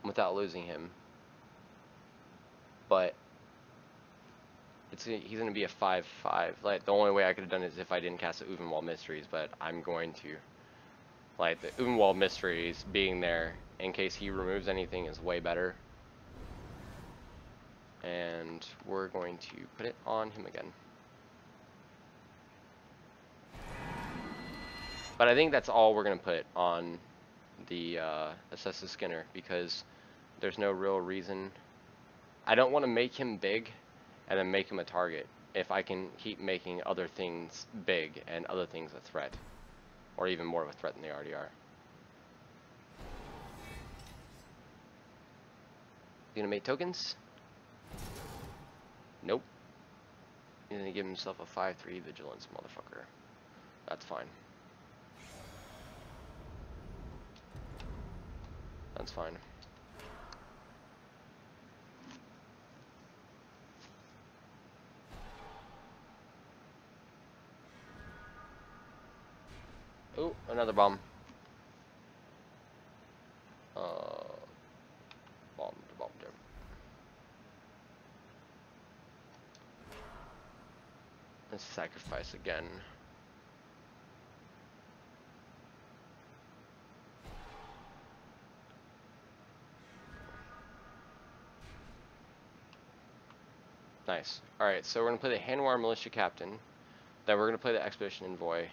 losing him. But he's gonna be a 5/5. Like the only way I could have done it is if I didn't cast the Uvenwald Mysteries, but I'm going to. Like the Uvenwald Mysteries being there in case he removes anything is way better. And we're going to put it on him again. But I think that's all we're going to put on the Assess the Skinner, because there's no real reason. I don't want to make him big and then make him a target if I can keep making other things big and other things a threat. Or even more of a threat than they already are. You gonna make tokens? Nope. He's gonna give himself a 5/3 vigilance, motherfucker. That's fine. That's fine. Oh, another bomb. Bomb. Let's sacrifice again. Nice. Alright, so we're going to play the Hanwar Militia Captain. Then we're going to play the Expedition Envoy.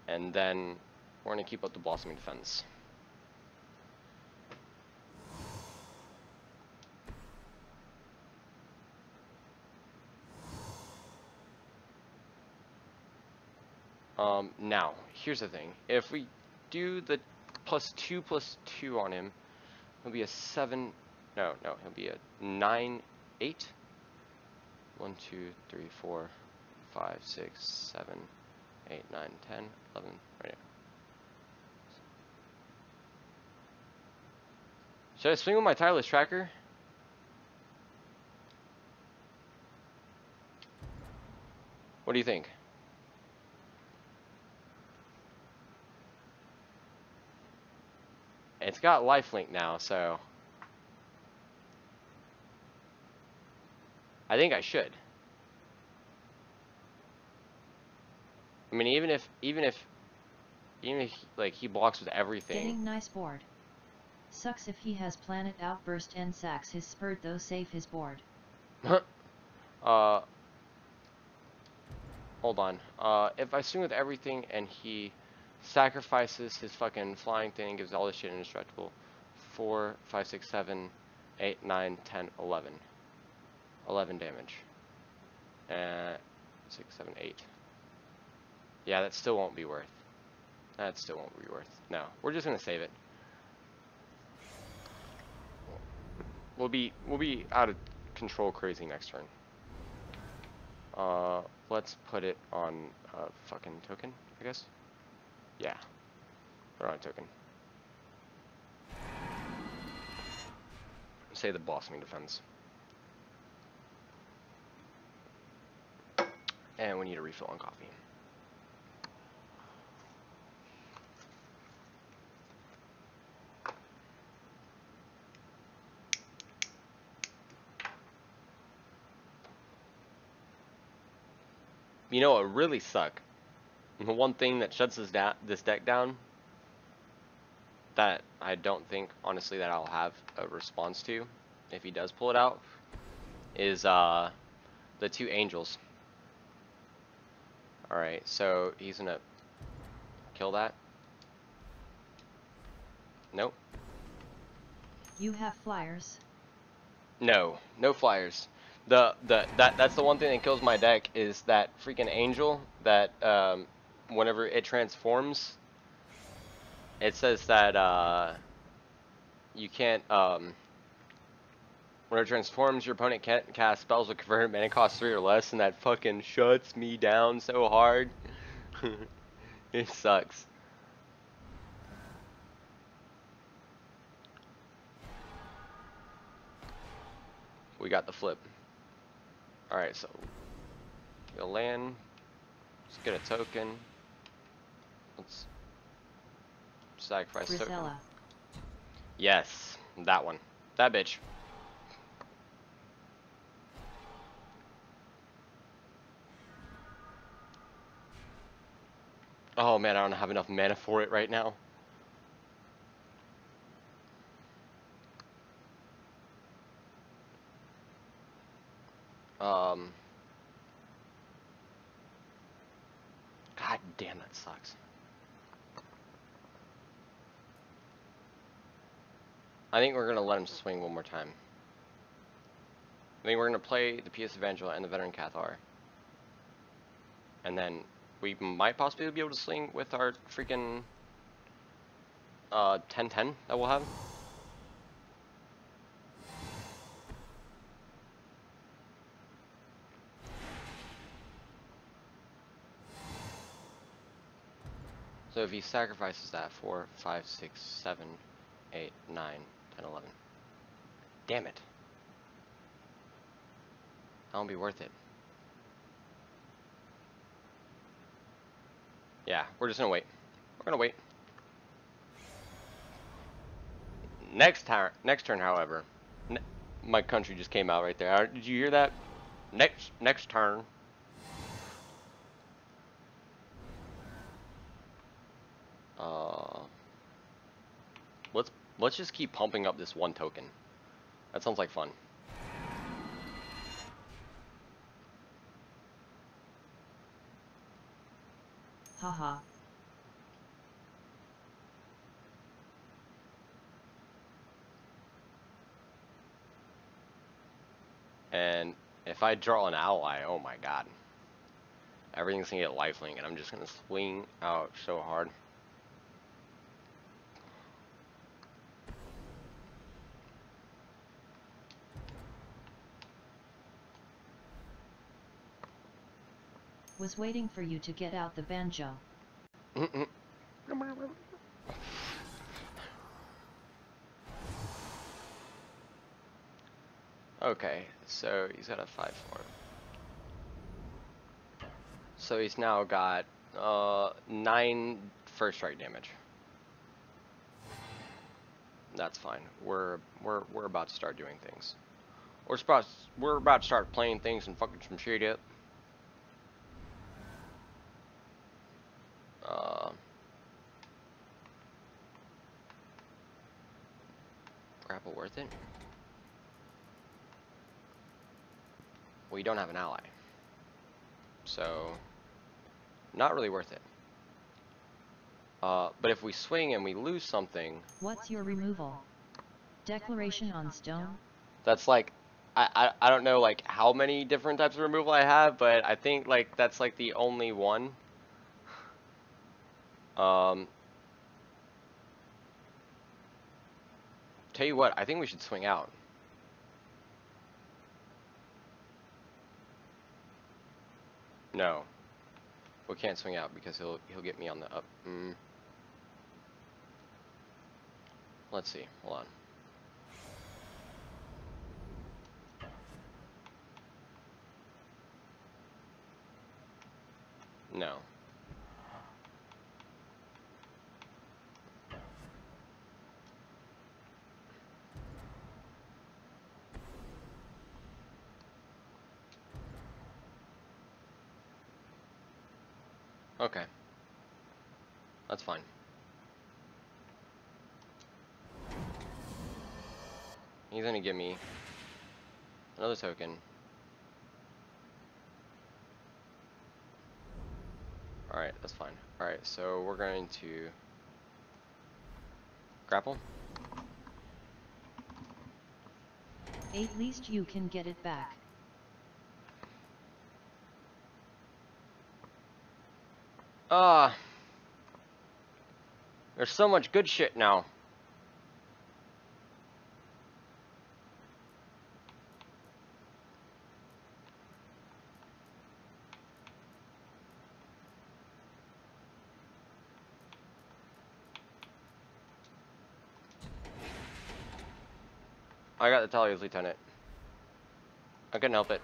And then we're going to keep up the Blossoming Defense. Now, here's the thing. If we do the +2/+2 on him, he'll be a 7... No, he'll be a 9/8. 1, 2, 3, 4, 5, 6, 7, 8, 9, 10, 11, right here. Should I swing with my tireless tracker? What do you think? It's got lifelink now, so I think I should. I mean, even if like he blocks with everything. Getting nice board. Sucks if he has planet outburst and sacks his spurt though. Save his board. Hold on. If I swing with everything and he sacrifices his fucking flying thing and gives all this shit indestructible, 4, 5, 6, 7, 8, 9, 10, 11. 11 damage. 6, 7, 8. Yeah, that still won't be worth. That still won't be worth. No, we're just gonna save it. We'll be out of control crazy next turn. Let's put it on a fucking token, I guess. Yeah, put it on a token. Say the Blossoming Defense. And we need a refill on coffee. You know what really suck? The one thing that shuts this deck down that I don't think, honestly, that I'll have a response to if he does pull it out is the 2 angels. Alright, so he's gonna kill that. Nope. You have flyers? No flyers. That's the one thing that kills my deck is that freaking angel that whenever it transforms, it says that you can't when it transforms, your opponent can't cast spells with converted mana cost 3 or less, and that fucking shuts me down so hard. It sucks. we got the flip. Alright, so we'll land. Let's get a token. Let's sacrifice token. Brisella. Yes, that one. That bitch. Oh man, I don't have enough mana for it right now. God damn, that sucks. I think we're gonna let him swing one more time. I think we're gonna play the PS Evangel and the Veteran Cathar. And then we might possibly be able to swing with our freaking 10-10 that we'll have. So if he sacrifices that, 4, 5, 6, 7, 8, 9, 10, 11. Damn it. That won't be worth it. Yeah, we're just gonna wait. We're gonna wait. Next turn, however, my country just came out right there. Did you hear that? Next turn. Let's just keep pumping up this one token. That sounds like fun. Haha. And if I draw an ally, oh my god. Everything's gonna get lifelink, and I'm just gonna swing out so hard. Was waiting for you to get out the banjo. Okay, so he's got a 5-4. So he's now got 9 first strike damage. That's fine. We're about to start doing things. We're about to start playing things and fucking some shit up. Grapple worth it? We don't have an ally, so not really worth it. But if we swing and we lose something, What's your removal? Declaration on stone? that's like, I don't know like how many different types of removal I have, but I think like that's like the only one. Tell you what, I think we should swing out. No, we can't swing out because he'll get me on the up. Let's see. Hold on. No. Okay. That's fine. He's gonna give me another token. Alright, that's fine. Alright, so we're going to grapple. At least you can get it back. There's so much good shit now. I got the Talia's Lieutenant. I couldn't help it.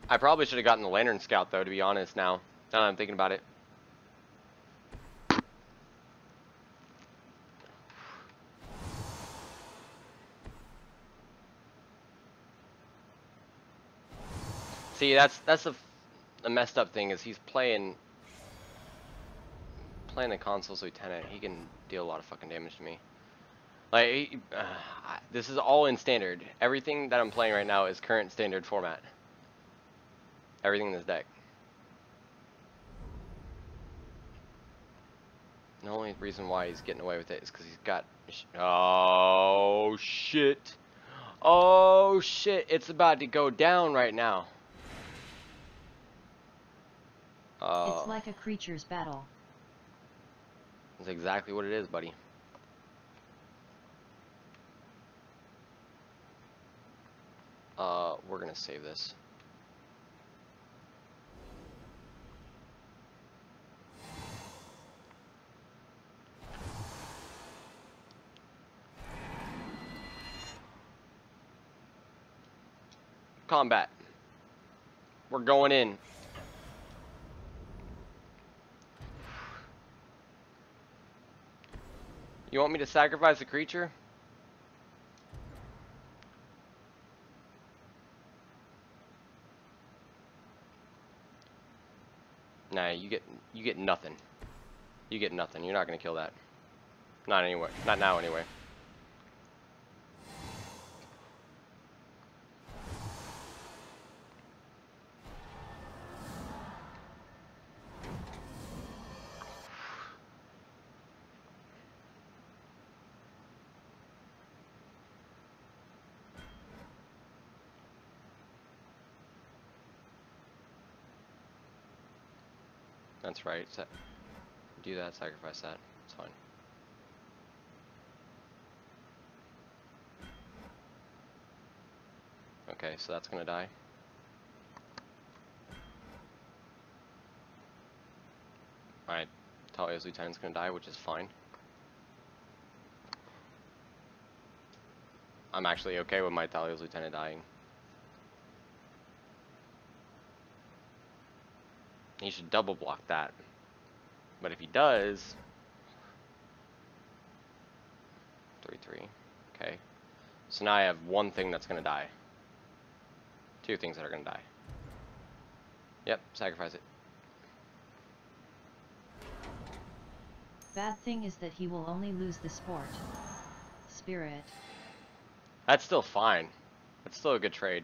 I probably should have gotten the Lantern Scout though, to be honest now. Now that I'm thinking about it. See, that's the messed up thing is he's playing the Consul's Lieutenant. He can deal a lot of fucking damage to me. Like, this is all in standard. Everything that I'm playing right now is current standard format. Everything in this deck. The only reason why he's getting away with it is because he's got... Oh, shit. Oh, shit. It's about to go down right now. It's like a creature's battle. That's exactly what it is, buddy. We're gonna save this. Combat. We're going in. You want me to sacrifice a creature? Nah, you get nothing. You get nothing. You're not gonna kill that. Not anyway. Not now anyway. That's right. Do that, sacrifice that. It's fine. Okay, so that's gonna die. Alright, Talia's Lieutenant's gonna die, which is fine. I'm actually okay with my Talia's Lieutenant dying. He should double block that. But if he does... 3/3. Okay. So now I have one thing that's gonna die. Two things that are gonna die. Yep, sacrifice it. Bad thing is that he will only lose the spirit. That's still fine. That's still a good trade.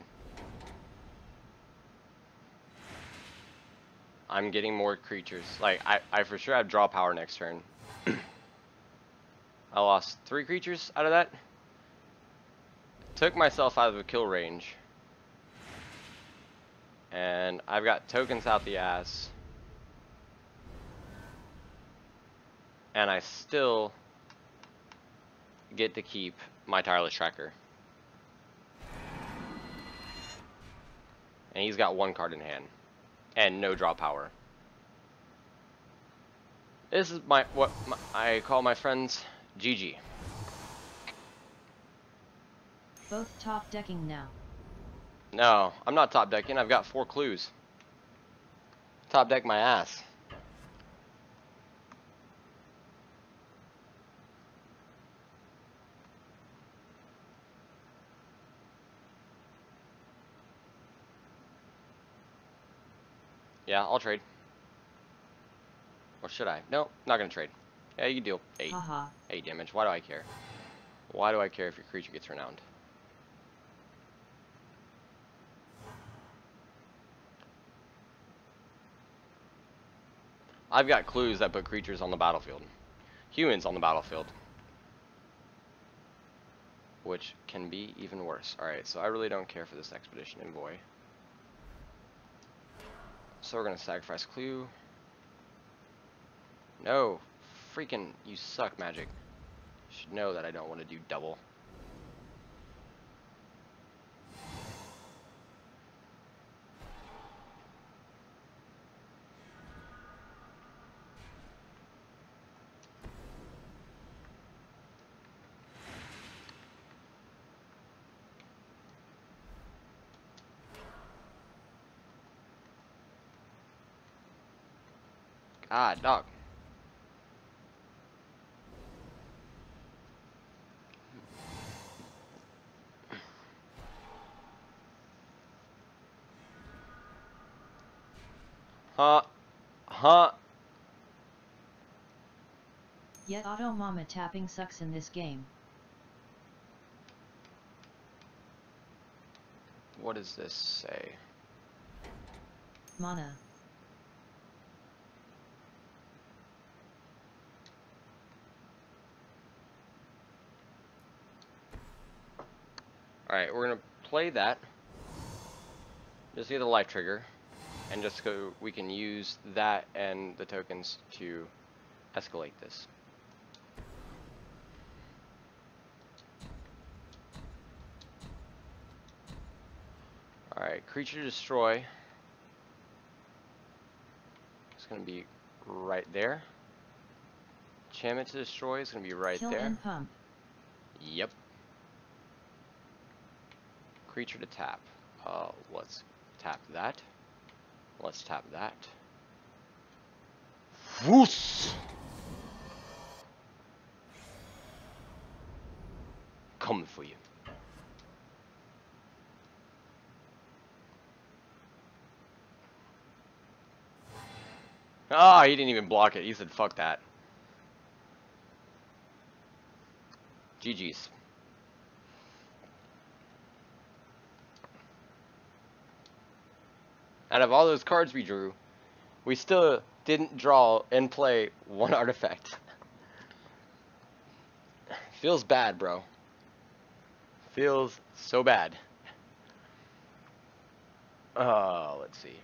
I'm getting more creatures. Like, I for sure have draw power next turn. I lost 3 creatures out of that. Took myself out of the kill range. And I've got tokens out the ass. And I still get to keep my Tireless Tracker. And he's got 1 card in hand. And no draw power. This is what I call my friends GG. Both top decking now. No, I'm not top decking. I've got 4 clues. Top deck my ass. Yeah, I'll trade. Or should I? No, not gonna trade. Yeah, you can deal 8. Haha. 8 damage. Why do I care? Why do I care if your creature gets renowned? I've got clues that put creatures on the battlefield. Humans on the battlefield. Which can be even worse. Alright, so I really don't care for this expedition envoy. So we're gonna sacrifice clue. No. Freaking, you suck, Magic. You should know that I don't want to do double. Ah, dog. Huh. Huh. Yet auto mama tapping sucks in this game. What does this say? Mana. Alright, we're gonna play that. Just get the life trigger. And just go, we can use that and the tokens to escalate this. Alright, creature destroy. It's gonna be right there. Enchantment to destroy is gonna be right Kill there. and pump. Yep. Creature to tap. Let's tap that. Let's tap that. Woos! Coming for you. Ah, he didn't even block it. He said, fuck that. GG's. Out of all those cards we drew, we still didn't draw and play one artifact. Feels bad, bro. Feels so bad. Let's see.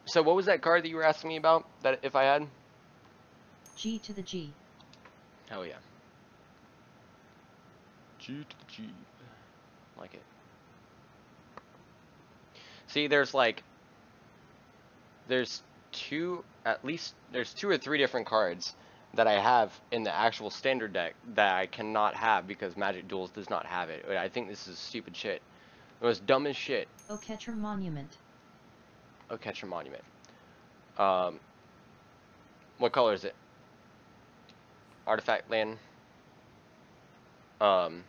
So what was that card that you were asking me about? That if I had? G to the G. Hell yeah. G to the G. Like it. See, there's two or three different cards that I have in the actual standard deck that I cannot have because Magic Duels does not have it. I think this is stupid shit. It was dumb as shit. Oh, Catcher Monument. Oh, Catcher Monument. What color is it? Artifact land. I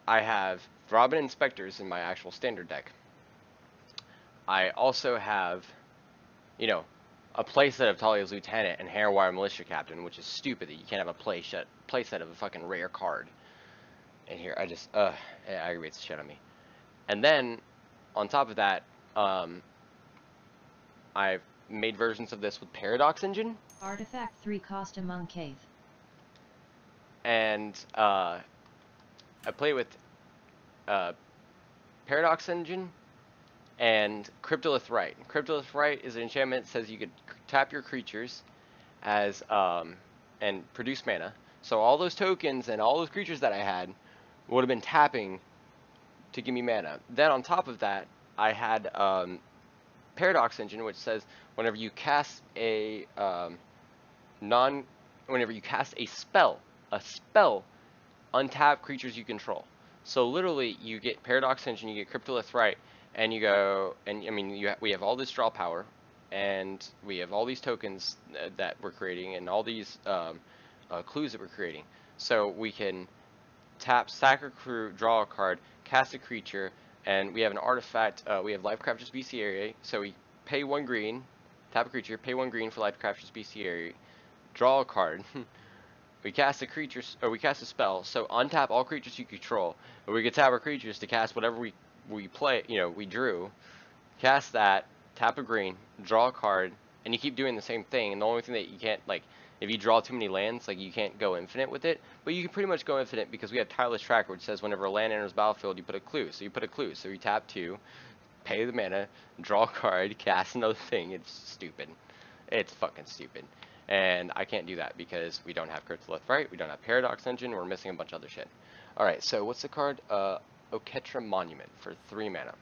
have Robin Inspectors in my actual standard deck. I also have, you know, a playset of Talia's Lieutenant and Hairwire Militia Captain, which is stupid that you can't have a playset of a fucking rare card. And here, it aggravates the shit on me. And then, on top of that, I've made versions of this with Paradox Engine. Artifact 3 cost among Cave. And, I play with, Paradox Engine and Cryptolith Rite. Cryptolith Rite is an enchantment that says you could tap your creatures as, and produce mana. So all those tokens and all those creatures that I had would have been tapping to give me mana. Then on top of that, I had Paradox Engine, which says whenever you cast a spell, untap creatures you control. So literally, you get Paradox Engine, you get Cryptolith Rite, and you go, and I mean, we have all this draw power, and we have all these tokens that we're creating, and all these clues that we're creating. So we can tap, sack a crew, draw a card, cast a creature, and we have an artifact. We have Lifecrafter's Bestiary, so we pay 1 green, tap a creature, pay 1 green for life to capture bestiary, draw a card. We cast a creature, or we cast a spell. So untap all creatures you control, or we can tap our creatures to cast whatever we play. We drew. Cast that, tap a green, draw a card, and you keep doing the same thing. And the only thing that you can't, like, if you draw too many lands, like, you can't go infinite with it. But you can pretty much go infinite because we have Tireless Tracker, which says whenever a land enters the battlefield, you put a clue. So you put a clue. So you tap 2, pay the mana, draw a card, cast another thing. It's stupid. It's fucking stupid. And I can't do that because we don't have Crypto Left Right, we don't have Paradox Engine, we're missing a bunch of other shit. Alright, so what's the card? Oketra Monument for 3 mana.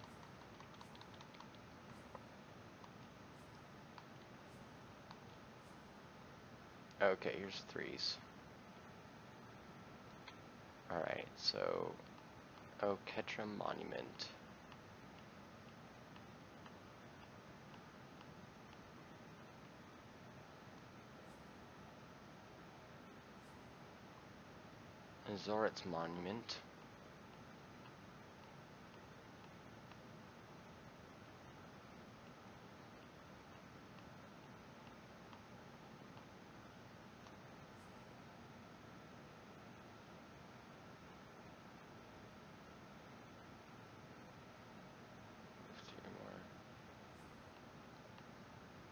Okay, here's 3s. Alright, so Oketra Monument. Zoret's Monument.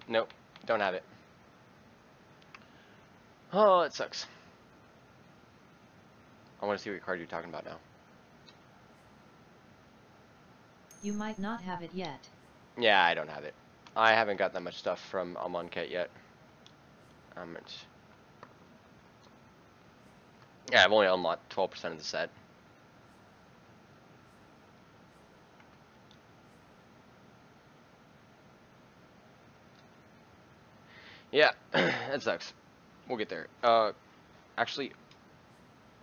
Nope, don't have it. Oh, it sucks. I want to see what card you're talking about now. You might not have it yet. Yeah, I don't have it. I haven't got that much stuff from Amonkhet yet. Yeah, I've only unlocked 12% of the set. Yeah, that sucks. We'll get there. Actually,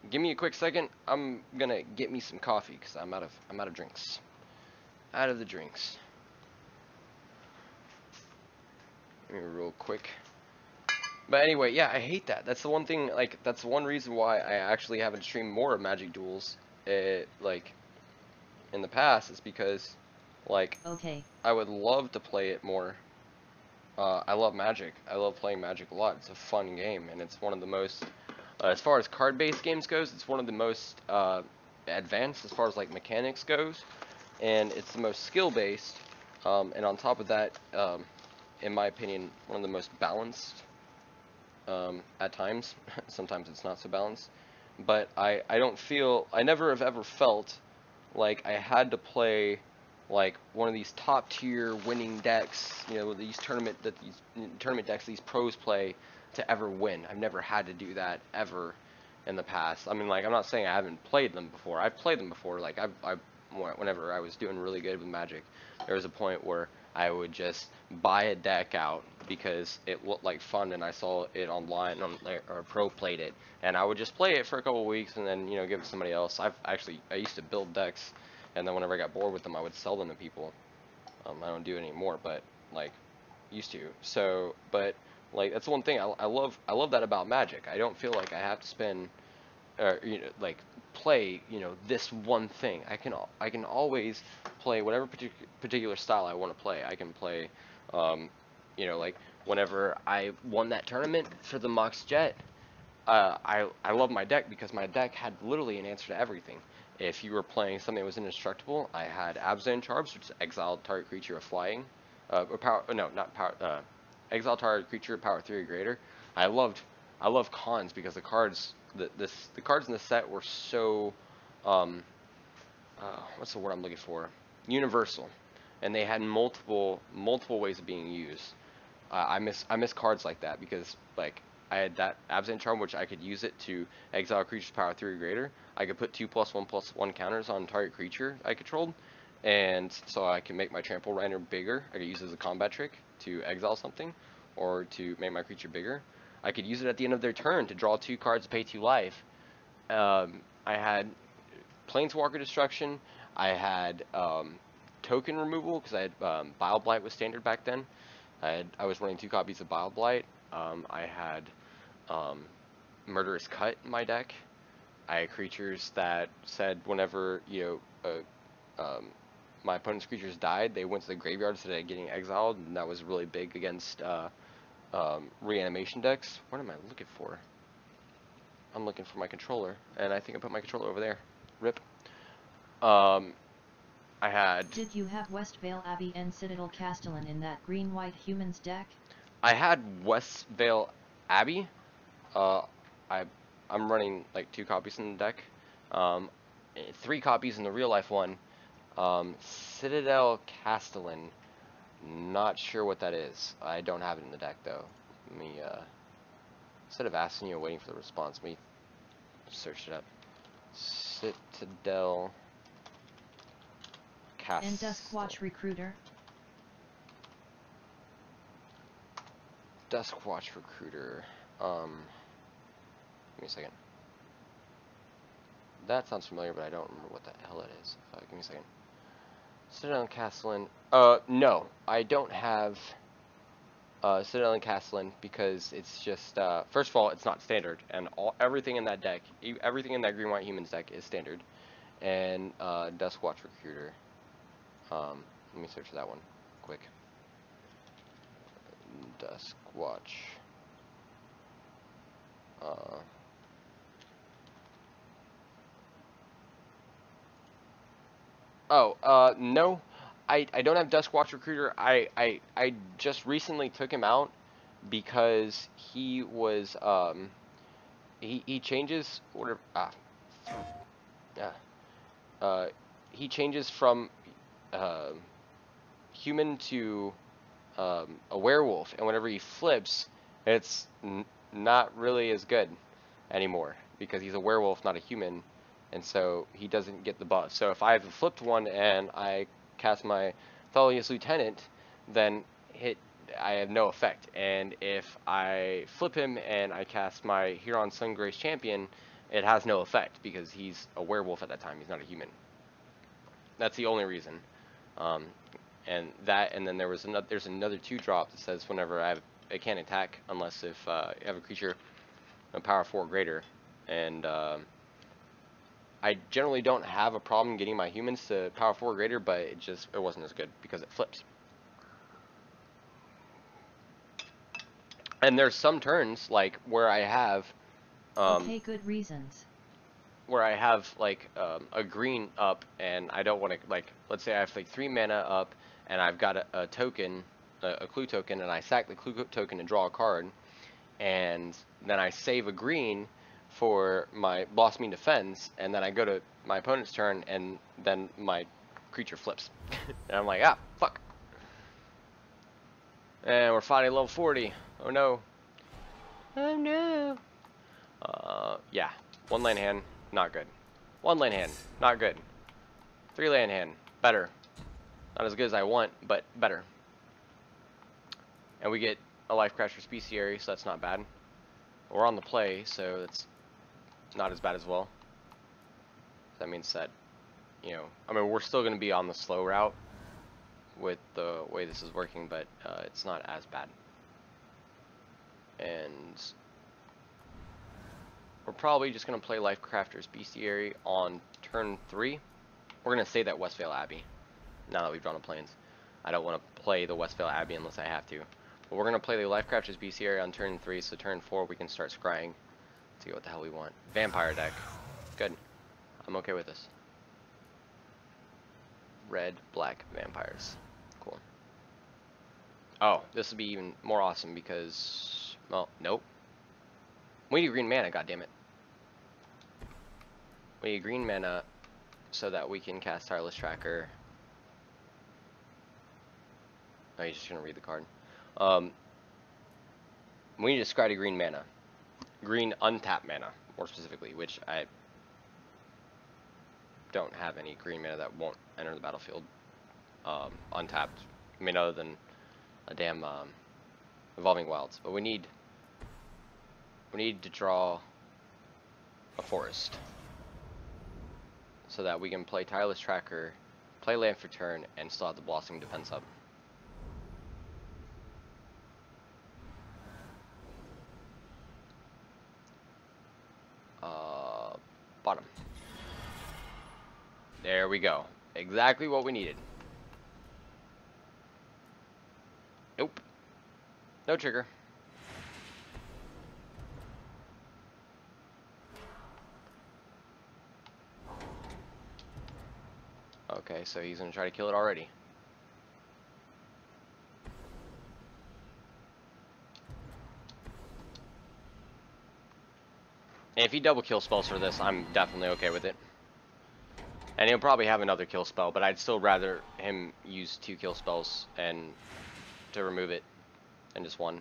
give me a quick second. I'm gonna get me some coffee because I'm out of drinks. Out of the drinks. Give me real quick. But anyway, yeah, I hate that. That's the one thing. Like, that's one reason why I actually haven't streamed more of Magic Duels. Like, in the past, is because, like, Okay. I would love to play it more. I love Magic. I love playing Magic a lot. It's a fun game, and it's one of the most, as far as card-based games goes, it's one of the most advanced as far as like mechanics goes, and it's the most skill-based. And on top of that, in my opinion, one of the most balanced. At times, sometimes it's not so balanced. But I never have ever felt like I had to play like one of these top tier winning decks, these tournament decks these pros play to ever win. I've never had to do that ever in the past. I mean, like, I'm not saying I haven't played them before. I've played them before. Like, whenever I was doing really good with Magic, there was a point where I would just buy a deck out because it looked like fun and I saw it online or pro played it, and I would just play it for a couple of weeks and then give it to somebody else. I used to build decks, and then whenever I got bored with them, I would sell them to people. I don't do it anymore, but like used to. So, but like that's one thing I love that about Magic. I don't feel like I have to spend like play this one thing. I can always play whatever particular style I want to play. I can play like whenever I won that tournament for the Mox Jet, I love my deck because my deck had literally an answer to everything. If you were playing something that was indestructible, I had Abzan Charms, which is exiled target creature of flying, or power. No, not power. Exile target creature power 3 or greater. I love cons because the cards the cards in the set were so what's the word I'm looking for? Universal, and they had multiple ways of being used. I miss cards like that because like I had that Absent Charm, which I could use it to exile creatures power 3 or greater. I could put 2+1/+1 counters on target creature I controlled, and so I can make my Trample Rhino bigger. I could use it as a combat trick to exile something, or to make my creature bigger. I could use it at the end of their turn to draw 2 cards, pay 2 life. I had Planeswalker Destruction. I had token removal because I had Bile Blight was standard back then. I was running 2 copies of Bile Blight. I had Murderous Cut in my deck. I had creatures that said whenever my opponent's creatures died, they went to the graveyard instead of getting exiled, and that was really big against reanimation decks. What am I looking for? I'm looking for my controller, and I think I put my controller over there. Rip. I had... Did you have Westvale Abbey and Citadel Castellan in that green-white humans deck? I had Westvale Abbey. I'm running like 2 copies in the deck. 3 copies in the real life one. Citadel Castellan. Not sure what that is. I don't have it in the deck though. Let me instead of asking you or waiting for the response, let me search it up. Citadel Castellan. And Duskwatch Recruiter? Duskwatch Recruiter. Give me a second. That sounds familiar, but I don't remember what the hell it is. Give me a second. Citadel and Castellan. No, I don't have Citadel and Castellan because it's just first of all, it's not standard, and everything in that deck, everything in that green white humans deck is standard. And Duskwatch Recruiter. Let me search for that one quick. Duskwatch. No, I don't have Duskwatch Recruiter. I just recently took him out because he was he changes whatever he changes from human to a werewolf, and whenever he flips, it's not really as good anymore because he's a werewolf, not a human. And so he doesn't get the buff. So if I have a flipped one and I cast my Thalia's Lieutenant, then I have no effect. And if I flip him and I cast my Huron Sungrace Champion, it has no effect because he's a werewolf at that time. He's not a human. That's the only reason. And then there's another 2-drop that says whenever it can't attack unless if you have a creature a power 4 or greater. And I generally don't have a problem getting my humans to power 4 or greater, but it wasn't as good because it flips. And there's some turns like where I have okay, good reasons. Where I have like a green up, and I don't want to, like, let's say I have like 3 mana up, and I've got a token, a clue token, and I sack the clue token and draw a card, and then I save a green for my Blossoming Defense, and then I go to my opponent's turn, and then my creature flips. And I'm like, fuck. And we're fighting level 40. Oh no. Oh no. Yeah. 1 land hand, not good. 1 land hand, not good. 3 land hand, better. Not as good as I want, but better. And we get a Life Crasher's Bestiary, so that's not bad. We're on the play, so it's not as bad as well. That means that, you know, I mean, we're still going to be on the slow route with the way this is working, but it's not as bad. And we're probably just going to play Life Crafter's Bestiary on turn 3. We're going to save that Westvale Abbey now that we've drawn the plains. I don't want to play the Westvale Abbey unless I have to. But we're going to play the Life Crafter's Bestiary on turn 3, so turn 4 we can start scrying. See what the hell we want. Vampire deck. Good. I'm okay with this. Red, black vampires. Cool. Oh, this will be even more awesome because, well, nope. We need green mana, goddammit. We need green mana so that we can cast Tireless Tracker. Oh, you're just gonna read the card. We need to scry to green mana. Green untapped mana, more specifically, which I don't have any green mana that won't enter the battlefield untapped. I mean, other than a damn Evolving Wilds. But we need to draw a forest so that we can play Tireless Tracker, play land for turn, and still have the Blossoming Defense up. Bottom. There we go. Exactly what we needed. No trigger. Okay, so he's gonna try to kill it already. And if he double kill spells for this, I'm definitely okay with it. And he'll probably have another kill spell, but I'd still rather him use 2 kill spells and to remove it than just 1.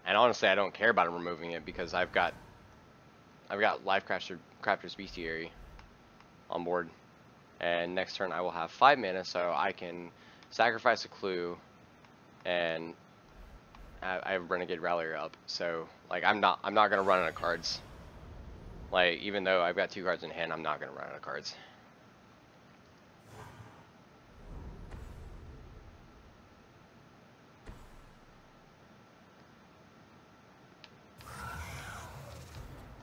And honestly, I don't care about him removing it because I've got Crafter's Bestiary on board. And next turn I will have 5 mana, so I can sacrifice a clue, and I have Renegade Rallier up. So like I'm not gonna run out of cards. Like even though I've got 2 cards in hand, I'm not gonna run out of cards.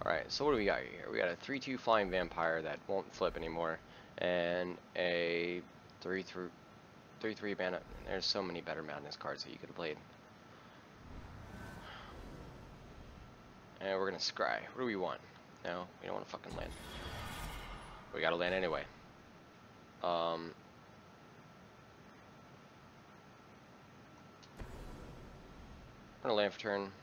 Alright, so what do we got here? We got a 3/2 Flying Vampire that won't flip anymore, and a 3/3 mana. There's so many better Madness cards that you could have played. And we're gonna scry. What do we want? No, we don't want to fucking land. We gotta land anyway. I'm gonna land for turn.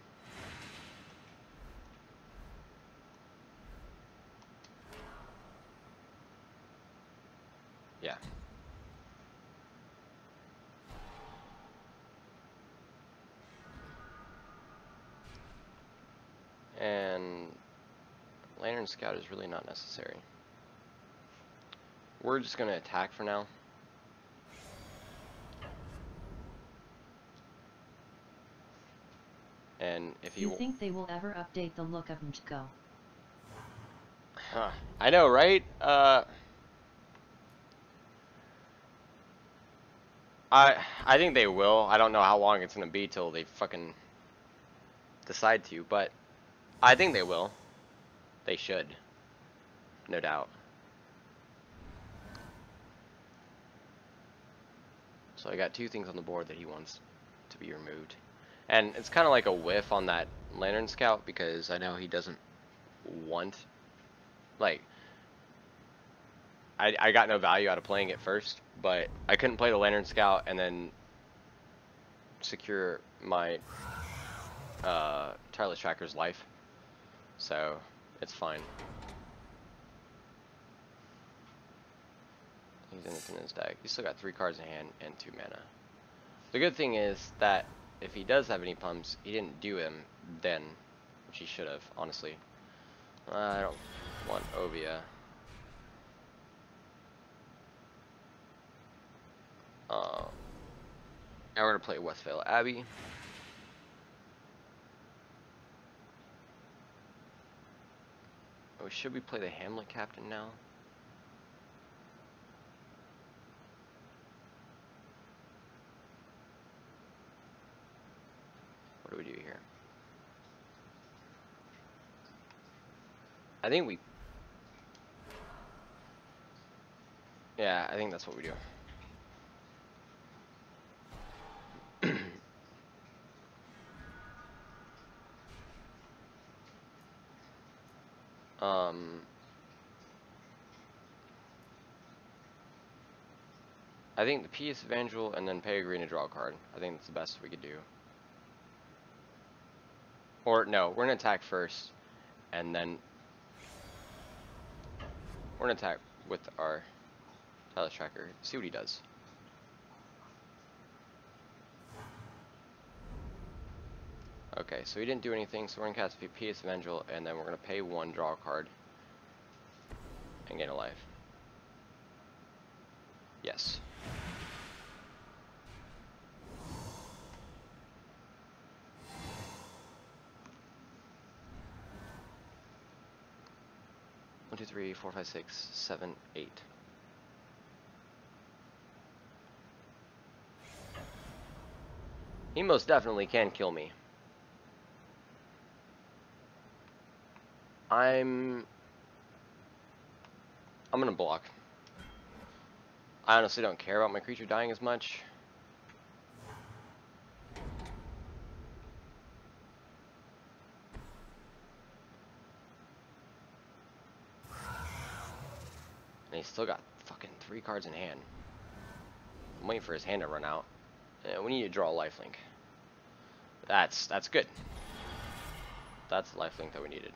Yeah. And Lantern Scout is really not necessary. We're just gonna attack for now. And if you think they will ever update the look of Mchko? Huh. I know, right? I think they will. I don't know how long it's gonna be till they fucking decide to, but I think they will. They should. No doubt. So I got 2 things on the board that he wants to be removed. And it's kind of like a whiff on that Lantern Scout because I know he doesn't want, like, I got no value out of playing it first, but I couldn't play the Lantern Scout and then secure my Tireless Tracker's life. So it's fine. He's anything in his deck. He's still got 3 cards in hand and 2 mana. The good thing is that if he does have any pumps, he didn't do him then, which he should have, honestly. I don't want Ovia. Now we're gonna play Westvale Abbey. Oh, should we play the Hamlet Captain now? What do we do here? I think we... Yeah, I think that's what we do. I think the Pious Evangel and then pay a green to draw a card. I think that's the best we could do. Or no, we're gonna attack first, and then we're gonna attack with our Tireless Tracker. See what he does. Okay, so he didn't do anything, so we're gonna cast Pious Evangel, and then we're gonna pay 1, draw a card, and gain a life. Yes. One, 2, 3, 4, 5, 6, 7, 8. He most definitely can kill me. I'm gonna block. I honestly don't care about my creature dying as much. still got fucking 3 cards in hand. I'm waiting for his hand to run out. We need to draw a lifelink. That's good. That's the lifelink that we needed.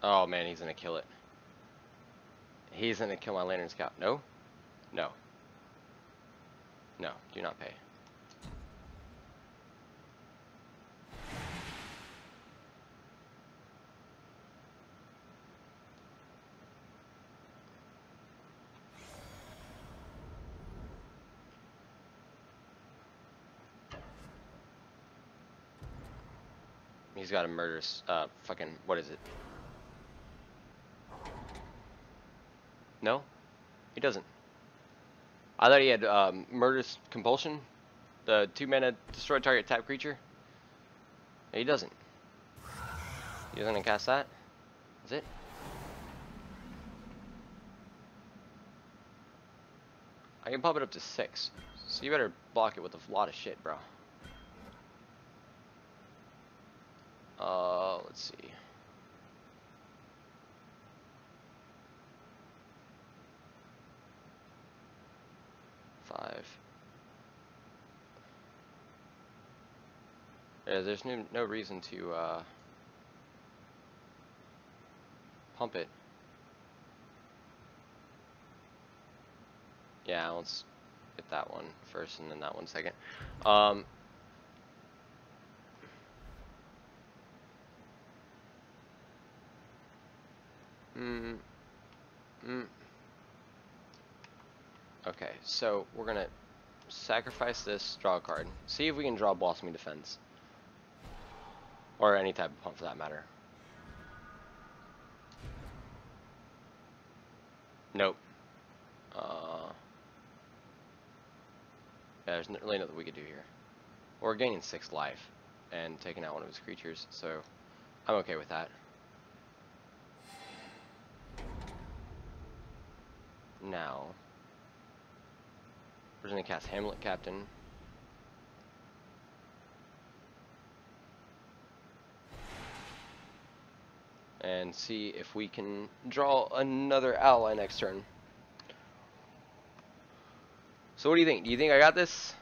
Oh man, he's gonna kill it. He's gonna kill my Lantern Scout. No? No. No, do not pay. He's got a murderous, fucking, what is it? No? He doesn't. I thought he had, murderous compulsion. The 2-mana destroy target tap creature. He doesn't. He's gonna cast that. Is it? I can pump it up to 6. So you better block it with a lot of shit, bro. Let's see. Yeah, there's no reason to pump it. Yeah, let's get that one first and then that one second. Okay, so we're gonna sacrifice this, draw a card. See if we can draw Blossoming Defense. Or any type of pump for that matter. Nope. Yeah, there's really nothing we could do here. We're gaining 6 life and taking out one of his creatures, so I'm okay with that. Now, we're gonna cast Hamlet Captain. And see if we can draw another ally next turn. So what do you think? Do you think I got this?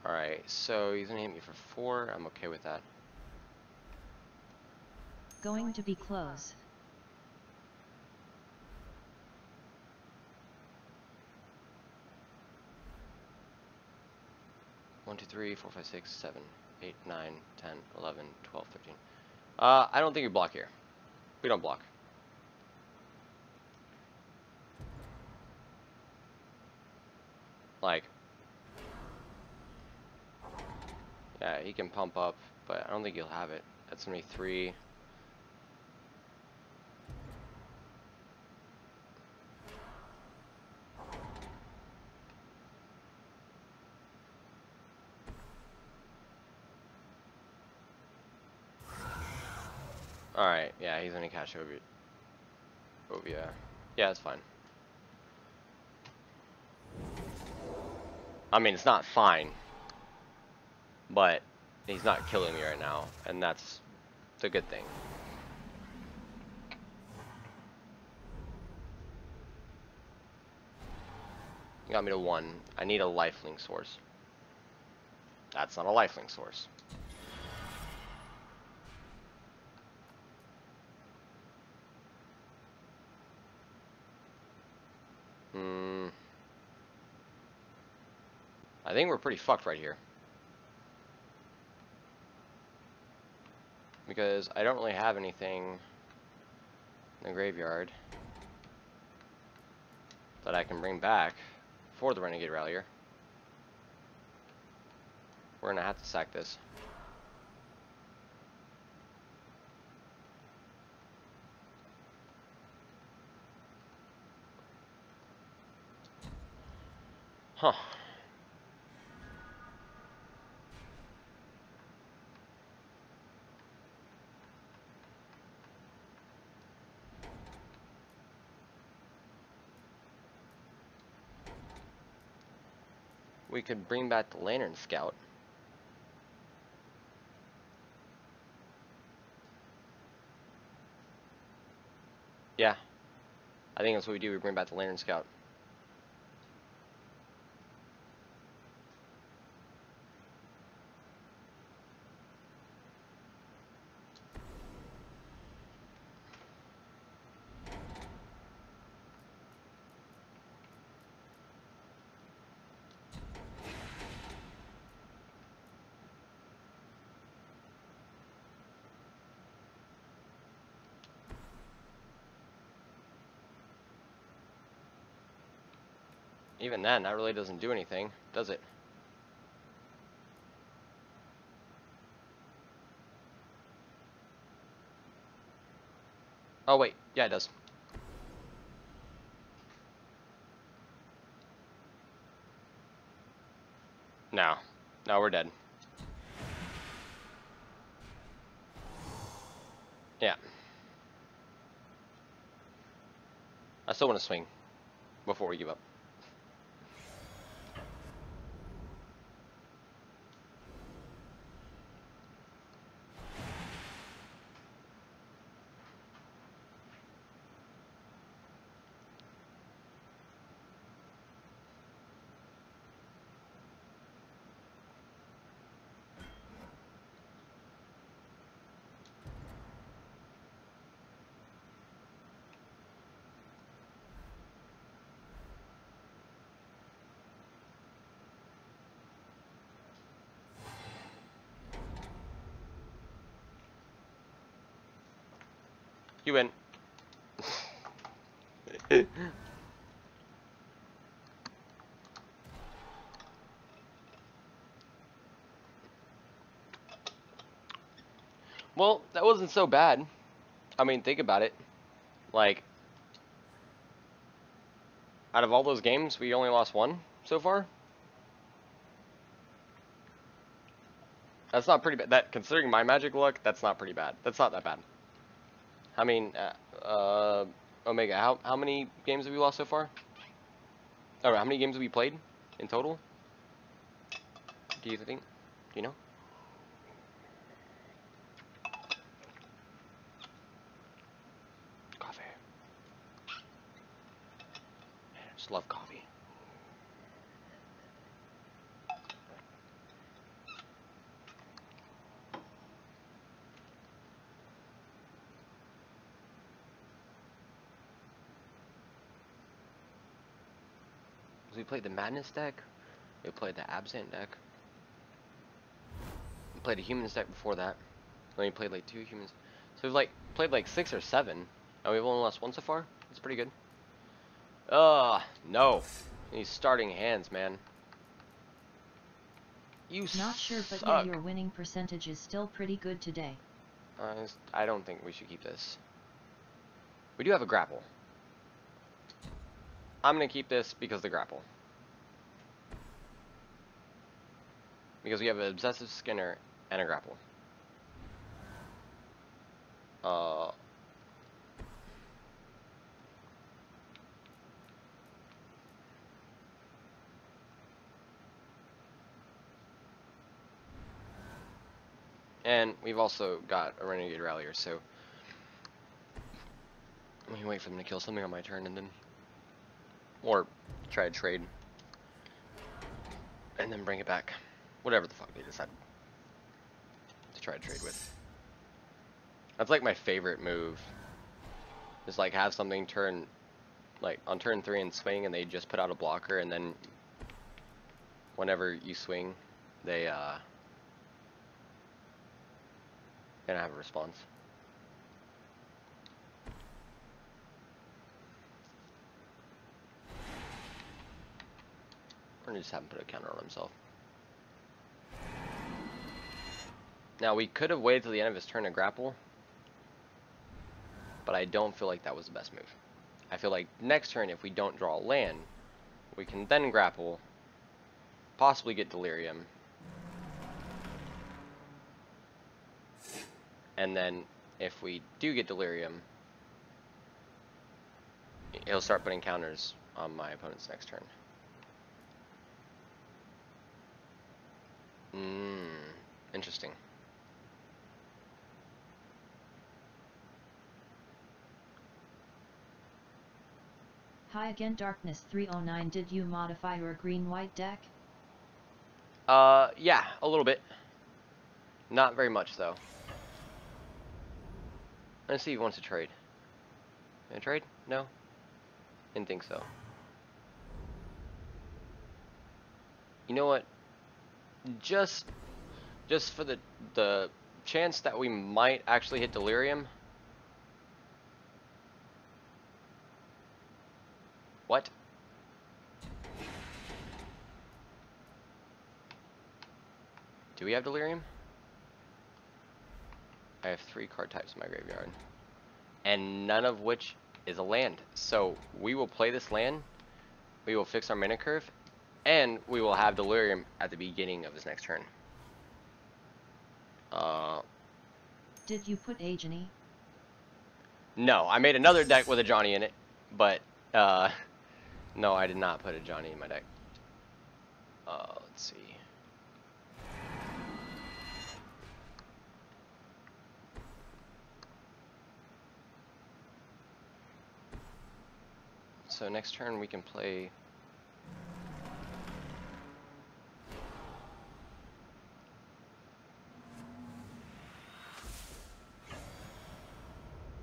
Alright, so he's gonna hit me for 4. I'm okay with that. Going to be close. One, 2, 3, 4, 5, 6, 7, 8, 9, 10, 11, 12, 13. I don't think we block here. We don't block. Like, yeah, he can pump up, but I don't think he'll have it. That's gonna be 3. Alright, yeah, he's gonna catch Ovia. Yeah, that's fine. I mean, it's not fine, but he's not killing me right now, and that's the good thing. You got me to 1. I need a lifelink source. That's not a lifelink source. I think we're pretty fucked right here. Because I don't really have anything in the graveyard that I can bring back for the Renegade Rallier. We're gonna have to sack this. Huh. We could bring back the Lantern Scout. Yeah. I think that's what we do. We bring back the Lantern Scout. Even then, that really doesn't do anything, does it? Oh wait, yeah, it does. No. No, we're dead. Yeah. I still want to swing before we give up. You win. Well, that wasn't so bad. I mean, think about it. Like, out of all those games, we only lost one so far. That's not pretty bad. That, considering my magic luck, that's not pretty bad. That's not that bad. I mean, Omega, how many games have we lost so far? Or how many games have we played in total? Do you think? Do you know? Coffee. I just love coffee. We played the Madness deck. We played the Absent deck. We played a Humans deck before that. Then we played like 2 Humans. So we've like played like 6 or 7. And we've only lost 1 so far. That's pretty good. No. These starting hands, man. You Not sure, but suck. yeah, your winning percentage is still pretty good today. I don't think we should keep this. We do have a grapple. I'm gonna keep this because of the grapple. Because we have an Obsessive Skinner and a grapple. And we've also got a Renegade Rallier, so we can wait for them to kill something on my turn and then, or try to trade and then bring it back. Whatever the fuck they decide to try to trade with. That's like my favorite move. Is like have something turn, like on turn 3 and swing, and they just put out a blocker, and then whenever you swing, they gonna have a response. Or just have him put a counter on himself. Now, we could have waited till the end of his turn to grapple, but I don't feel like that was the best move. I feel like next turn, if we don't draw a land, we can then grapple, possibly get Delirium, and then if we do get Delirium, he'll start putting counters on my opponent's next turn. Interesting. Hi again, Darkness 309. Did you modify your green-white deck? Yeah, a little bit. Not very much, though. Let's see if he wants to trade. Gonna trade? No? Didn't think so. You know what? Just for the chance that we might actually hit Delirium. What? Do we have Delirium? I have 3 card types in my graveyard, and none of which is a land. So we will play this land, we will fix our mana curve, and we will have Delirium at the beginning of this next turn. Did you put a Johnny? No, I made another deck with a Johnny in it, but no, I did not put a Johnny in my deck. Let's see. So next turn we can play.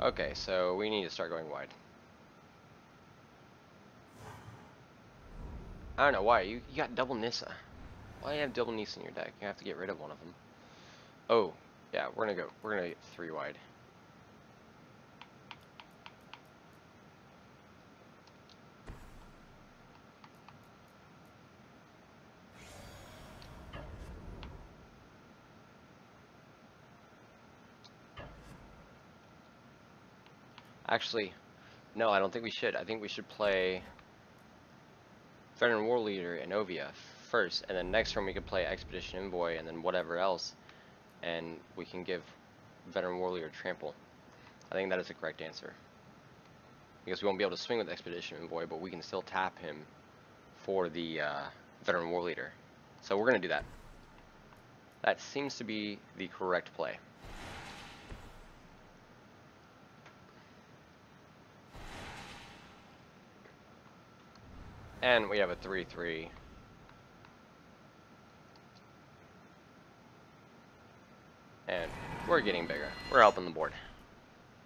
Okay, so we need to start going wide. I don't know why. You got double Nissa. Why do you have double Nissa in your deck? You have to get rid of one of them. Oh, yeah, we're gonna get 3 wide. Actually, no, I don't think we should. I think we should play Veteran War Leader and Ovia first, and then next turn we could play Expedition Envoy and then whatever else, and we can give Veteran War Leader Trample. I think that is the correct answer. Because we won't be able to swing with Expedition Envoy, but we can still tap him for the Veteran War Leader. So we're going to do that. That seems to be the correct play. And we have a 3/3. And we're getting bigger. We're helping the board.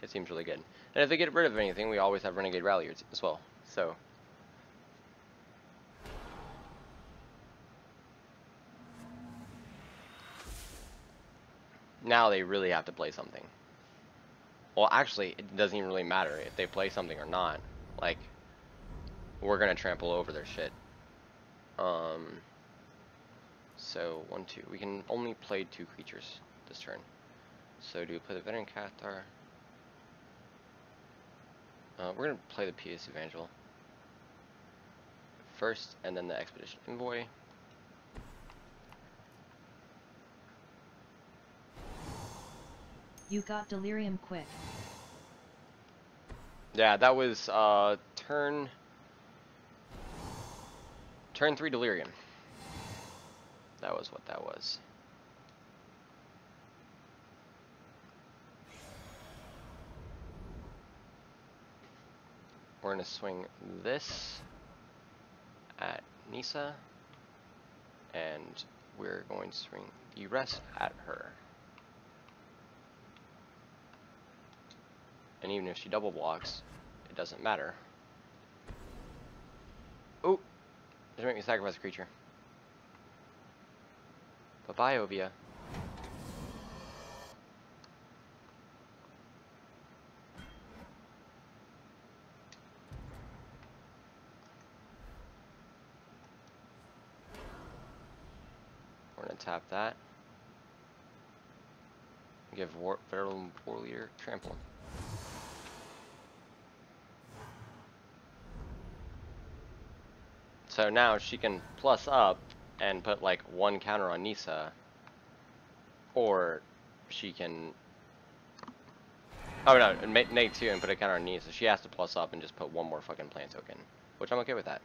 It seems really good. And if they get rid of anything, we always have Renegade Ralliers as well. So now they really have to play something. Well, actually, it doesn't even really matter if they play something or not. Like, we're gonna trample over their shit. So 1, 2. We can only play 2 creatures this turn. So do we play the Veteran Cathar? We're gonna play the Pious Evangel first, and then the Expedition Envoy. You got Delirium quick. Yeah, that was turn 3 Delirium. That was what that was. We're gonna swing this at Nissa, and we're going to swing the rest at her. And even if she double blocks, it doesn't matter. Oh, just make me sacrifice a creature. Bye-bye, Ovia. We're gonna tap that. Give Federal War Leader trample. So now she can plus up and put like one counter on Nisa, or she can. Oh no, negative 2 and put a counter on Nisa. She has to plus up and just put one more fucking plant token, which I'm okay with that.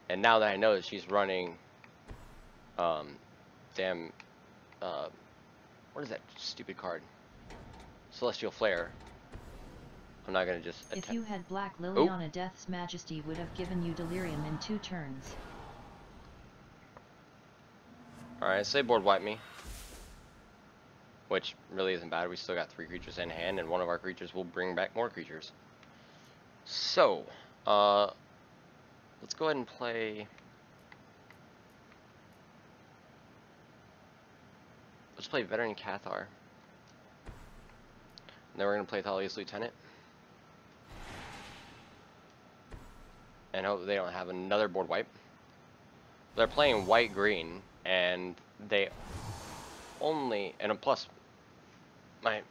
And now that I know that she's running, damn, what is that stupid card? Celestial Flare. I'm not gonna just. If you had Black Liliana, Death's Majesty would have given you Delirium in 2 turns. Alright, say board wipe me. Which really isn't bad. We still got 3 creatures in hand, and one of our creatures will bring back more creatures. So, let's go ahead and play. Let's play Veteran Cathar. And then we're gonna play Thalia's Lieutenant. And hope they don't have another board wipe. They're playing white-green, and they only, and plus, my,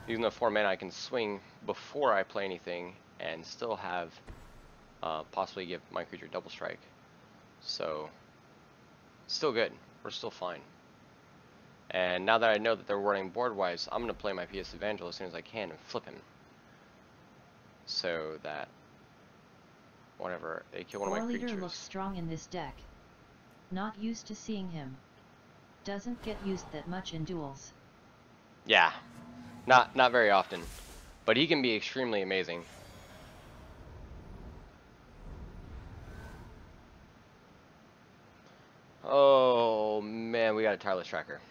using the 4 mana, I can swing before I play anything, and still have, possibly give my creature double strike. So, still good. We're still fine. And now that I know that they're running board wipes, I'm gonna play my PS Evangel as soon as I can and flip him. So that whenever they kill one of my creatures. War Leader looks strong in this deck. Not used to seeing him. Doesn't get used that much in duels. Yeah, not very often, but he can be extremely amazing. Oh man, we got a tireless tracker.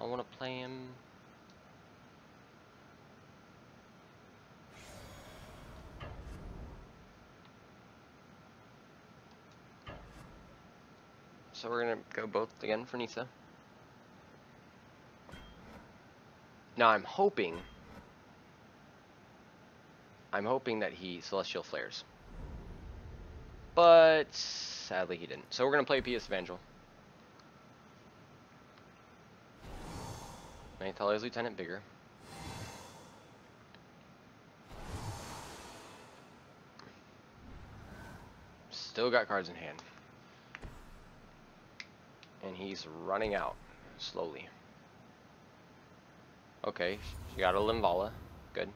I want to play him. So we're gonna go both again for Nisa. Now I'm hoping that he Celestial Flares. But sadly he didn't. So we're gonna play PS Evangel. Make Thalia's Lieutenant bigger. Still got cards in hand. And he's running out slowly. Okay, she got a Limvala. Good.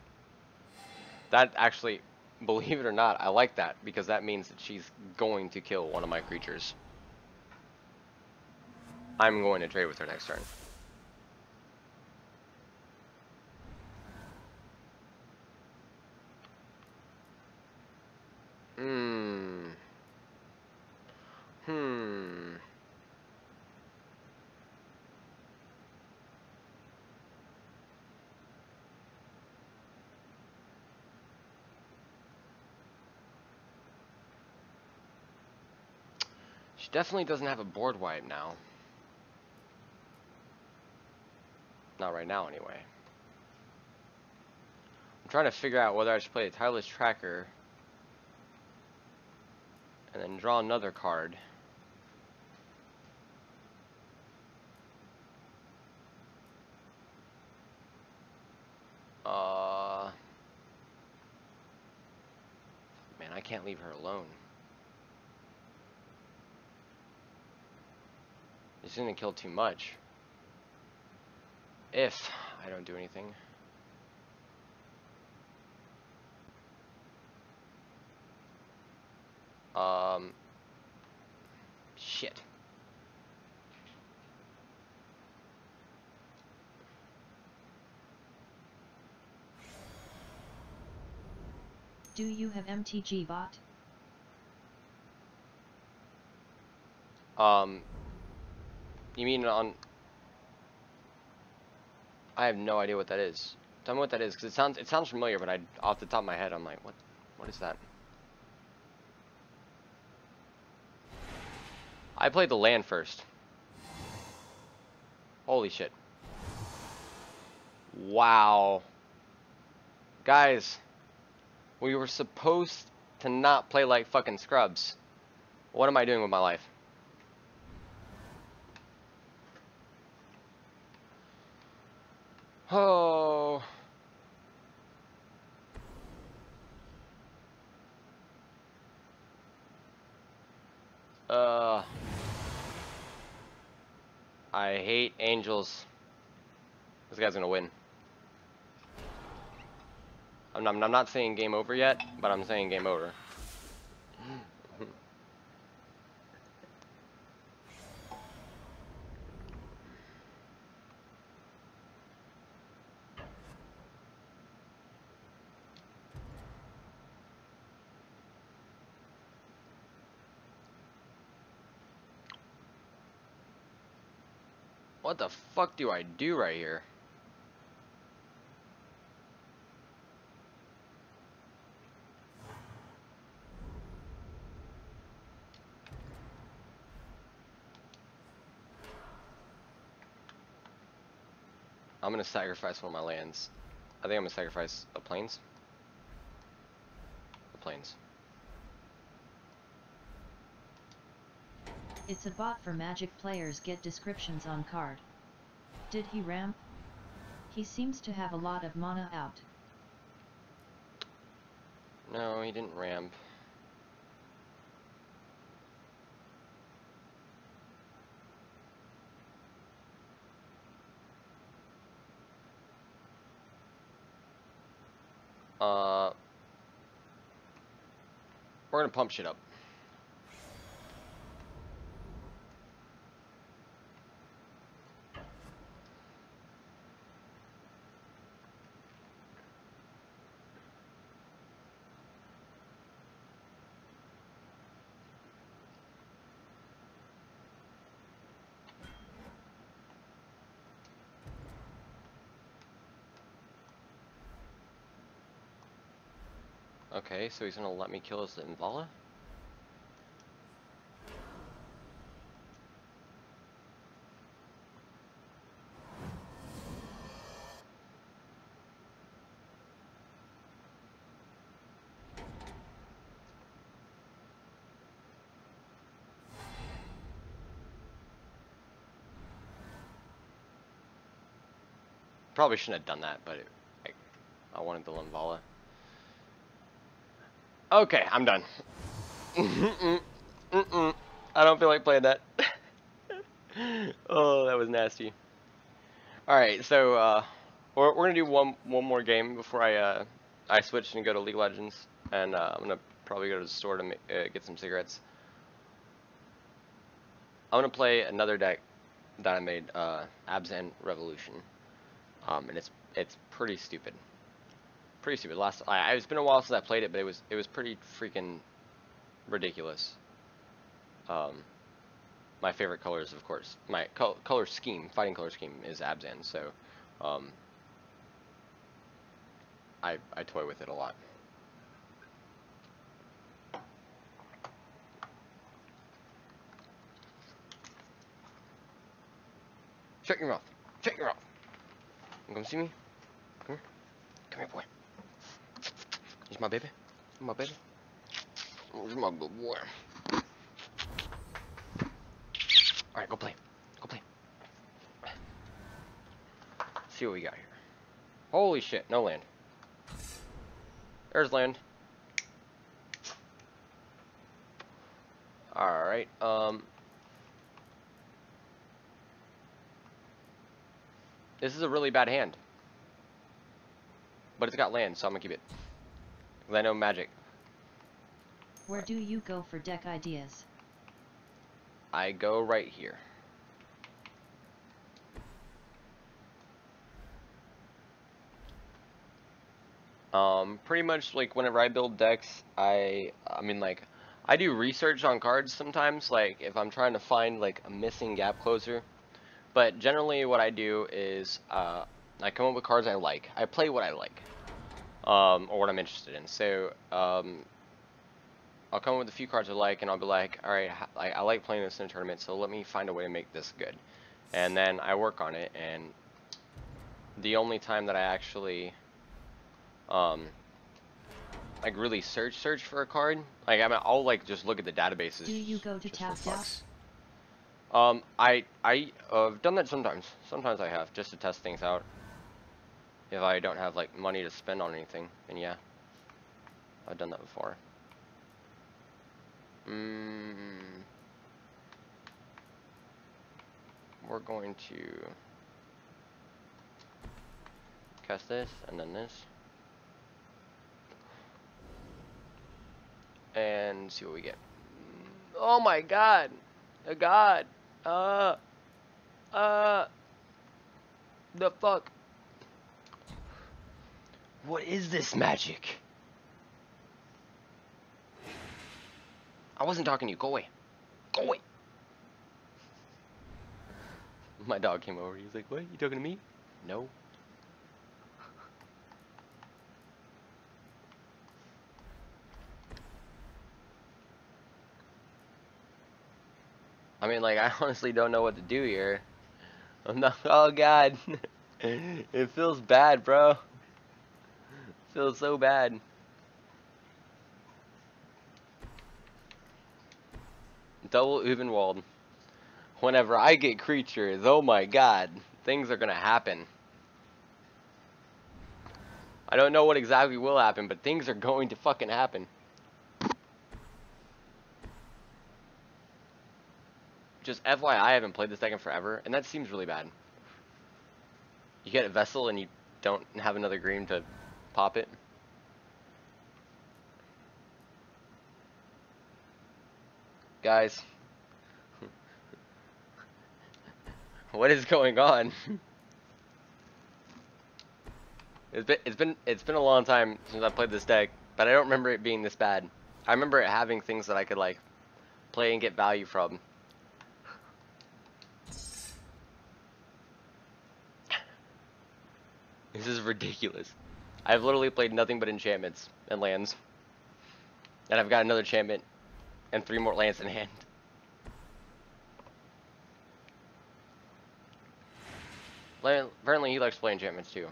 That actually, believe it or not, I like that because that means that she's going to kill one of my creatures. I'm going to trade with her next turn. She definitely doesn't have a board wipe now. Not right now, anyway. I'm trying to figure out whether I should play a Tireless Tracker and then draw another card. Man, I can't leave her alone. It's gonna kill too much. If I don't do anything. Shit. Do you have MTG bot? You mean on... I have no idea what that is. Tell me what that is, because it sounds familiar, but off the top of my head, I'm like, what is that? I played the land first. Holy shit. Wow. Guys, we were supposed to not play like fucking scrubs. What am I doing with my life? Oh. I hate angels. This guy's gonna win. I'm not saying game over yet, but I'm saying game over. What the fuck do I do right here? I'm gonna sacrifice one of my lands. I think I'm gonna sacrifice the plains. The plains. It's a bot for Magic players. Get descriptions on card. Did he ramp? He seems to have a lot of mana out. No, he didn't ramp. We're gonna pump shit up. Okay, so he's gonna let me kill his Invala? Probably shouldn't have done that, but I wanted the Invala. Okay, I'm done. I don't feel like playing that. Oh, that was nasty. Alright, so we're gonna do one more game before I switch and go to League of Legends, and I'm gonna probably go to the store to get some cigarettes. I'm gonna play another deck that I made, Abzan Revolution, and it's pretty stupid. Pretty stupid. It's been a while since I played it, but it was pretty freaking ridiculous. My favorite colors, of course, my color scheme, fighting color scheme is Abzan, so I toy with it a lot. Shut your mouth. Shut your mouth. You come see me? Come here. Come here, boy. Here's my baby. My baby. Where's my good boy? Alright, go play. Go play. See what we got here. Holy shit, no land. There's land. Alright, this is a really bad hand. But it's got land, so I'm gonna keep it. Because I know Magic. Where do you go for deck ideas? I go right here. Pretty much like whenever I build decks, I mean like I do research on cards sometimes, like if I'm trying to find like a missing gap closer. But generally what I do is I come up with cards I like. I play what I like. Or what I'm interested in. So I'll come up with a few cards I like, and I'll be like, all right, I like playing this in a tournament, so let me find a way to make this good. And then I work on it, and the only time that I actually like really search for a card, like I'll like just look at the databases. Do you go to tapped out? I've done that sometimes. Sometimes I have, just to test things out. if I don't have like money to spend on anything. And yeah, I've done that before. We're going to cast this and then this, and see what we get. Oh my god, a god, the fuck? What is this magic? I wasn't talking to you. Go away. Go away. My dog came over. He was like, "What? You talking to me?" No. I mean, like, I honestly don't know what to do here. I'm not. Oh god. It feels bad, bro. It feels so bad. Double Uvenwald. Whenever I get creatures, oh my god, things are gonna happen. I don't know what exactly will happen, but things are going to fucking happen. Just FYI, I haven't played this deck in forever, and that seems really bad. You get a Vessel and you don't have another green to pop it. Guys. What is going on? It's been a long time since I played this deck, but I don't remember it being this bad. I remember it having things that I could like play and get value from. This is ridiculous. I've literally played nothing but enchantments and lands. And I've got another enchantment and 3 more lands in hand. Apparently he likes to play enchantments too.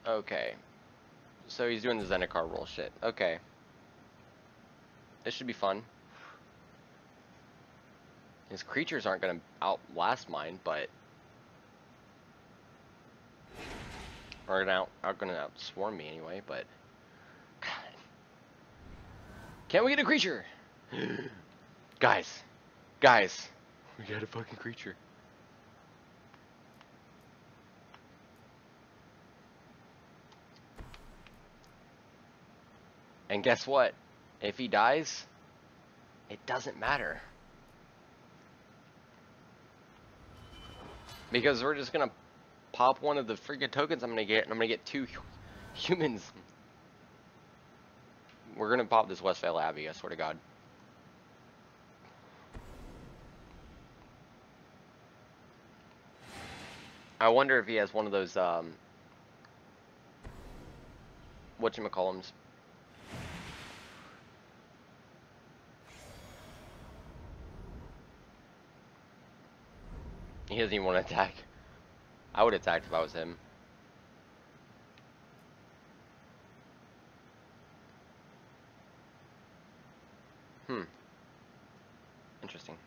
Okay. So he's doing the Zendikar roll shit. Okay. This should be fun. His creatures aren't going to outlast mine, but are going to outswarm me anyway, but God. Can't we get a creature? Guys, we got a fucking creature. And guess what? If he dies, it doesn't matter. Because we're just gonna pop one of the freaking tokens I'm gonna get, and I'm gonna get 2 humans. We're gonna pop this Westvale Abbey, I swear to God. I wonder if he has one of those, whatchamacallums. He doesn't even want to attack. I would attack if I was him. Interesting.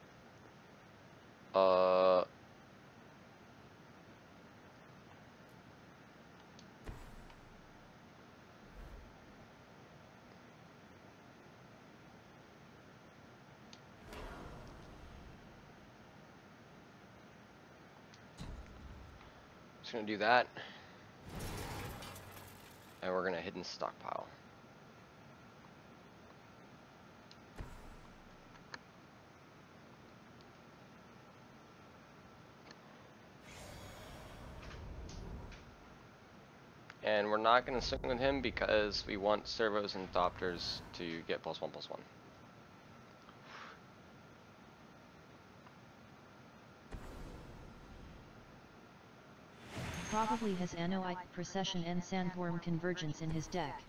Just gonna do that. And we're gonna hidden stockpile. And we're not going to swing with him because we want servos and Thopters to get +1/+1. Probably has Anoite, Procession and Sandworm Convergence in his deck.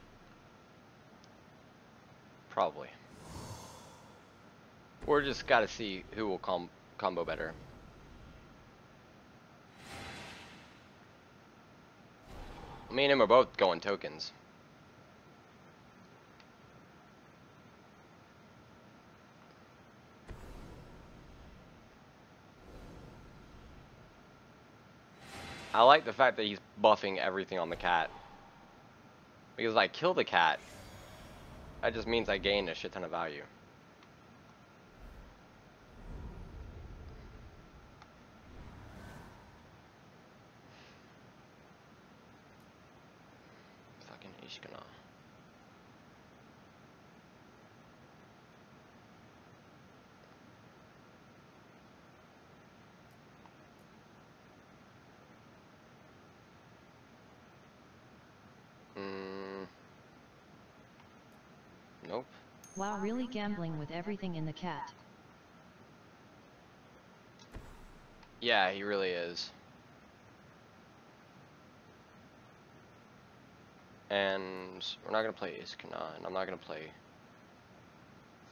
Probably. We're just got to see who will combo better. Me and him are both going tokens. I like the fact that he's buffing everything on the cat. Because if I kill the cat, that just means I gain a shit ton of value. Fucking Ishkana. Nope. Wow, really gambling with everything in the cat. Yeah, he really is. And we're not gonna play Iskana, and I'm not gonna play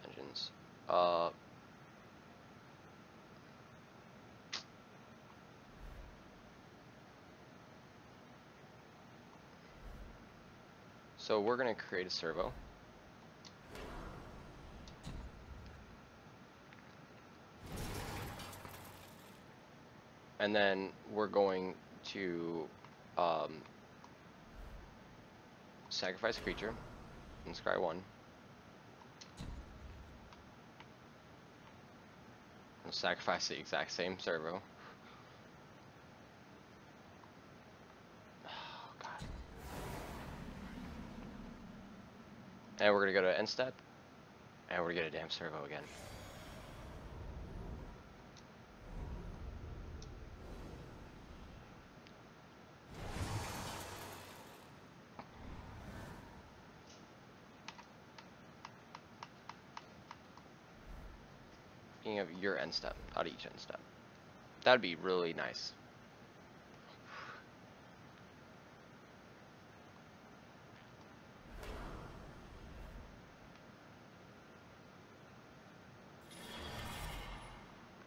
Vengeance. So we're gonna create a servo. And then we're going to sacrifice a creature in Scry 1. We'll sacrifice the exact same servo. Oh, God. And we're gonna go to end step, and we're gonna get a damn servo again. Speaking of your end step, not each end step. That'd be really nice.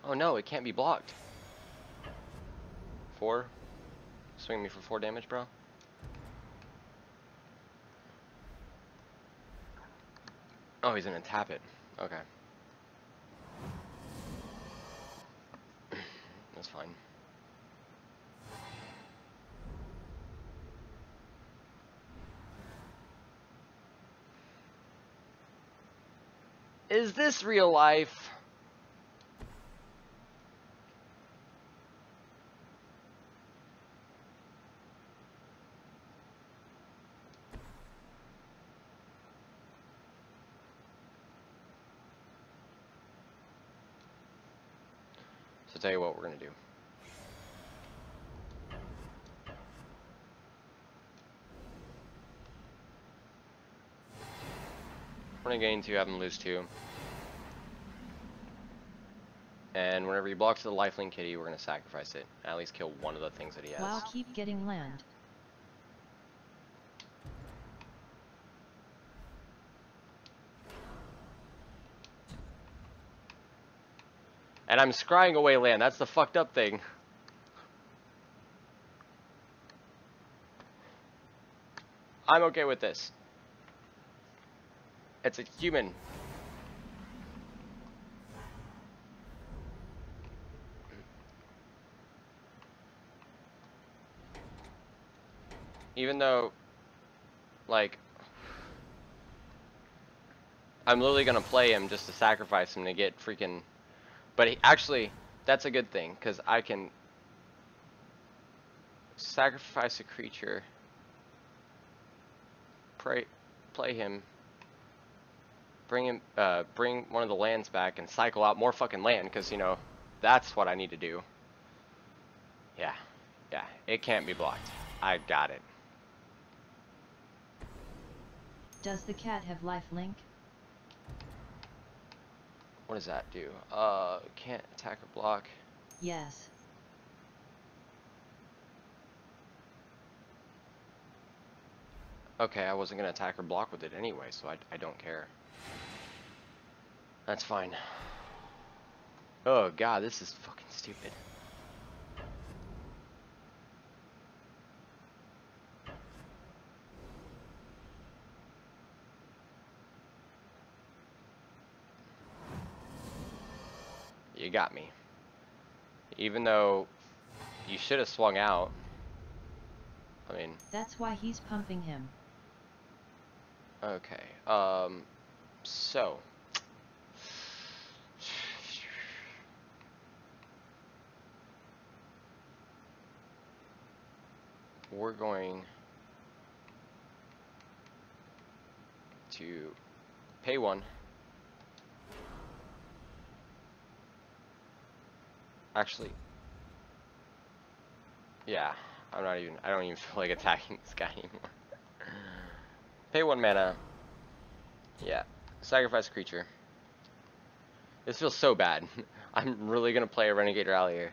Oh no, it can't be blocked. 4. Swing me for 4 damage, bro. Oh, he's gonna tap it. Okay. That's fine. Is this real life? So tell you what we're gonna do. We're gonna gain 2, have him lose 2. And whenever he blocks the lifelink kitty, we're gonna sacrifice it. At least kill one of the things that he has. Wow, keep getting land. And I'm scrying away land. That's the fucked up thing. I'm okay with this. It's a human. Even though, like, I'm literally gonna play him just to sacrifice him to get freaking. But actually, that's a good thing, because I can sacrifice a creature, play him, bring one of the lands back, and cycle out more fucking land, because, you know, that's what I need to do. Yeah, it can't be blocked. I got it. Does the cat have lifelink? What does that do? Can't attack or block. Yes. Okay, I wasn't gonna attack or block with it anyway, so I don't care. That's fine. Oh god, this is fucking stupid. You got me. Even though you should have swung out. I mean, That's why he's pumping him. okay. So we're going to pay one. Actually, yeah, I don't even feel like attacking this guy anymore. Pay 1 mana. Yeah. Sacrifice a creature. This feels so bad. I'm really gonna play a Renegade Rally here.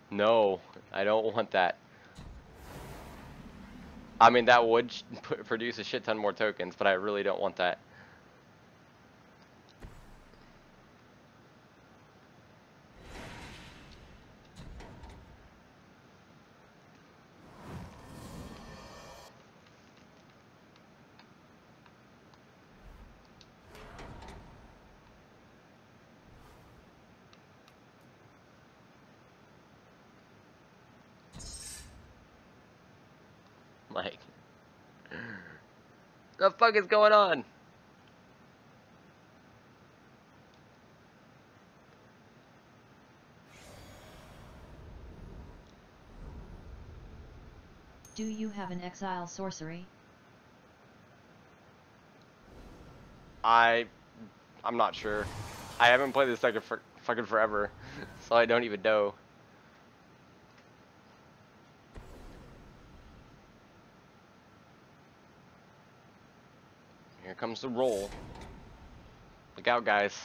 No, I don't want that. I mean, that would produce a shit ton more tokens, but I really don't want that. Like, the fuck is going on? Do you have an exile sorcery? I'm not sure. I haven't played this deck for fucking forever, so I don't even know. Here comes the roll. Look out, guys.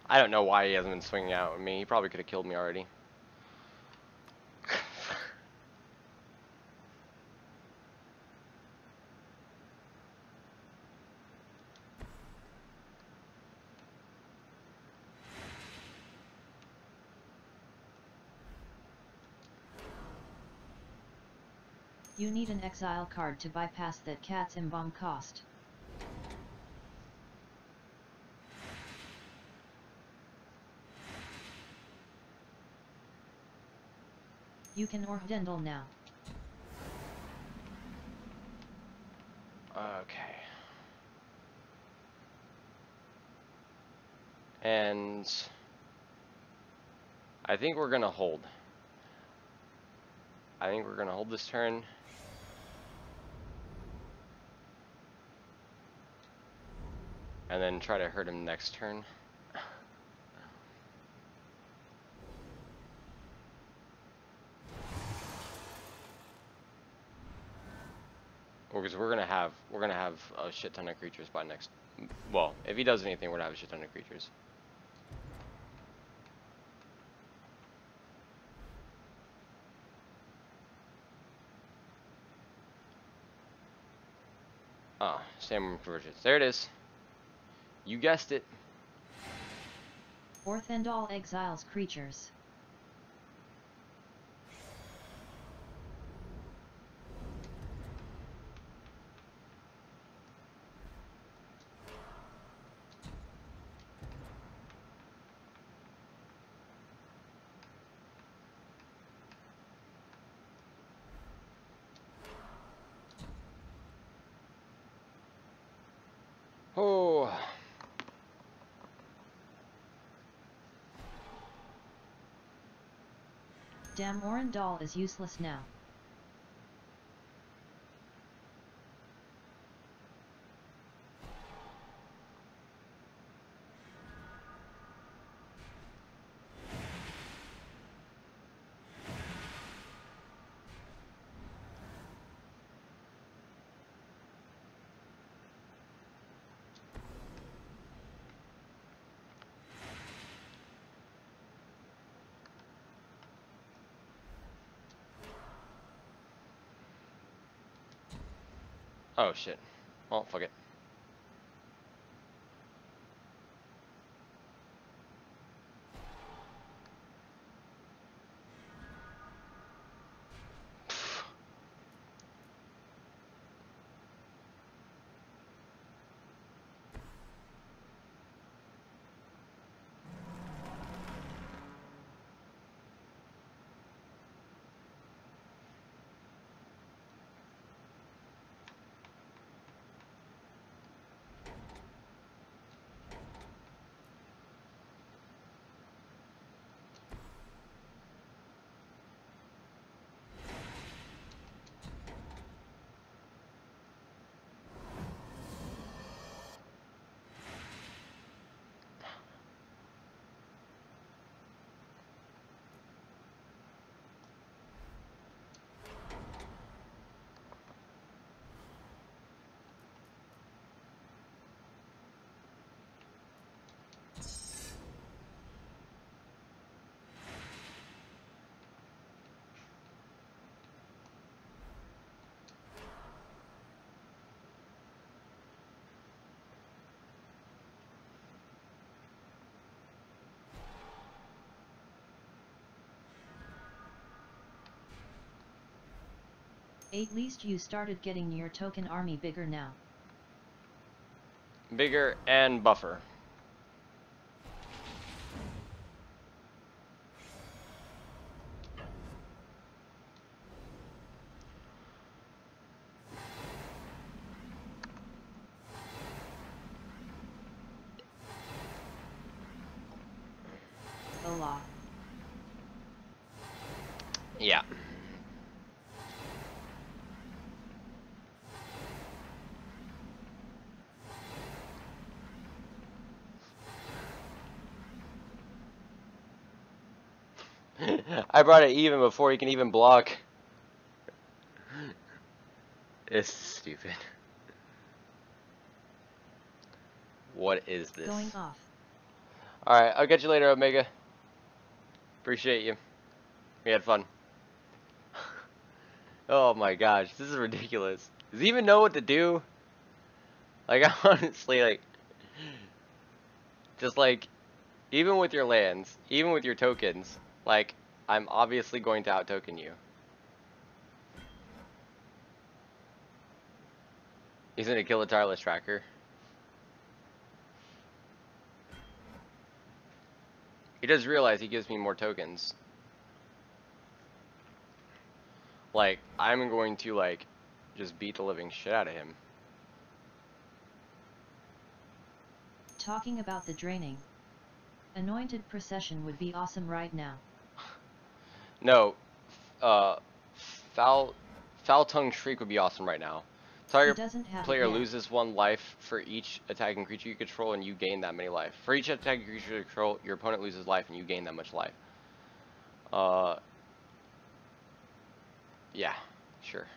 I don't know why he hasn't been swinging out at me. He probably could have killed me already. You need an exile card to bypass that cat's embalm cost. You can Orhdendel now. Okay. And I think we're gonna hold. I think we're gonna hold this turn. And then try to hurt him next turn. Because we're gonna have a shit ton of creatures by next. Well, if he does anything, we're gonna have a shit ton of creatures. Ah, Stamina Convergence. There it is. You guessed it. Orthendal exiles creatures. Oh. Damn, Orendal is useless now. Oh shit. Well, fuck it. At least you started getting your token army bigger now. Bigger and buffer. Hola. Yeah. I brought it even before he can even block. It's stupid. What is this? Going off. Alright, I'll catch you later, Omega. Appreciate you. We had fun. Oh my gosh, this is ridiculous. Does he even know what to do? Like, honestly, like, just like, even with your lands, even with your tokens, like, I'm obviously going to out-token you. He's gonna kill a tireless tracker. He does realize he gives me more tokens. Like, I'm going to, like, just beat the living shit out of him. Talking about the draining. Anointed procession would be awesome right now. No, foul tongue shriek would be awesome right now. Target player loses 1 life for each attacking creature you control, and you gain that many life. For each attacking creature you control, your opponent loses life, and you gain that much life. Yeah, sure.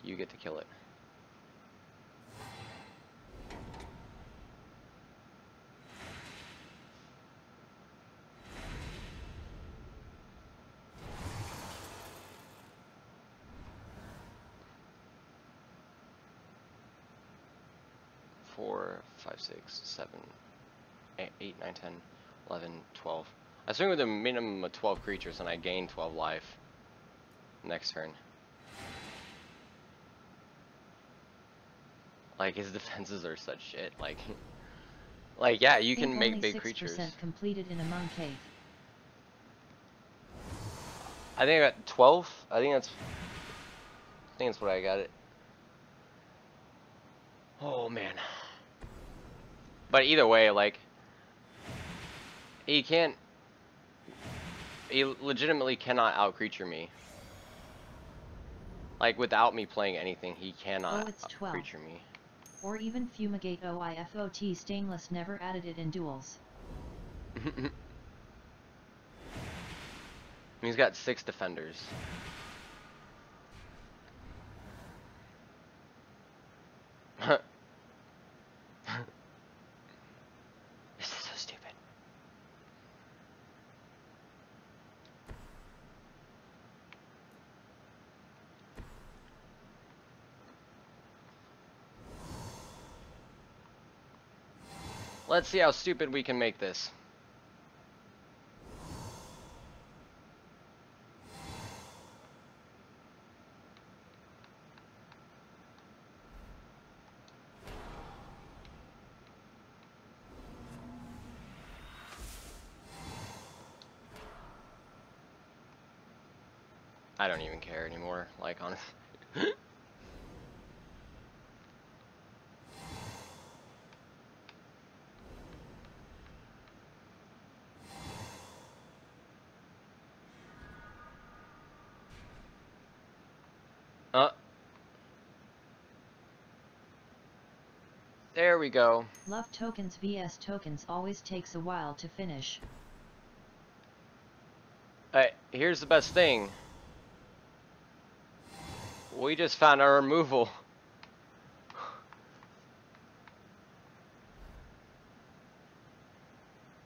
You get to kill it. Four, 5, 6, 7, 8, 9, 10, 11, 12. I swing with a minimum of 12 creatures, and I gain 12 life next turn. Like, his defenses are such shit. Like, yeah, you can make big creatures. 6% completed in a monk cave. I think I got 12. I think that's what I got it. Oh man. But either way, like, he legitimately cannot out-creature me. Like, without me playing anything, he cannot out-creature me. Or even fumigate OIFOT stainless, never added it in duels. He's got 6 defenders. This is so stupid. Let's see how stupid we can make this. I don't even care anymore, like, honestly. There we go. Love tokens vs tokens always takes a while to finish. Here's the best thing. We just found our removal.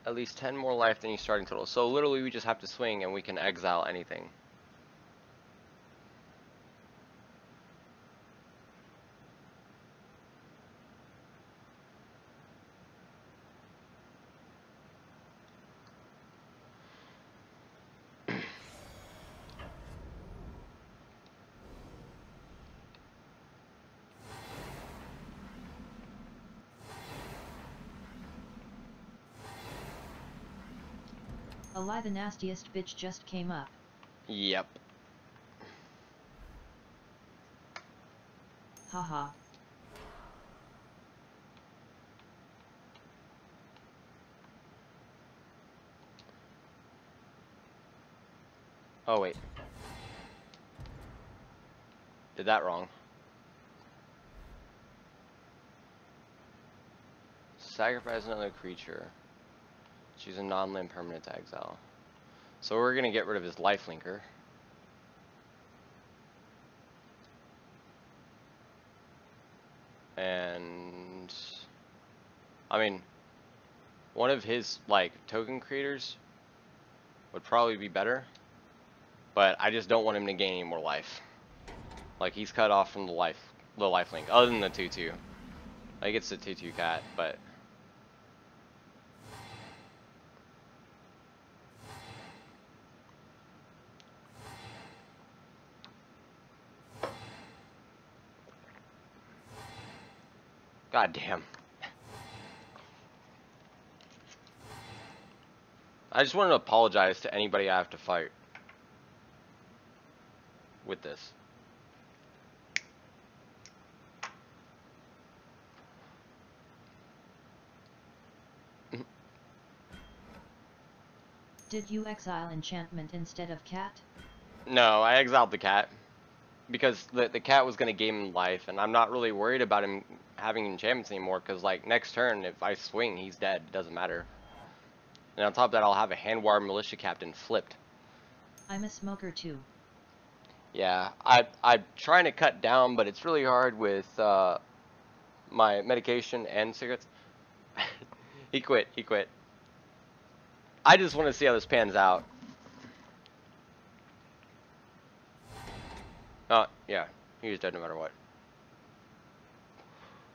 At least 10 more life than your starting total. So literally we just have to swing and we can exile anything. Ally, the nastiest bitch just came up. Yep. Haha. Oh wait. Did that wrong. Sacrifice another creature. Choose a non-land permanent to exile. So we're gonna get rid of his lifelinker. And I mean, one of his like token creators would probably be better, but I just don't want him to gain any more life. Like he's cut off from the lifelink, other than the 2/2. Like it's the 2/2 cat, but god damn. I just want to apologize to anybody I have to fight with this. Did you exile enchantment instead of cat? No, I exiled the cat because the cat was gonna gain him life, and I'm not really worried about him having enchantments anymore. Because like next turn, if I swing, he's dead. It doesn't matter. And on top of that, I'll have a Handwire Militia Captain flipped. I'm a smoker too. Yeah, I'm trying to cut down, but it's really hard with my medication and cigarettes. He quit. He quit. I just want to see how this pans out. Yeah, he was dead no matter what.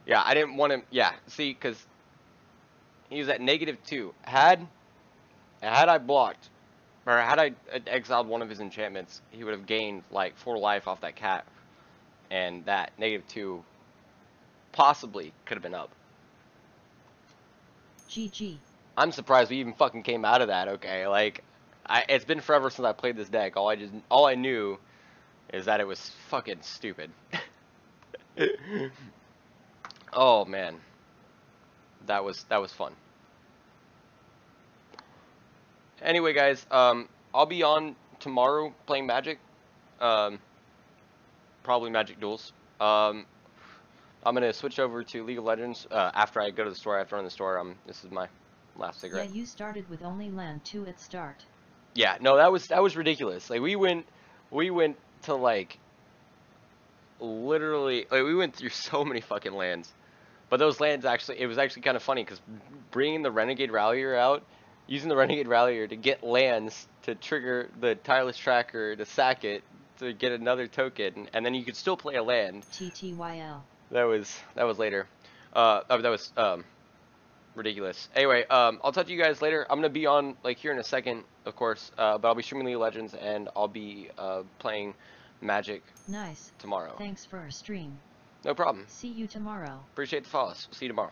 Yeah, I didn't want him. Yeah, see, because he was at -2. Had I blocked, or had I exiled one of his enchantments, he would have gained like 4 life off that cat, and that -2 possibly could have been up. GG. I'm surprised we even fucking came out of that. Okay, like, it's been forever since I played this deck. All I knew is that it was fucking stupid. Oh man, that was fun. Anyway, guys, I'll be on tomorrow playing Magic, probably Magic Duels. I'm gonna switch over to League of Legends after I go to the store. After I run the store, this is my last cigarette. Yeah, you started with only land 2 at start. Yeah, no, that was ridiculous. Like we went to like literally, like we went through so many fucking lands. But those lands it was actually kind of funny because bringing the Renegade Rallier out, using the Renegade Rallier to get lands to trigger the Tireless Tracker to sack it to get another token, and then you could still play a land. TTYL. That was later. That was ridiculous. Anyway, I'll talk to you guys later. I'm gonna be on like here in a second, of course, but I'll be streaming League of Legends and I'll be playing Magic. Nice. Tomorrow. Thanks for our stream. No problem. See you tomorrow. Appreciate the follows. See you tomorrow.